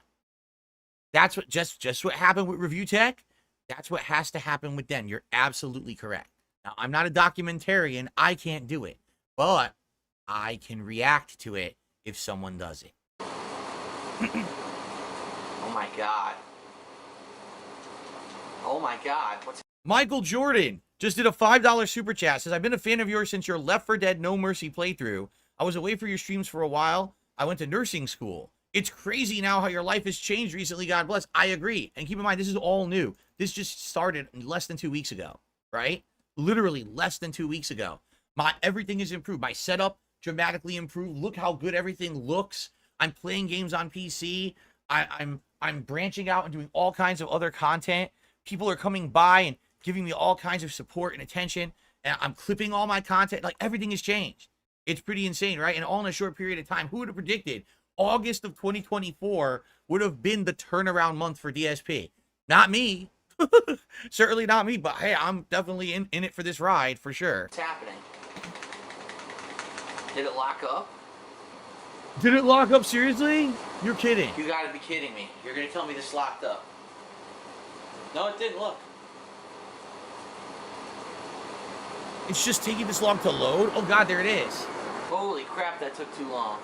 Speaker 1: That's what just what happened with Review Tech. That's what has to happen with them. You're absolutely correct. Now, I'm not a documentarian. I can't do it. But I can react to it if someone does it.
Speaker 3: Oh my god. Oh my god. What's
Speaker 1: Michael Jordan just did a $5 super chat. Says, I've been a fan of yours since your Left 4 Dead No Mercy playthrough. I was away for your streams for a while. I went to nursing school. It's crazy now how your life has changed recently. God bless. I agree. And keep in mind, this is all new. This just started less than 2 weeks ago, right? Literally less than 2 weeks ago. Everything is improved. My setup dramatically improved. Look how good everything looks. I'm playing games on PC. I'm branching out and doing all kinds of other content. People are coming by and giving me all kinds of support and attention, and I'm clipping all my content. Like, everything has changed. It's pretty insane, right? And all in a short period of time. Who would have predicted August of 2024 would have been the turnaround month for DSP? Not me. Certainly not me, but hey, I'm definitely in it for this ride, for sure.
Speaker 3: What's happening? Did it lock up?
Speaker 1: Did it lock up, seriously? You're kidding.
Speaker 3: You gotta be kidding me. You're gonna tell me this locked up. No, it didn't, look.
Speaker 1: It's just taking this long to load? Oh god, there it is.
Speaker 3: Holy crap, that took too long.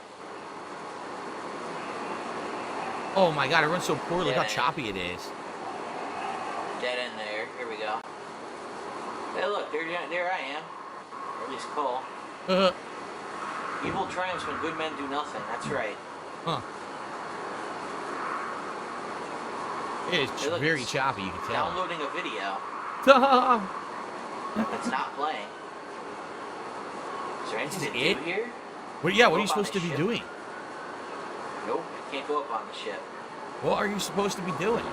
Speaker 1: Oh my god, it runs so poor. Look how
Speaker 3: Dead end.
Speaker 1: choppy it is.
Speaker 3: Dead end there. Here we go. Hey, look, there I am. Or at least Cole. Evil triumphs when good men do nothing. That's right.
Speaker 1: Huh. It's
Speaker 3: Hey, look,
Speaker 1: very
Speaker 3: it's
Speaker 1: choppy, you can tell.
Speaker 3: Downloading a video that's not playing. Is there anything to do here?
Speaker 1: What, yeah, what are you
Speaker 3: Go up on
Speaker 1: supposed to
Speaker 3: the
Speaker 1: be
Speaker 3: ship.
Speaker 1: doing?
Speaker 3: Nope, can't go up on the ship.
Speaker 1: What are you supposed to be doing?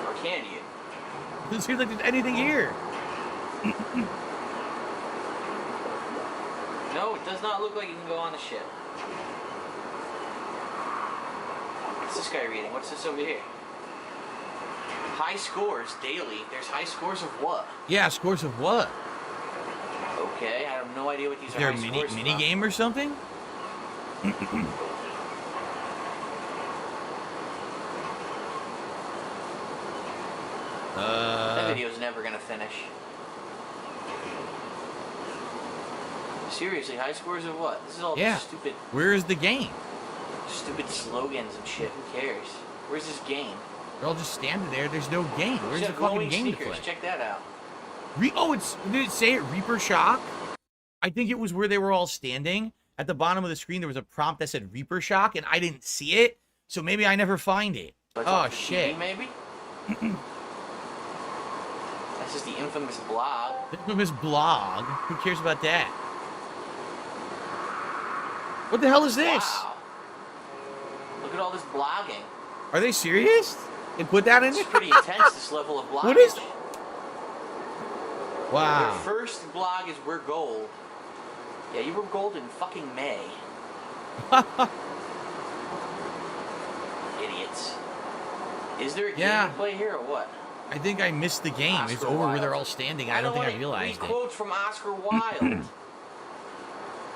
Speaker 3: Or can you?
Speaker 1: Doesn't seem like there's anything here.
Speaker 3: No, it does not look like you can go on the ship. What's this guy reading? What's this over here? High scores daily. There's high scores of what?
Speaker 1: Yeah, scores of what?
Speaker 3: Okay, I have no idea what these
Speaker 1: Is
Speaker 3: are.
Speaker 1: there a
Speaker 3: high
Speaker 1: mini
Speaker 3: scores from.
Speaker 1: game or something?
Speaker 3: That video's never gonna finish. Seriously, high scores of what? This is all
Speaker 1: Yeah.
Speaker 3: stupid
Speaker 1: Where's the game?
Speaker 3: slogans and shit. Who cares? Where's this game?
Speaker 1: They're all just standing there. There's no game. Where's the
Speaker 3: Except
Speaker 1: fucking
Speaker 3: glowing
Speaker 1: game to
Speaker 3: sneakers.
Speaker 1: play?
Speaker 3: Check that out.
Speaker 1: Did it say it Reaper Shock? I think it was where they were all standing. At the bottom of the screen, there was a prompt that said Reaper Shock, and I didn't see it, so maybe I never find it.
Speaker 3: Let's
Speaker 1: Oh,
Speaker 3: watch the
Speaker 1: shit.
Speaker 3: TV, maybe? That's just the infamous blog.
Speaker 1: Infamous blog. Who cares about that? What the hell is this?
Speaker 3: Wow. Look at all this blogging.
Speaker 1: Are they serious? They put that in
Speaker 3: It's
Speaker 1: there?
Speaker 3: pretty intense, this level of blogging.
Speaker 1: What is-
Speaker 3: Their
Speaker 1: Wow.
Speaker 3: first blog is We're Gold. Yeah, you were gold in fucking May. Idiots. Is there a game
Speaker 1: Yeah.
Speaker 3: to play here or what?
Speaker 1: I think I missed the game. It's
Speaker 3: Oscar
Speaker 1: over where
Speaker 3: Wilde.
Speaker 1: they're all standing. I don't think I
Speaker 3: wanna
Speaker 1: realized
Speaker 3: read
Speaker 1: it.
Speaker 3: quotes from Oscar Wilde.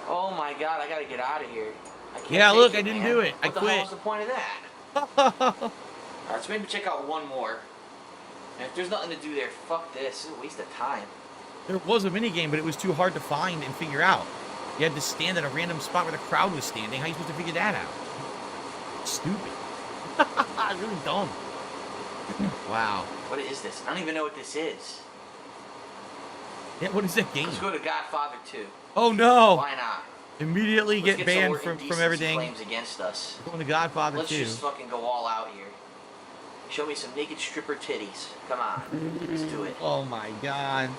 Speaker 3: Oh my god, I gotta get out of here. I can't
Speaker 1: Yeah,
Speaker 3: take
Speaker 1: look,
Speaker 3: it,
Speaker 1: I didn't
Speaker 3: man.
Speaker 1: do it. I
Speaker 3: What the
Speaker 1: quit.
Speaker 3: hell was the point of that? Alright, so maybe check out one more. And if there's nothing to do there, fuck this. It's a waste of time.
Speaker 1: There was a minigame, but it was too hard to find and figure out. You had to stand at a random spot where the crowd was standing. How are you supposed to figure that out? Stupid. Really dumb. Wow.
Speaker 3: What is this? I don't even know what this is.
Speaker 1: Yeah, what is that game?
Speaker 3: Let's go to Godfather 2.
Speaker 1: Oh no!
Speaker 3: Why not?
Speaker 1: Immediately
Speaker 3: Let's
Speaker 1: get
Speaker 3: some
Speaker 1: banned
Speaker 3: more
Speaker 1: from
Speaker 3: indecency
Speaker 1: everything.
Speaker 3: claims against us.
Speaker 1: Going to Godfather
Speaker 3: Let's
Speaker 1: 2.
Speaker 3: just fucking go all out here. Show me some naked stripper titties. Come on. Let's do it.
Speaker 1: Oh my god.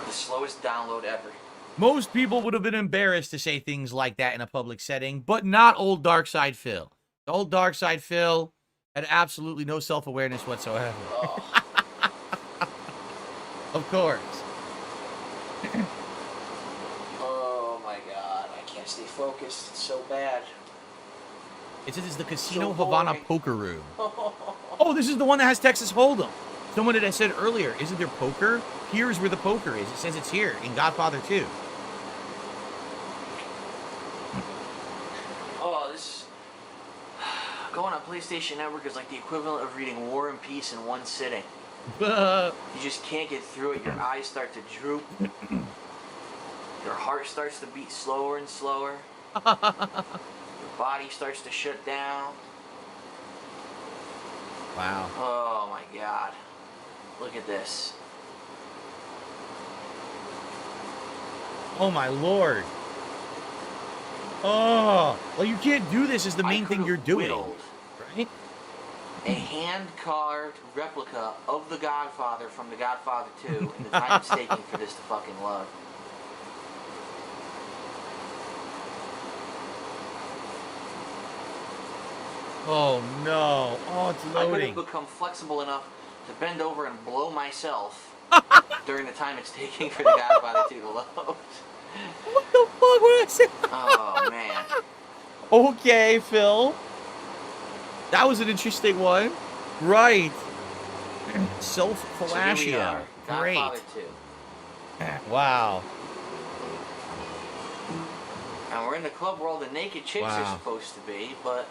Speaker 3: The slowest download ever.
Speaker 1: Most people would have been embarrassed to say things like that in a public setting, but not old Darkside Phil. Old Darkside Phil had absolutely no self-awareness whatsoever.
Speaker 3: Oh.
Speaker 1: Of course.
Speaker 3: Oh my god. I can't stay focused. It's so bad.
Speaker 1: It says it's the Casino
Speaker 3: So
Speaker 1: Havana
Speaker 3: boring.
Speaker 1: Poker Room. Oh, this is the one that has Texas Hold'em. Someone that I said earlier, isn't there poker? Here's where the poker is. It says it's here in Godfather 2.
Speaker 3: Oh, this going on PlayStation Network is like the equivalent of reading War and Peace in one sitting. You just can't get through it. Your eyes start to droop. Your heart starts to beat slower and slower. Your body starts to shut down.
Speaker 1: Wow.
Speaker 3: Oh my god. Look at this.
Speaker 1: Oh my lord. Oh, well, you can't do this is the main thing you're doing,
Speaker 3: Whittled
Speaker 1: right?
Speaker 3: a hand-carved replica of The Godfather from The Godfather 2 and the time it's taking for this to fucking load.
Speaker 1: Oh no. Oh, it's
Speaker 3: I could
Speaker 1: loading.
Speaker 3: have become flexible enough to bend over and blow myself during the time it's taking for the Godfather 2 to load.
Speaker 1: What the fuck was I saying?
Speaker 3: Oh man.
Speaker 1: Okay, Phil. That was an interesting one. Right.
Speaker 3: So here we
Speaker 1: Self-fellatio.
Speaker 3: are,
Speaker 1: Great.
Speaker 3: Godfather 2.
Speaker 1: Wow.
Speaker 3: And we're in the club where all the naked chicks are
Speaker 1: Wow.
Speaker 3: supposed to be, but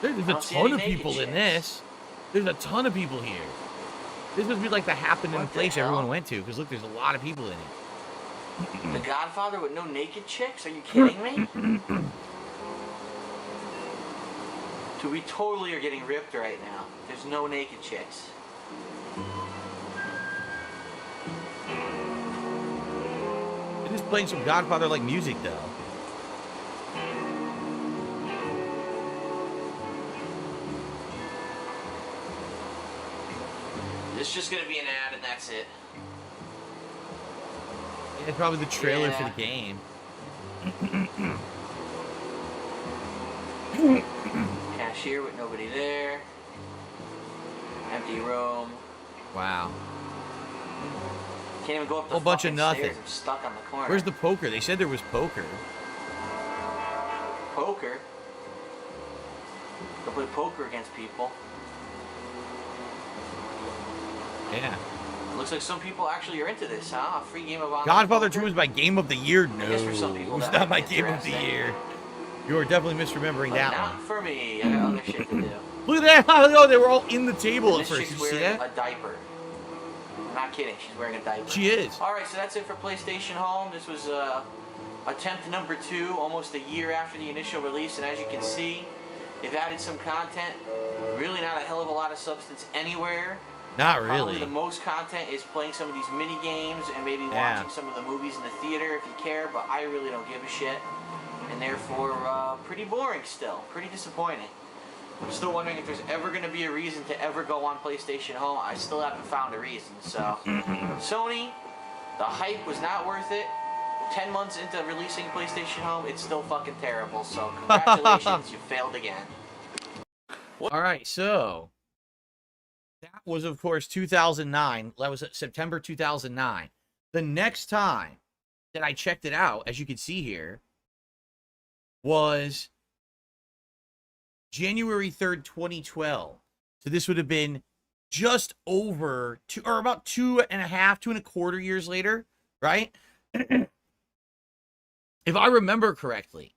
Speaker 1: There's
Speaker 3: I
Speaker 1: a
Speaker 3: don't see
Speaker 1: ton
Speaker 3: any
Speaker 1: of
Speaker 3: naked
Speaker 1: people in
Speaker 3: chicks.
Speaker 1: this. There's a ton of people here. This must be like the happening
Speaker 3: What the
Speaker 1: place
Speaker 3: hell?
Speaker 1: everyone went to. Because look, there's a lot of people in it.
Speaker 3: The Godfather with no naked chicks? Are you kidding me? Dude, we totally are getting ripped right now. There's no naked chicks.
Speaker 1: They're just playing some Godfather-like music, though.
Speaker 3: It's just gonna be an ad and that's it.
Speaker 1: Yeah, probably the trailer for
Speaker 3: Yeah.
Speaker 1: the game.
Speaker 3: Cashier with nobody there. Empty room.
Speaker 1: Wow.
Speaker 3: Can't even go up the
Speaker 1: Whole bunch of
Speaker 3: fucking
Speaker 1: nothing.
Speaker 3: stairs. I'm stuck on the corner.
Speaker 1: Where's the poker? They said there was poker.
Speaker 3: poker? Go play poker against people.
Speaker 1: Yeah.
Speaker 3: Looks like some people actually are into this, huh? A free game of online
Speaker 1: Godfather
Speaker 3: poker?
Speaker 1: 2 was my game of the year. No,
Speaker 3: guess for some people
Speaker 1: it's
Speaker 3: that
Speaker 1: not my
Speaker 3: might be
Speaker 1: game of the
Speaker 3: interesting.
Speaker 1: year. You are definitely misremembering
Speaker 3: But
Speaker 1: that
Speaker 3: not
Speaker 1: one.
Speaker 3: for me. I got other shit to do.
Speaker 1: Look at that! Oh, they were all in the table at
Speaker 3: This
Speaker 1: first.
Speaker 3: chick's
Speaker 1: Did you see
Speaker 3: wearing
Speaker 1: that?
Speaker 3: a diaper. I'm not kidding. She's wearing a diaper.
Speaker 1: She is.
Speaker 3: All right, so that's it for PlayStation Home. This was attempt number 2, almost a year after the initial release, and as you can see, they've added some content. Really not a hell of a lot of substance anywhere.
Speaker 1: Not
Speaker 3: Probably
Speaker 1: really.
Speaker 3: the most content is playing some of these mini games and maybe watching some of the movies in the theater if you care, but I really don't give a shit. And therefore, pretty boring still. Pretty disappointing. I'm still wondering if there's ever going to be a reason to ever go on PlayStation Home. I still haven't found a reason. So, Sony, the hype was not worth it. 10 months into releasing PlayStation Home, it's still fucking terrible. So, congratulations, you failed again.
Speaker 1: All right, so that was, of course, 2009. That was September 2009. The next time that I checked it out, as you can see here, was January 3rd, 2012. So this would have been just over two, or about 2.25 years later, right? If I remember correctly.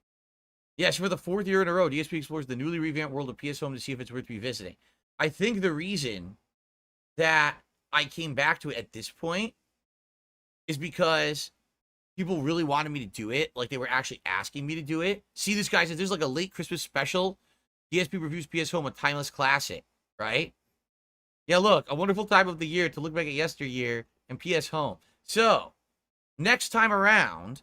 Speaker 1: Yes, for the 4th year in a row, DSP explores the newly revamped world of PS Home to see if it's worth revisiting. I think the reason that I came back to it at this point is because people really wanted me to do it. Like, they were actually asking me to do it. See, this guy says there's like a late Christmas special. DSP reviews PS Home, a timeless classic, right? Yeah, look, a wonderful time of the year to look back at yesteryear and PS Home. So, next time around,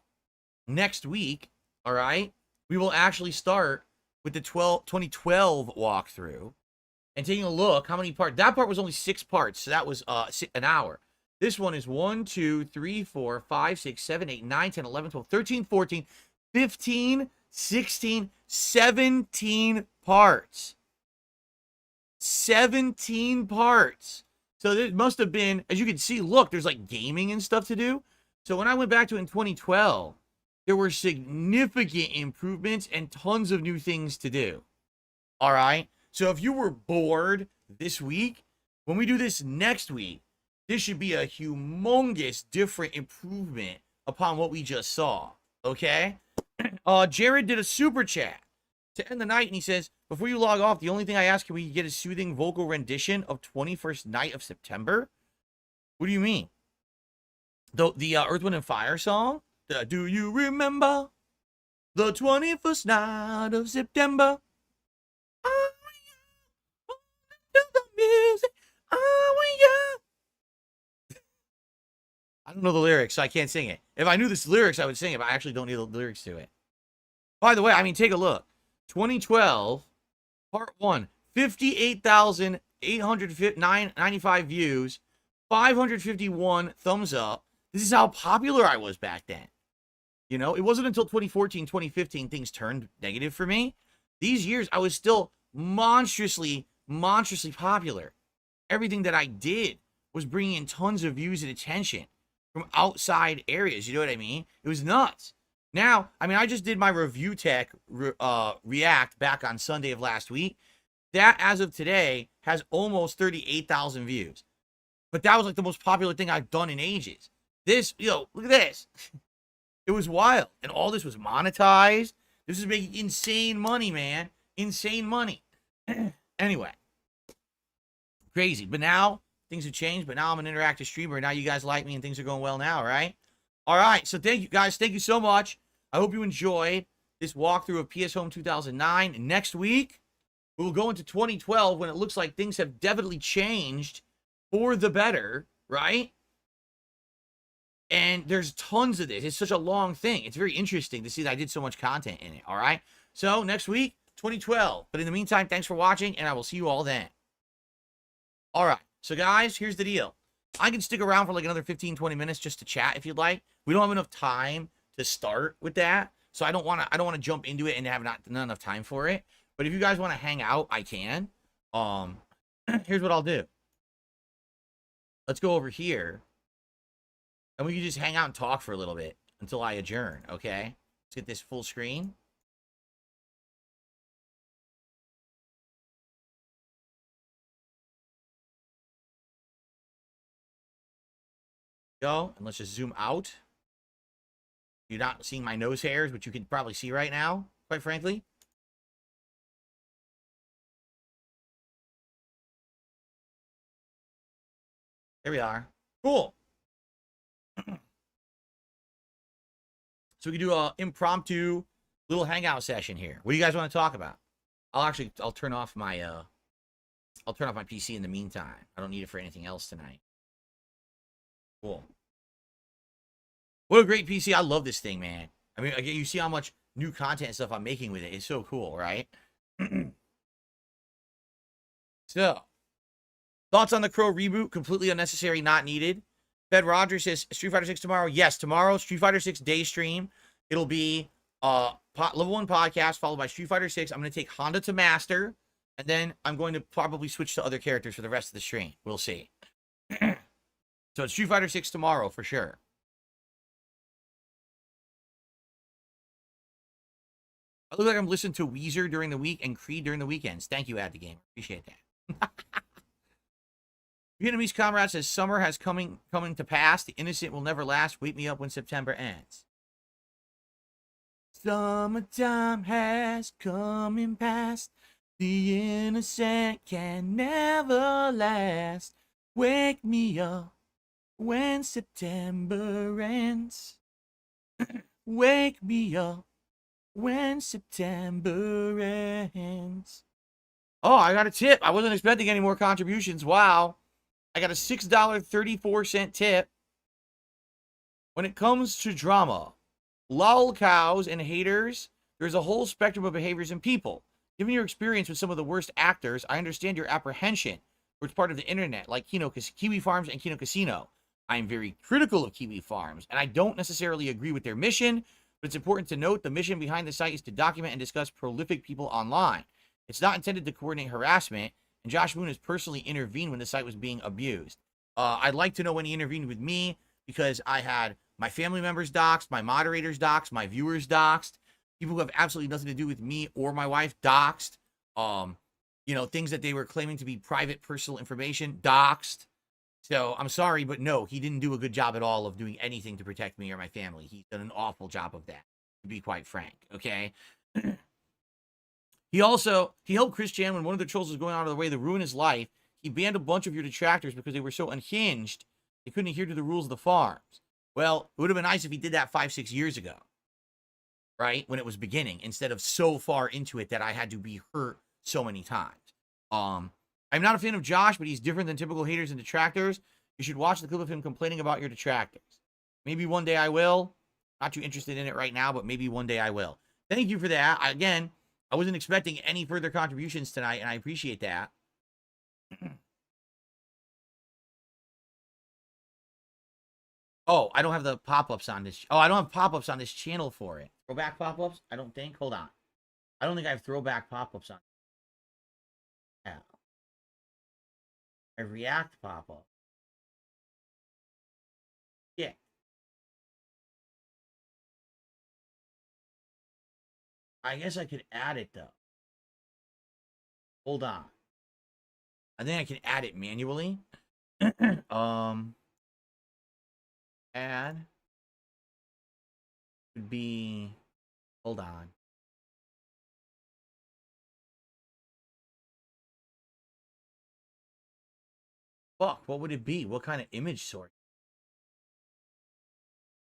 Speaker 1: next week, all right, we will actually start with the 2012 walkthrough and taking a look how many parts. That part was only 6 parts, so that was an hour. This one is 1, 2, 3, 4, 5, 6, 7, 8, 9, 10, 11, 12, 13, 14, 15, 16, 17 parts. 17 parts. So there must have been, as you can see, look, there's like gaming and stuff to do. So when I went back to it in 2012, there were significant improvements and tons of new things to do. All right. So if you were bored this week, when we do this next week, this should be a humongous different improvement upon what we just saw. Okay. Jared did a super chat to end the night, and he says, before you log off, the only thing I ask, can we get a soothing vocal rendition of 21st Night of September? What do you mean? The Earth, Wind, and Fire song? Do you remember the 21st night of September? Oh, yeah. To the music. Oh, yeah. I don't know the lyrics, so I can't sing it. If I knew the lyrics, I would sing it, but I actually don't need the lyrics to it. By the way, I mean, take a look. 2012, part 1, 58,895 views, 551 thumbs up. This is how popular I was back then. You know, it wasn't until 2014, 2015 things turned negative for me. These years, I was still monstrously popular. Everything that I did was bringing in tons of views and attention from outside areas. You know what I mean? It was nuts. Now, I mean, I just did my review tech react back on Sunday of last week. That, as of today, has almost 38,000 views. But that was like the most popular thing I've done in ages. This, look at this. It was wild. And all this was monetized. This is making insane money, man. Insane money. Anyway. Crazy. But now, things have changed. But now I'm an interactive streamer. Now you guys like me and things are going well now, right? All right. So thank you, guys. Thank you so much. I hope you enjoyed this walkthrough of PS Home 2009. Next week, we will go into 2012 when it looks like things have definitely changed for the better, right? And there's tons of this. It's such a long thing. It's very interesting to see that I did so much content in it, all right? So next week, 2012. But in the meantime, thanks for watching, and I will see you all then. All right. So, guys, here's the deal. I can stick around for like another 15, 20 minutes just to chat if you'd like. We don't have enough time to start with that. So I don't want to jump into it and have not enough time for it. But if you guys want to hang out, I can. Here's what I'll do. Let's go over here. And we can just hang out and talk for a little bit until I adjourn, okay? Let's get this full screen. Go, and let's just zoom out. You're not seeing my nose hairs, which you can probably see right now, quite frankly. There we are. Cool. So we can do an impromptu little hangout session here. What do you guys want to talk about? I'll turn off my PC in the meantime. I don't need it for anything else tonight. Cool. What a great PC. I love this thing, man. I mean, again, you see how much new content and stuff I'm making with it. It's so cool, right? So, thoughts on the Crow reboot? Completely unnecessary, not needed. Fed Rogers says, Street Fighter 6 tomorrow? Yes, tomorrow, Street Fighter 6 day stream. It'll be level 1 podcast followed by Street Fighter 6. I'm going to take Honda to Master, and then I'm going to probably switch to other characters for the rest of the stream. We'll see. So it's Street Fighter 6 tomorrow for sure. I look like I'm listening to Weezer during the week and Creed during the weekends. Thank you, Ad the Game. Appreciate that. Vietnamese comrade says, summer has coming to pass. The innocent will never last. Wake me up when September ends. Summertime has come and passed. The innocent can never last. Wake me up when September ends. Wake me up when September ends. Oh, I got a tip. I wasn't expecting any more contributions. Wow. I got a $6.34 tip. When it comes to drama, lol cows and haters, there's a whole spectrum of behaviors in people. Given your experience with some of the worst actors, I understand your apprehension towards part of the internet, like Kiwi Farms and Kino Casino. I am very critical of Kiwi Farms, and I don't necessarily agree with their mission, but it's important to note the mission behind the site is to document and discuss prolific people online. It's not intended to coordinate harassment, and Josh Moon has personally intervened when the site was being abused. I'd like to know when he intervened with me, because I had my family members doxxed, my moderators doxxed, my viewers doxxed, people who have absolutely nothing to do with me or my wife doxxed, you know, things that they were claiming to be private personal information doxxed. So I'm sorry, but no, he didn't do a good job at all of doing anything to protect me or my family. He's done an awful job of that, to be quite frank, okay? He helped Chris Chan when one of the trolls was going out of the way to ruin his life. He banned a bunch of your detractors because they were so unhinged, they couldn't adhere to the rules of the farms. Well, it would have been nice if he did that 5-6 years ago, right? When it was beginning, instead of so far into it that I had to be hurt so many times. I'm not a fan of Josh, but he's different than typical haters and detractors. You should watch the clip of him complaining about your detractors. Maybe one day I will. Not too interested in it right now, but maybe one day I will. Thank you for that. Again, I wasn't expecting any further contributions tonight, and I appreciate that. Oh, I don't have the pop-ups on this. Oh, I don't have pop-ups on this channel for it. Go back pop-ups? I don't think. Hold on. I don't think I have throwback pop-ups on. Yeah. I react pop-up. Yeah. I guess I could add it though. Hold on. I think I can add it manually. Add would be, hold on. Fuck, what would it be? What kind of image sort?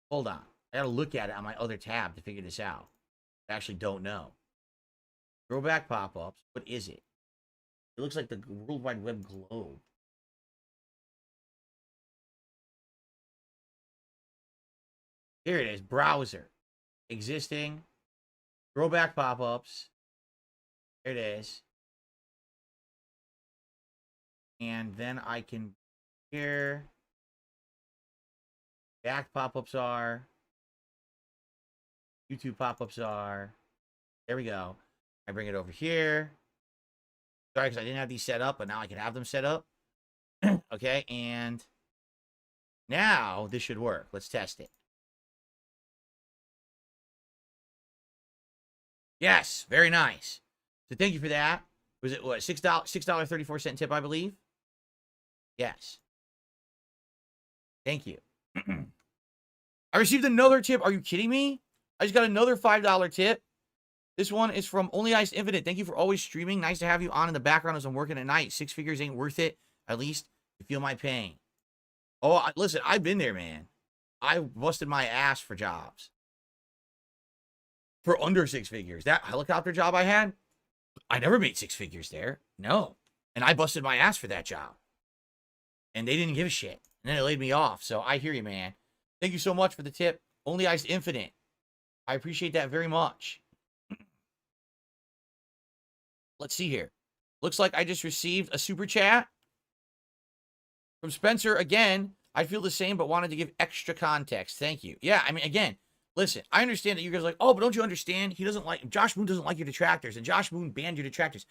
Speaker 1: Hold on. I gotta look at it on my other tab to figure this out. I actually don't know. Throwback pop-ups. What is it? It looks like the World Wide Web globe. Here it is. Browser. Existing. Throwback pop-ups. Here it is. And then I can here. Back pop-ups are. YouTube pop-ups are. There we go. I bring it over here. Sorry, because I didn't have these set up, but now I can have them set up. Okay, and now this should work. Let's test it. Yes, very nice. So thank you for that. Was it what, $6.34 tip, I believe? Yes. Thank you. I received another tip. Are you kidding me? I just got another $5 tip. This one is from Only Ice Infinite. Thank you for always streaming. Nice to have you on in the background as I'm working at night. 6 figures ain't worth it. At least you feel my pain. Oh, listen, I've been there, man. I busted my ass for jobs. For under 6 figures. That helicopter job I had, I never made 6 figures there. No. And I busted my ass for that job. And they didn't give a shit. And then it laid me off. So I hear you, man. Thank you so much for the tip. Only Ice Infinite. I appreciate that very much. Let's see here. Looks like I just received a super chat from Spencer again. I feel the same, but wanted to give extra context. Thank you. Yeah, I mean, again, listen, I understand that you guys are like, oh, but don't you understand? He doesn't like, Josh Moon doesn't like your detractors, and Josh Moon banned your detractors.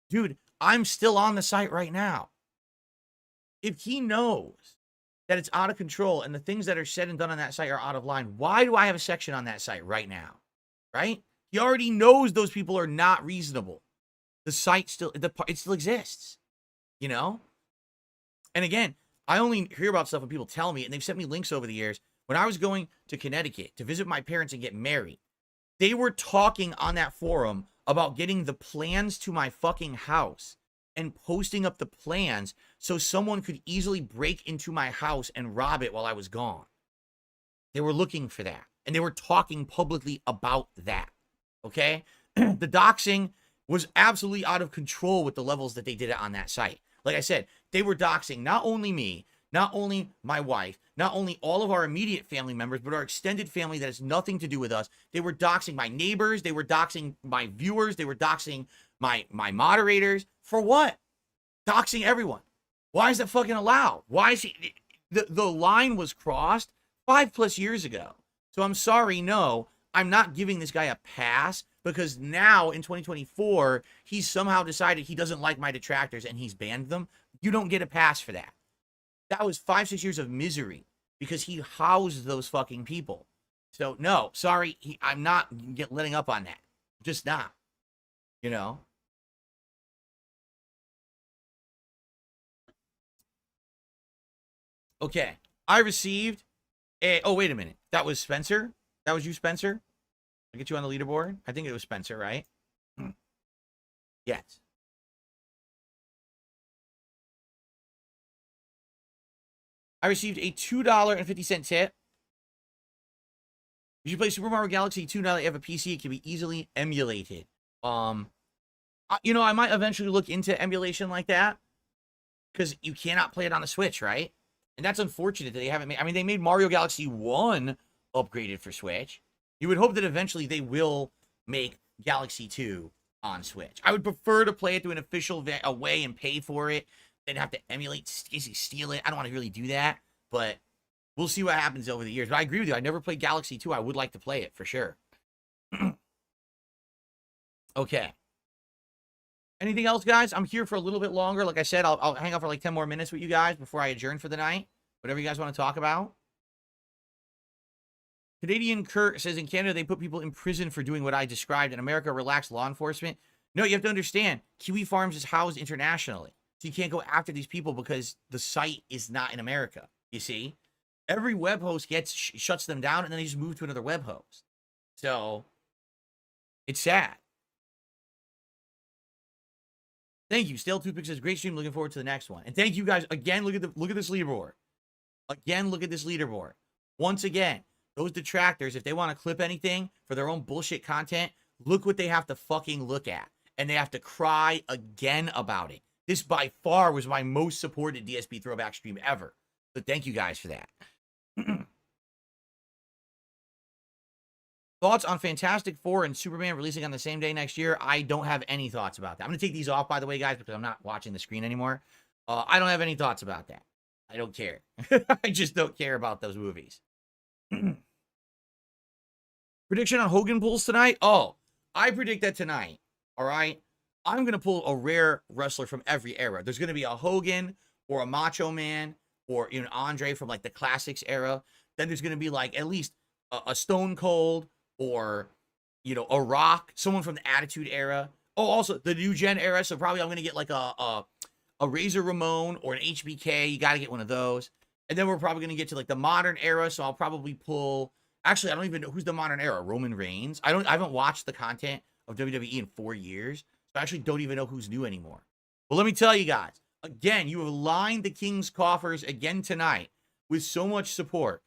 Speaker 1: Dude, I'm still on the site right now. If he knows that it's out of control and the things that are said and done on that site are out of line, why do I have a section on that site right now? Right? He already knows those people are not reasonable. The site still, it still exists, you know? And again, I only hear about stuff when people tell me, and they've sent me links over the years. When I was going to Connecticut to visit my parents and get married, they were talking on that forum about getting the plans to my fucking house and posting up the plans so someone could easily break into my house and rob it while I was gone. They were looking for that. And they were talking publicly about that. Okay? The doxing was absolutely out of control with the levels that they did it on that site. Like I said, they were doxing not only me, not only my wife, not only all of our immediate family members, but our extended family that has nothing to do with us. They were doxing my neighbors. They were doxing my viewers. They were doxing my moderators. For what? Doxing everyone. Why is that fucking allowed? Why is he... The line was crossed 5+ years ago. So I'm sorry, no, I'm not giving this guy a pass because now in 2024, he's somehow decided he doesn't like my detractors and he's banned them. You don't get a pass for that. That was 5-6 years of misery because he housed those fucking people. So no, sorry, I'm not letting up on that. Just not, you know? Okay, I received a, oh, wait a minute. That was Spencer? That was you, Spencer? I'll get you on the leaderboard. I think it was Spencer, right? Yes. I received a $2.50 tip. You should play Super Mario Galaxy 2 now that you have a PC. It can be easily emulated. You know, I might eventually look into emulation like that because you cannot play it on the Switch, right? And that's unfortunate that they haven't made. I mean, they made Mario Galaxy 1 upgraded for Switch. You would hope that eventually they will make Galaxy 2 on Switch. I would prefer to play it through an official way and pay for it. They'd have to emulate, steal it. I don't want to really do that, but we'll see what happens over the years. But I agree with you. I never played Galaxy 2. I would like to play it for sure. Okay. Anything else, guys? I'm here for a little bit longer. Like I said, I'll hang out for like 10 more minutes with you guys before I adjourn for the night. Whatever you guys want to talk about. Canadian Kurt says in Canada, they put people in prison for doing what I described. In America, relaxed law enforcement. No, you have to understand, Kiwi Farms is housed internationally. So you can't go after these people because the site is not in America, you see? Every web host shuts them down, and then they just move to another web host. So, it's sad. Thank you. Stale Toothpick says, great stream. Looking forward to the next one. And thank you guys. Again, look at this leaderboard. Again, look at this leaderboard. Once again, those detractors, if they want to clip anything for their own bullshit content, look what they have to fucking look at. And they have to cry again about it. This by far was my most supported DSP throwback stream ever. So thank you guys for that. Thoughts on Fantastic Four and Superman releasing on the same day next year? I don't have any thoughts about that. I'm going to take these off, by the way, guys, because I'm not watching the screen anymore. I don't have any thoughts about that. I don't care. I just don't care about those movies. Prediction on Hogan pulls tonight? Oh, I predict that tonight, all right? I'm going to pull a rare wrestler from every era. There's going to be a Hogan or a Macho Man or an Andre from like the classics era. Then there's going to be like at least a Stone Cold or, a Rock, someone from the Attitude Era. Oh, also the New Gen era. So probably I'm going to get like a Razor Ramon or an HBK. You got to get one of those. And then we're probably going to get to like the modern era. So I'll probably pull, actually, I don't even know who's the modern era. Roman Reigns. I haven't watched the content of WWE in 4 years. So I actually don't even know who's new anymore. Well, let me tell you guys, again, you have lined the King's coffers again tonight with so much support.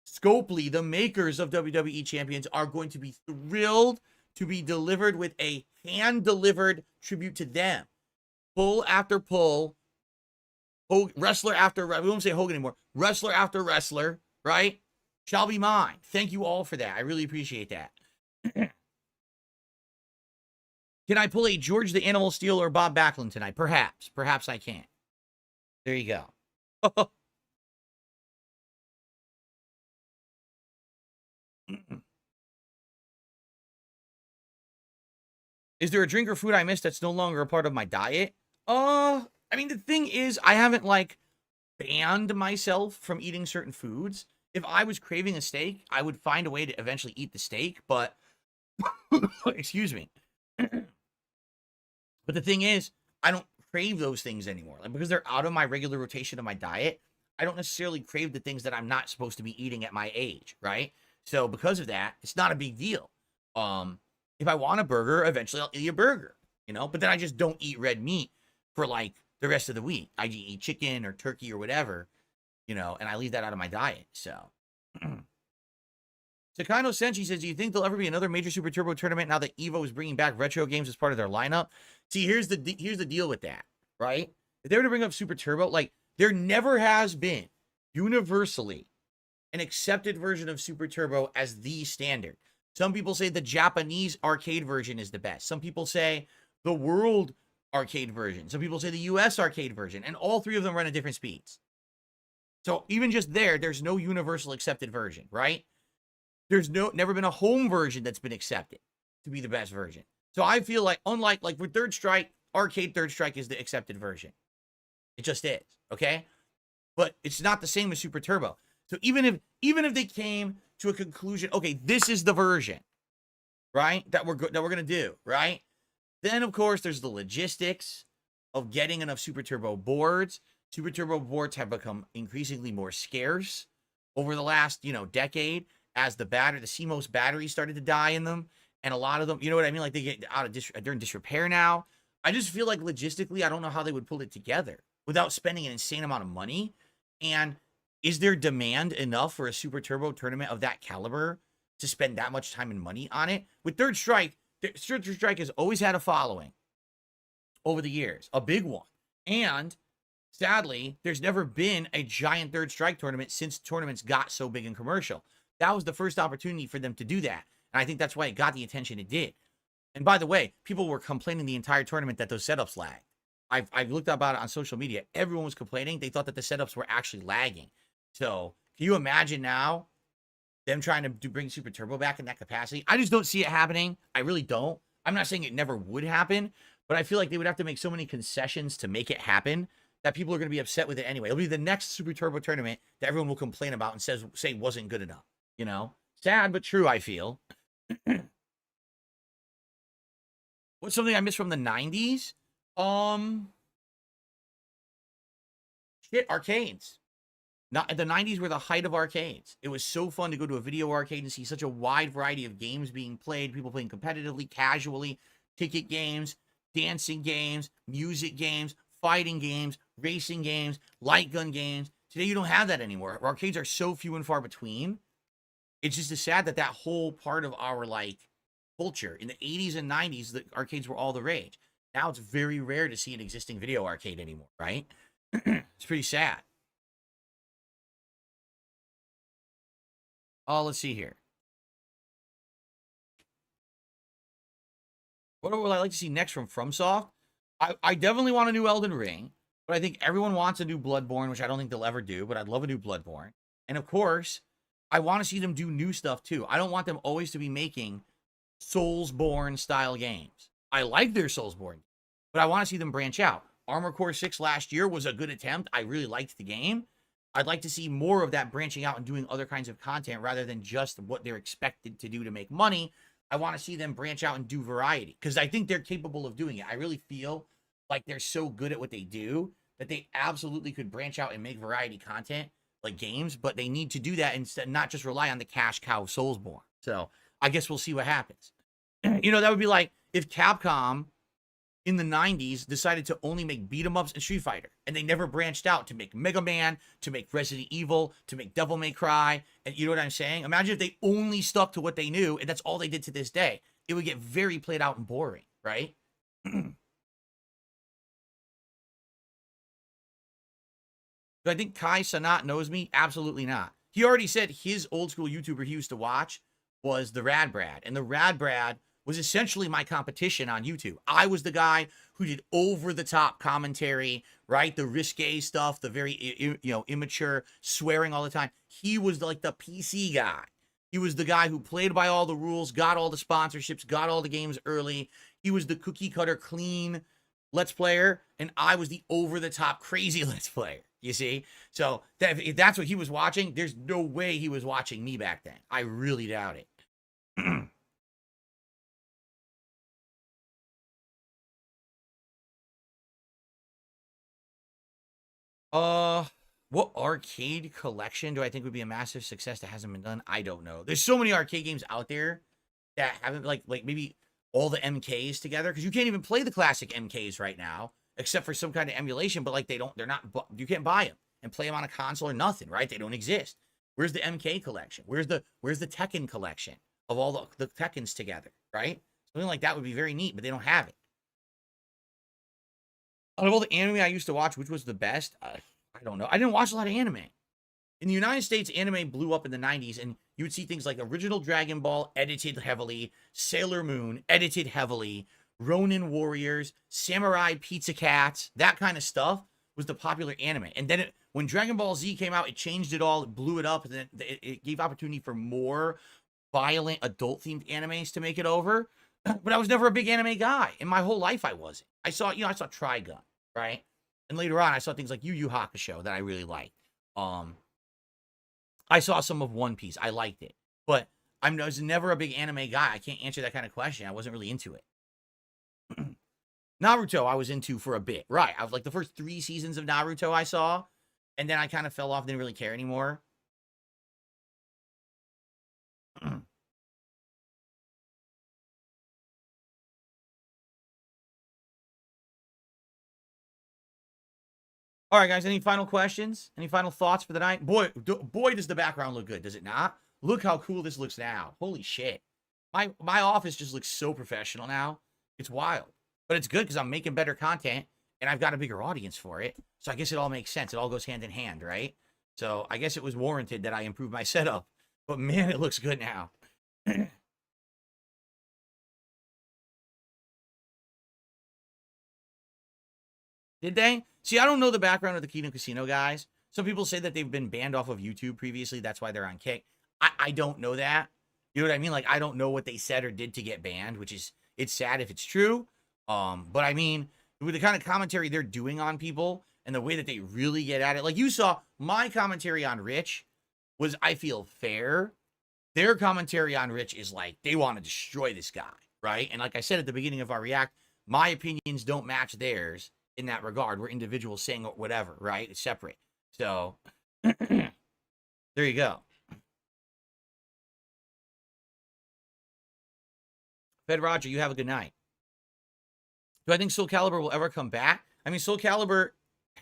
Speaker 1: Scopely, the makers of WWE champions, are going to be thrilled to be delivered with a hand-delivered tribute to them. Pull after pull, wrestler after wrestler, we won't say Hogan anymore, wrestler after wrestler, right? Shall be mine. Thank you all for that. I really appreciate that. Can I pull a George the Animal Steel or Bob Backlund tonight? Perhaps. Perhaps I can. There you go. Is there a drink or food I missed that's no longer a part of my diet? I mean, the thing is, I haven't, banned myself from eating certain foods. If I was craving a steak, I would find a way to eventually eat the steak, but... excuse me. But the thing is, I don't crave those things anymore. Because they're out of my regular rotation of my diet, I don't necessarily crave the things that I'm not supposed to be eating at my age, right? So because of that, it's not a big deal. If I want a burger, eventually I'll eat a burger, But then I just don't eat red meat for, the rest of the week. I eat chicken or turkey or whatever, and I leave that out of my diet, so... Takano Senshi says, do you think there'll ever be another major Super Turbo tournament now that EVO is bringing back retro games as part of their lineup? See, here's the deal with that, right? If they were to bring up Super Turbo, there never has been universally an accepted version of Super Turbo as the standard. Some people say the Japanese arcade version is the best. Some people say the world arcade version. Some people say the US arcade version. And all three of them run at different speeds. So even just there's no universal accepted version, right? There's never been a home version that's been accepted to be the best version. So I feel like, unlike with Third Strike, arcade Third Strike is the accepted version. It just is, okay? But it's not the same as Super Turbo. So even if they came to a conclusion, okay, this is the version, right? That we're gonna do, right? Then of course there's the logistics of getting enough Super Turbo boards. Super Turbo boards have become increasingly more scarce over the last, decade. As the CMOS batteries started to die in them, and a lot of them, you know what I mean? They get out of they're in disrepair now. I just feel like logistically, I don't know how they would pull it together without spending an insane amount of money. And is there demand enough for a Super Turbo tournament of that caliber to spend that much time and money on it? With Third Strike has always had a following over the years, a big one. And sadly, there's never been a giant Third Strike tournament since tournaments got so big and commercial. That was the first opportunity for them to do that. And I think that's why it got the attention it did. And by the way, people were complaining the entire tournament that those setups lagged. I've looked about it on social media. Everyone was complaining. They thought that the setups were actually lagging. So can you imagine now them trying to bring Super Turbo back in that capacity? I just don't see it happening. I really don't. I'm not saying it never would happen, but I feel like they would have to make so many concessions to make it happen that people are going to be upset with it anyway. It'll be the next Super Turbo tournament that everyone will complain about and say wasn't good enough. You know, sad but true. I feel. What's something I missed from the 90s? Shit, arcades. Not the 90s were the height of arcades. It was so fun to go to a video arcade and see such a wide variety of games being played, people playing competitively, casually, ticket games, dancing games, music games, fighting games, racing games, light gun games. Today you don't have that anymore. Arcades are so few and far between. It's just sad that that whole part of our like culture in the 80s and 90s, the arcades were all the rage. Now it's very rare to see an existing video arcade anymore, right? It's pretty sad. Oh, let's see here. What would I like to see next from FromSoft? I definitely want a new Elden Ring, but I think everyone wants a new Bloodborne, which I don't think they'll ever do, but I'd love a new Bloodborne. And of course, I want to see them do new stuff too. I don't want them always to be making Soulsborne style games. I like their Soulsborne, but I want to see them branch out. Armor Core 6 last year was a good attempt. I really liked the game. I'd like to see more of that branching out and doing other kinds of content rather than just what they're expected to do to make money. I want to see them branch out and do variety because I think they're capable of doing it. I really feel like they're so good at what they do that they absolutely could branch out and make variety content like games, but they need to do that instead, not just rely on the cash cow of Soulsborne. So I guess we'll see what happens. You know, that would be like if Capcom in the 90s decided to only make beat 'em ups and Street Fighter, and they never branched out to make Mega Man, to make Resident Evil, to make Devil May Cry, and you know what I'm saying? Imagine if they only stuck to what they knew, and that's all they did to this day. It would get very played out and boring, right? Do I think Kai Sanat knows me? Absolutely not. He already said his old school YouTuber he used to watch was the Rad Brad, and the Rad Brad was essentially my competition on YouTube. I was the guy who did over-the-top commentary, right? The risque stuff, the very, immature, swearing all the time. He was like the PC guy. He was the guy who played by all the rules, got all the sponsorships, got all the games early. He was the cookie-cutter, clean Let's Player, and I was the over-the-top, crazy Let's Player, you see? So if that's what he was watching, there's no way he was watching me back then. I really doubt it. What arcade collection do I think would be a massive success that hasn't been done? I don't know. There's so many arcade games out there that haven't like maybe all the MKs together, because you can't even play the classic MKs right now except for some kind of emulation, but like you can't buy them and play them on a console or nothing, right? They don't exist. Where's the MK collection? Where's the Tekken collection of all the Tekkens together, right? Something like that would be very neat, but they don't have it. Out of all the anime I used to watch, which was the best? I don't know. I didn't watch a lot of anime. In the United States, anime blew up in the 90s, and you would see things like original Dragon Ball, edited heavily, Sailor Moon, edited heavily, Ronin Warriors, Samurai Pizza Cats, that kind of stuff was the popular anime. And then when Dragon Ball Z came out, it changed it all, it blew it up, and then it gave opportunity for more violent, adult-themed animes to make it over. But I was never a big anime guy. In my whole life, I wasn't. I saw Trigun, right? And later on, I saw things like Yu Yu Hakusho that I really liked. I saw some of One Piece. I liked it. But I was never a big anime guy. I can't answer that kind of question. I wasn't really into it. Naruto, I was into for a bit. Right. I was like the first 3 seasons of Naruto I saw. And then I kind of fell off, didn't really care anymore. All right, guys, any final questions? Any final thoughts for the night? Boy, does the background look good, does it not? Look how cool this looks now. Holy shit. My office just looks so professional now. It's wild. But it's good because I'm making better content, and I've got a bigger audience for it. So I guess it all makes sense. It all goes hand in hand, right? So I guess it was warranted that I improve my setup. But man, it looks good now. Did they? See, I don't know the background of the Kingdom Casino guys. Some people say that they've been banned off of YouTube previously. That's why they're on Kick. I don't know that. You know what I mean? Like, I don't know what they said or did to get banned, which is It's sad if it's true. But I mean, with the kind of commentary they're doing on people and the way that they really get at it, like you saw, my commentary on Rich was, I feel, fair. Their commentary on Rich is like, they want to destroy this guy, right? And like I said at the beginning of our react, my opinions don't match theirs in that regard. We're individuals saying whatever, right? It's separate. So, there you go. Fed Roger, you have a good night. Do I think Soul Calibur will ever come back? I mean, Soul Calibur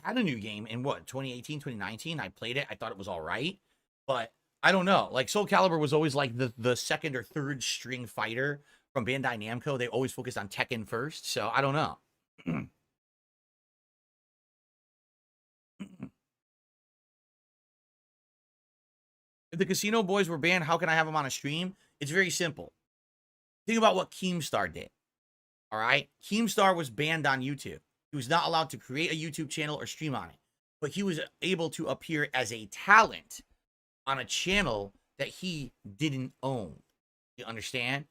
Speaker 1: had a new game in what, 2018, 2019? I played it. I thought it was all right. But I don't know. Like, Soul Calibur was always like the second or third string fighter from Bandai Namco. They always focused on Tekken first. So I don't know. If the Casino Boys were banned, how can I have them on a stream? It's very simple. Think about what Keemstar did. All right? Keemstar was banned on YouTube. He was not allowed to create a YouTube channel or stream on it. But he was able to appear as a talent on a channel that he didn't own. You understand?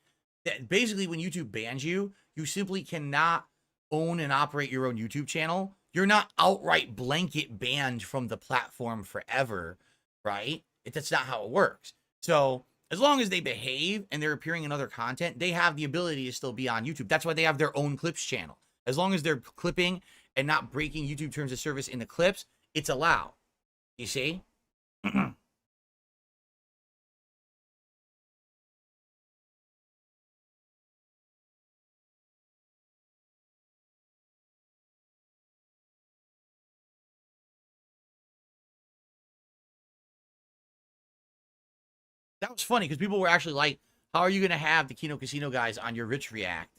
Speaker 1: That basically, when YouTube bans you, you simply cannot own and operate your own YouTube channel. You're not outright blanket banned from the platform forever, right? That's not how it works. So as long as they behave and they're appearing in other content, they have the ability to still be on YouTube. That's why they have their own clips channel. As long as they're clipping and not breaking YouTube terms of service in the clips, it's allowed. You see? That was funny because people were actually like, how are you going to have the Kino Casino guys on your Rich React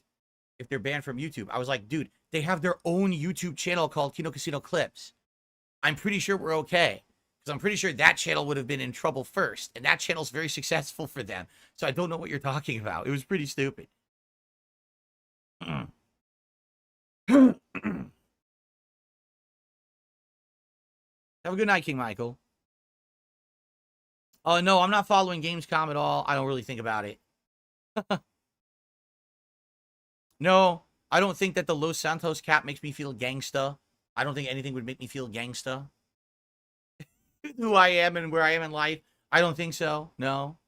Speaker 1: if they're banned from YouTube? I was like, dude, they have their own YouTube channel called Kino Casino Clips. I'm pretty sure we're okay. Because I'm pretty sure that channel would have been in trouble first. And that channel's very successful for them. So I don't know what you're talking about. It was pretty stupid. Have a good night, King Michael. Oh, no, I'm not following Gamescom at all. I don't really think about it. No, I don't think that the Los Santos cap makes me feel gangsta. I don't think anything would make me feel gangsta. Who I am and where I am in life, I don't think so. No,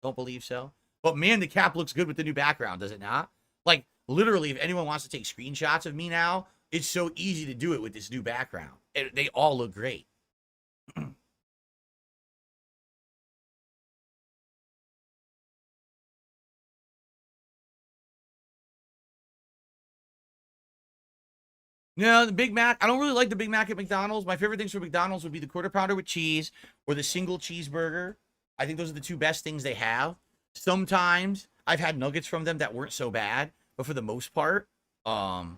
Speaker 1: don't believe so. But man, the cap looks good with the new background, does it not? Like, literally, if anyone wants to take screenshots of me now, it's so easy to do it with this new background. They all look great. No, the Big Mac. I don't really like the Big Mac at McDonald's. My favorite things from McDonald's would be the quarter pounder with cheese or the single cheeseburger. I think those are the two best things they have. Sometimes I've had nuggets from them that weren't so bad, but for the most part, I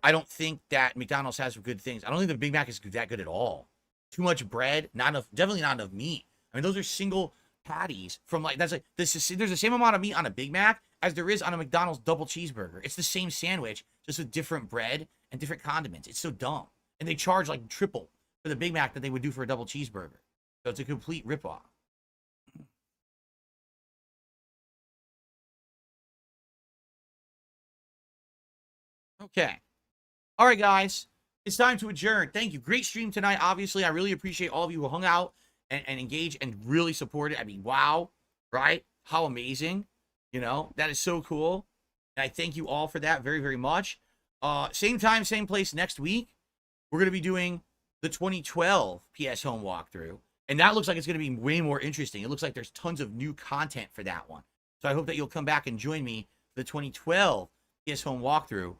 Speaker 1: don't think that McDonald's has some good things. I don't think the Big Mac is that good at all. Too much bread, not enough, definitely not enough meat. I mean, those are single patties from like, that's like, there's the same amount of meat on a Big Mac as there is on a McDonald's double cheeseburger. It's the same sandwich, just with different bread and different condiments. It's so dumb. And they charge like triple for the Big Mac that they would do for a double cheeseburger. So it's a complete ripoff. Okay. All right, guys. It's time to adjourn. Thank you. Great stream tonight. Obviously, I really appreciate all of you who hung out and engaged and really supported. I mean, wow. Right? How amazing. You know, that is so cool. And I thank you all for that very, very much. Same time, same place next week. We're going to be doing the 2012 PS Home walkthrough. And that looks like it's going to be way more interesting. It looks like there's tons of new content for that one. So I hope that you'll come back and join me for the 2012 PS Home walkthrough.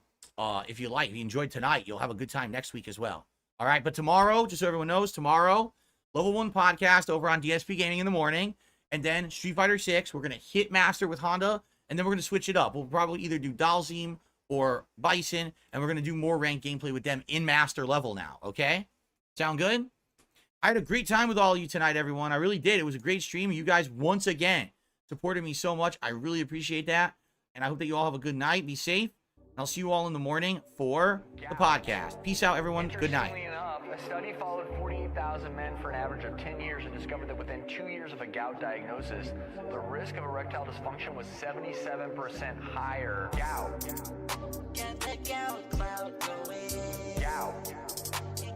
Speaker 1: If you like, if you enjoyed tonight, you'll have a good time next week as well. All right. But tomorrow, just so everyone knows, tomorrow, Level 1 podcast over on DSP Gaming in the morning. And then Street Fighter 6, we're going to hit Master with Honda. And then we're going to switch it up. We'll probably either do Dalzim or Bison. And we're going to do more ranked gameplay with them in Master level now. Okay? Sound good? I had a great time with all of you tonight, everyone. I really did. It was a great stream. You guys, once again, supported me so much. I really appreciate that. And I hope that you all have a good night. Be safe. And I'll see you all in the morning for the podcast. Peace out, everyone. Good night.
Speaker 5: Enough, a study followed 48
Speaker 10: 1,000 men for an average of 10 years and discovered that within 2 years of a gout diagnosis, the risk of erectile dysfunction was 77% higher. Gout.
Speaker 8: Got that gout cloud going.
Speaker 10: Gout.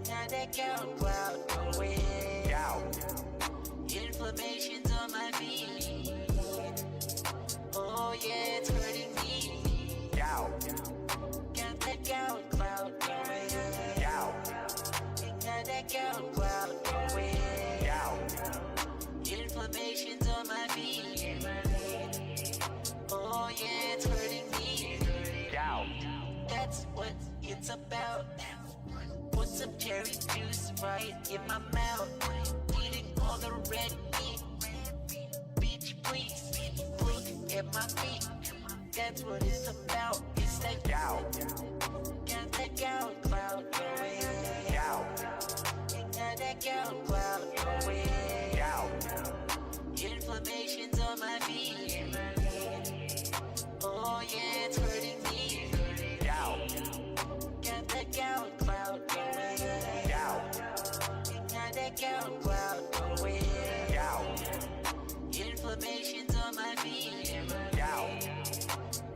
Speaker 8: Got that gout cloud going.
Speaker 10: Gout.
Speaker 8: Inflammation's on my feet. Oh yeah, it's hurting me.
Speaker 10: Gout.
Speaker 8: Got that gout cloud going.
Speaker 10: Gout.
Speaker 8: Got that gout cloud going.
Speaker 10: Gout.
Speaker 8: Inflammation's on my feet. Oh yeah, it's hurting me.
Speaker 10: Gout.
Speaker 8: That's what it's about. Put some cherry juice right in my mouth. Eating all the red meat. Bitch, please look at my feet. That's what it's about. It's that
Speaker 10: Gout.
Speaker 8: Got that gout cloud going.
Speaker 10: Gout.
Speaker 8: Got that gout cloud going.
Speaker 10: Gout.
Speaker 8: Inflammation's on my feet. Oh yeah, it's hurting me.
Speaker 10: Gout.
Speaker 8: Got that gout cloud going.
Speaker 10: Gout.
Speaker 8: Got that gout cloud going.
Speaker 10: Gout.
Speaker 8: Inflammation's on my feet.
Speaker 10: Gout.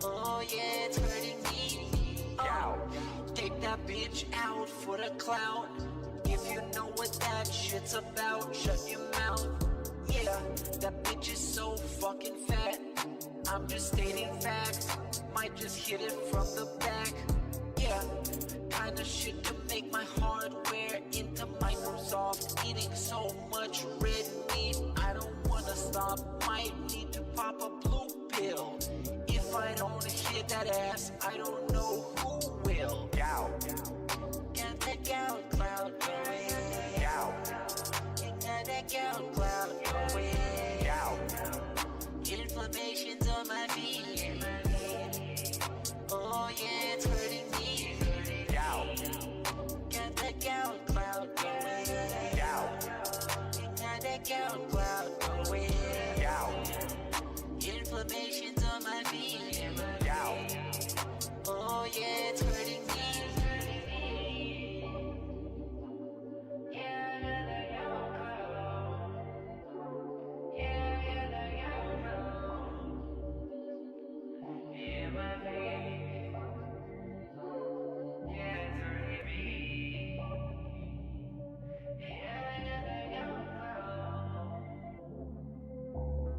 Speaker 8: Oh yeah, it's hurting me.
Speaker 10: Gout.
Speaker 8: Take that bitch out for the clout. If you know what that shit's about, shut your mouth. Yeah, that bitch is so fucking fat. I'm just stating facts. Might just hit it from the back. Yeah, kinda shit to make my hardware into Microsoft. Eating so much red meat, I don't wanna stop. Might need to pop a blue pill. If I don't hit that ass, I don't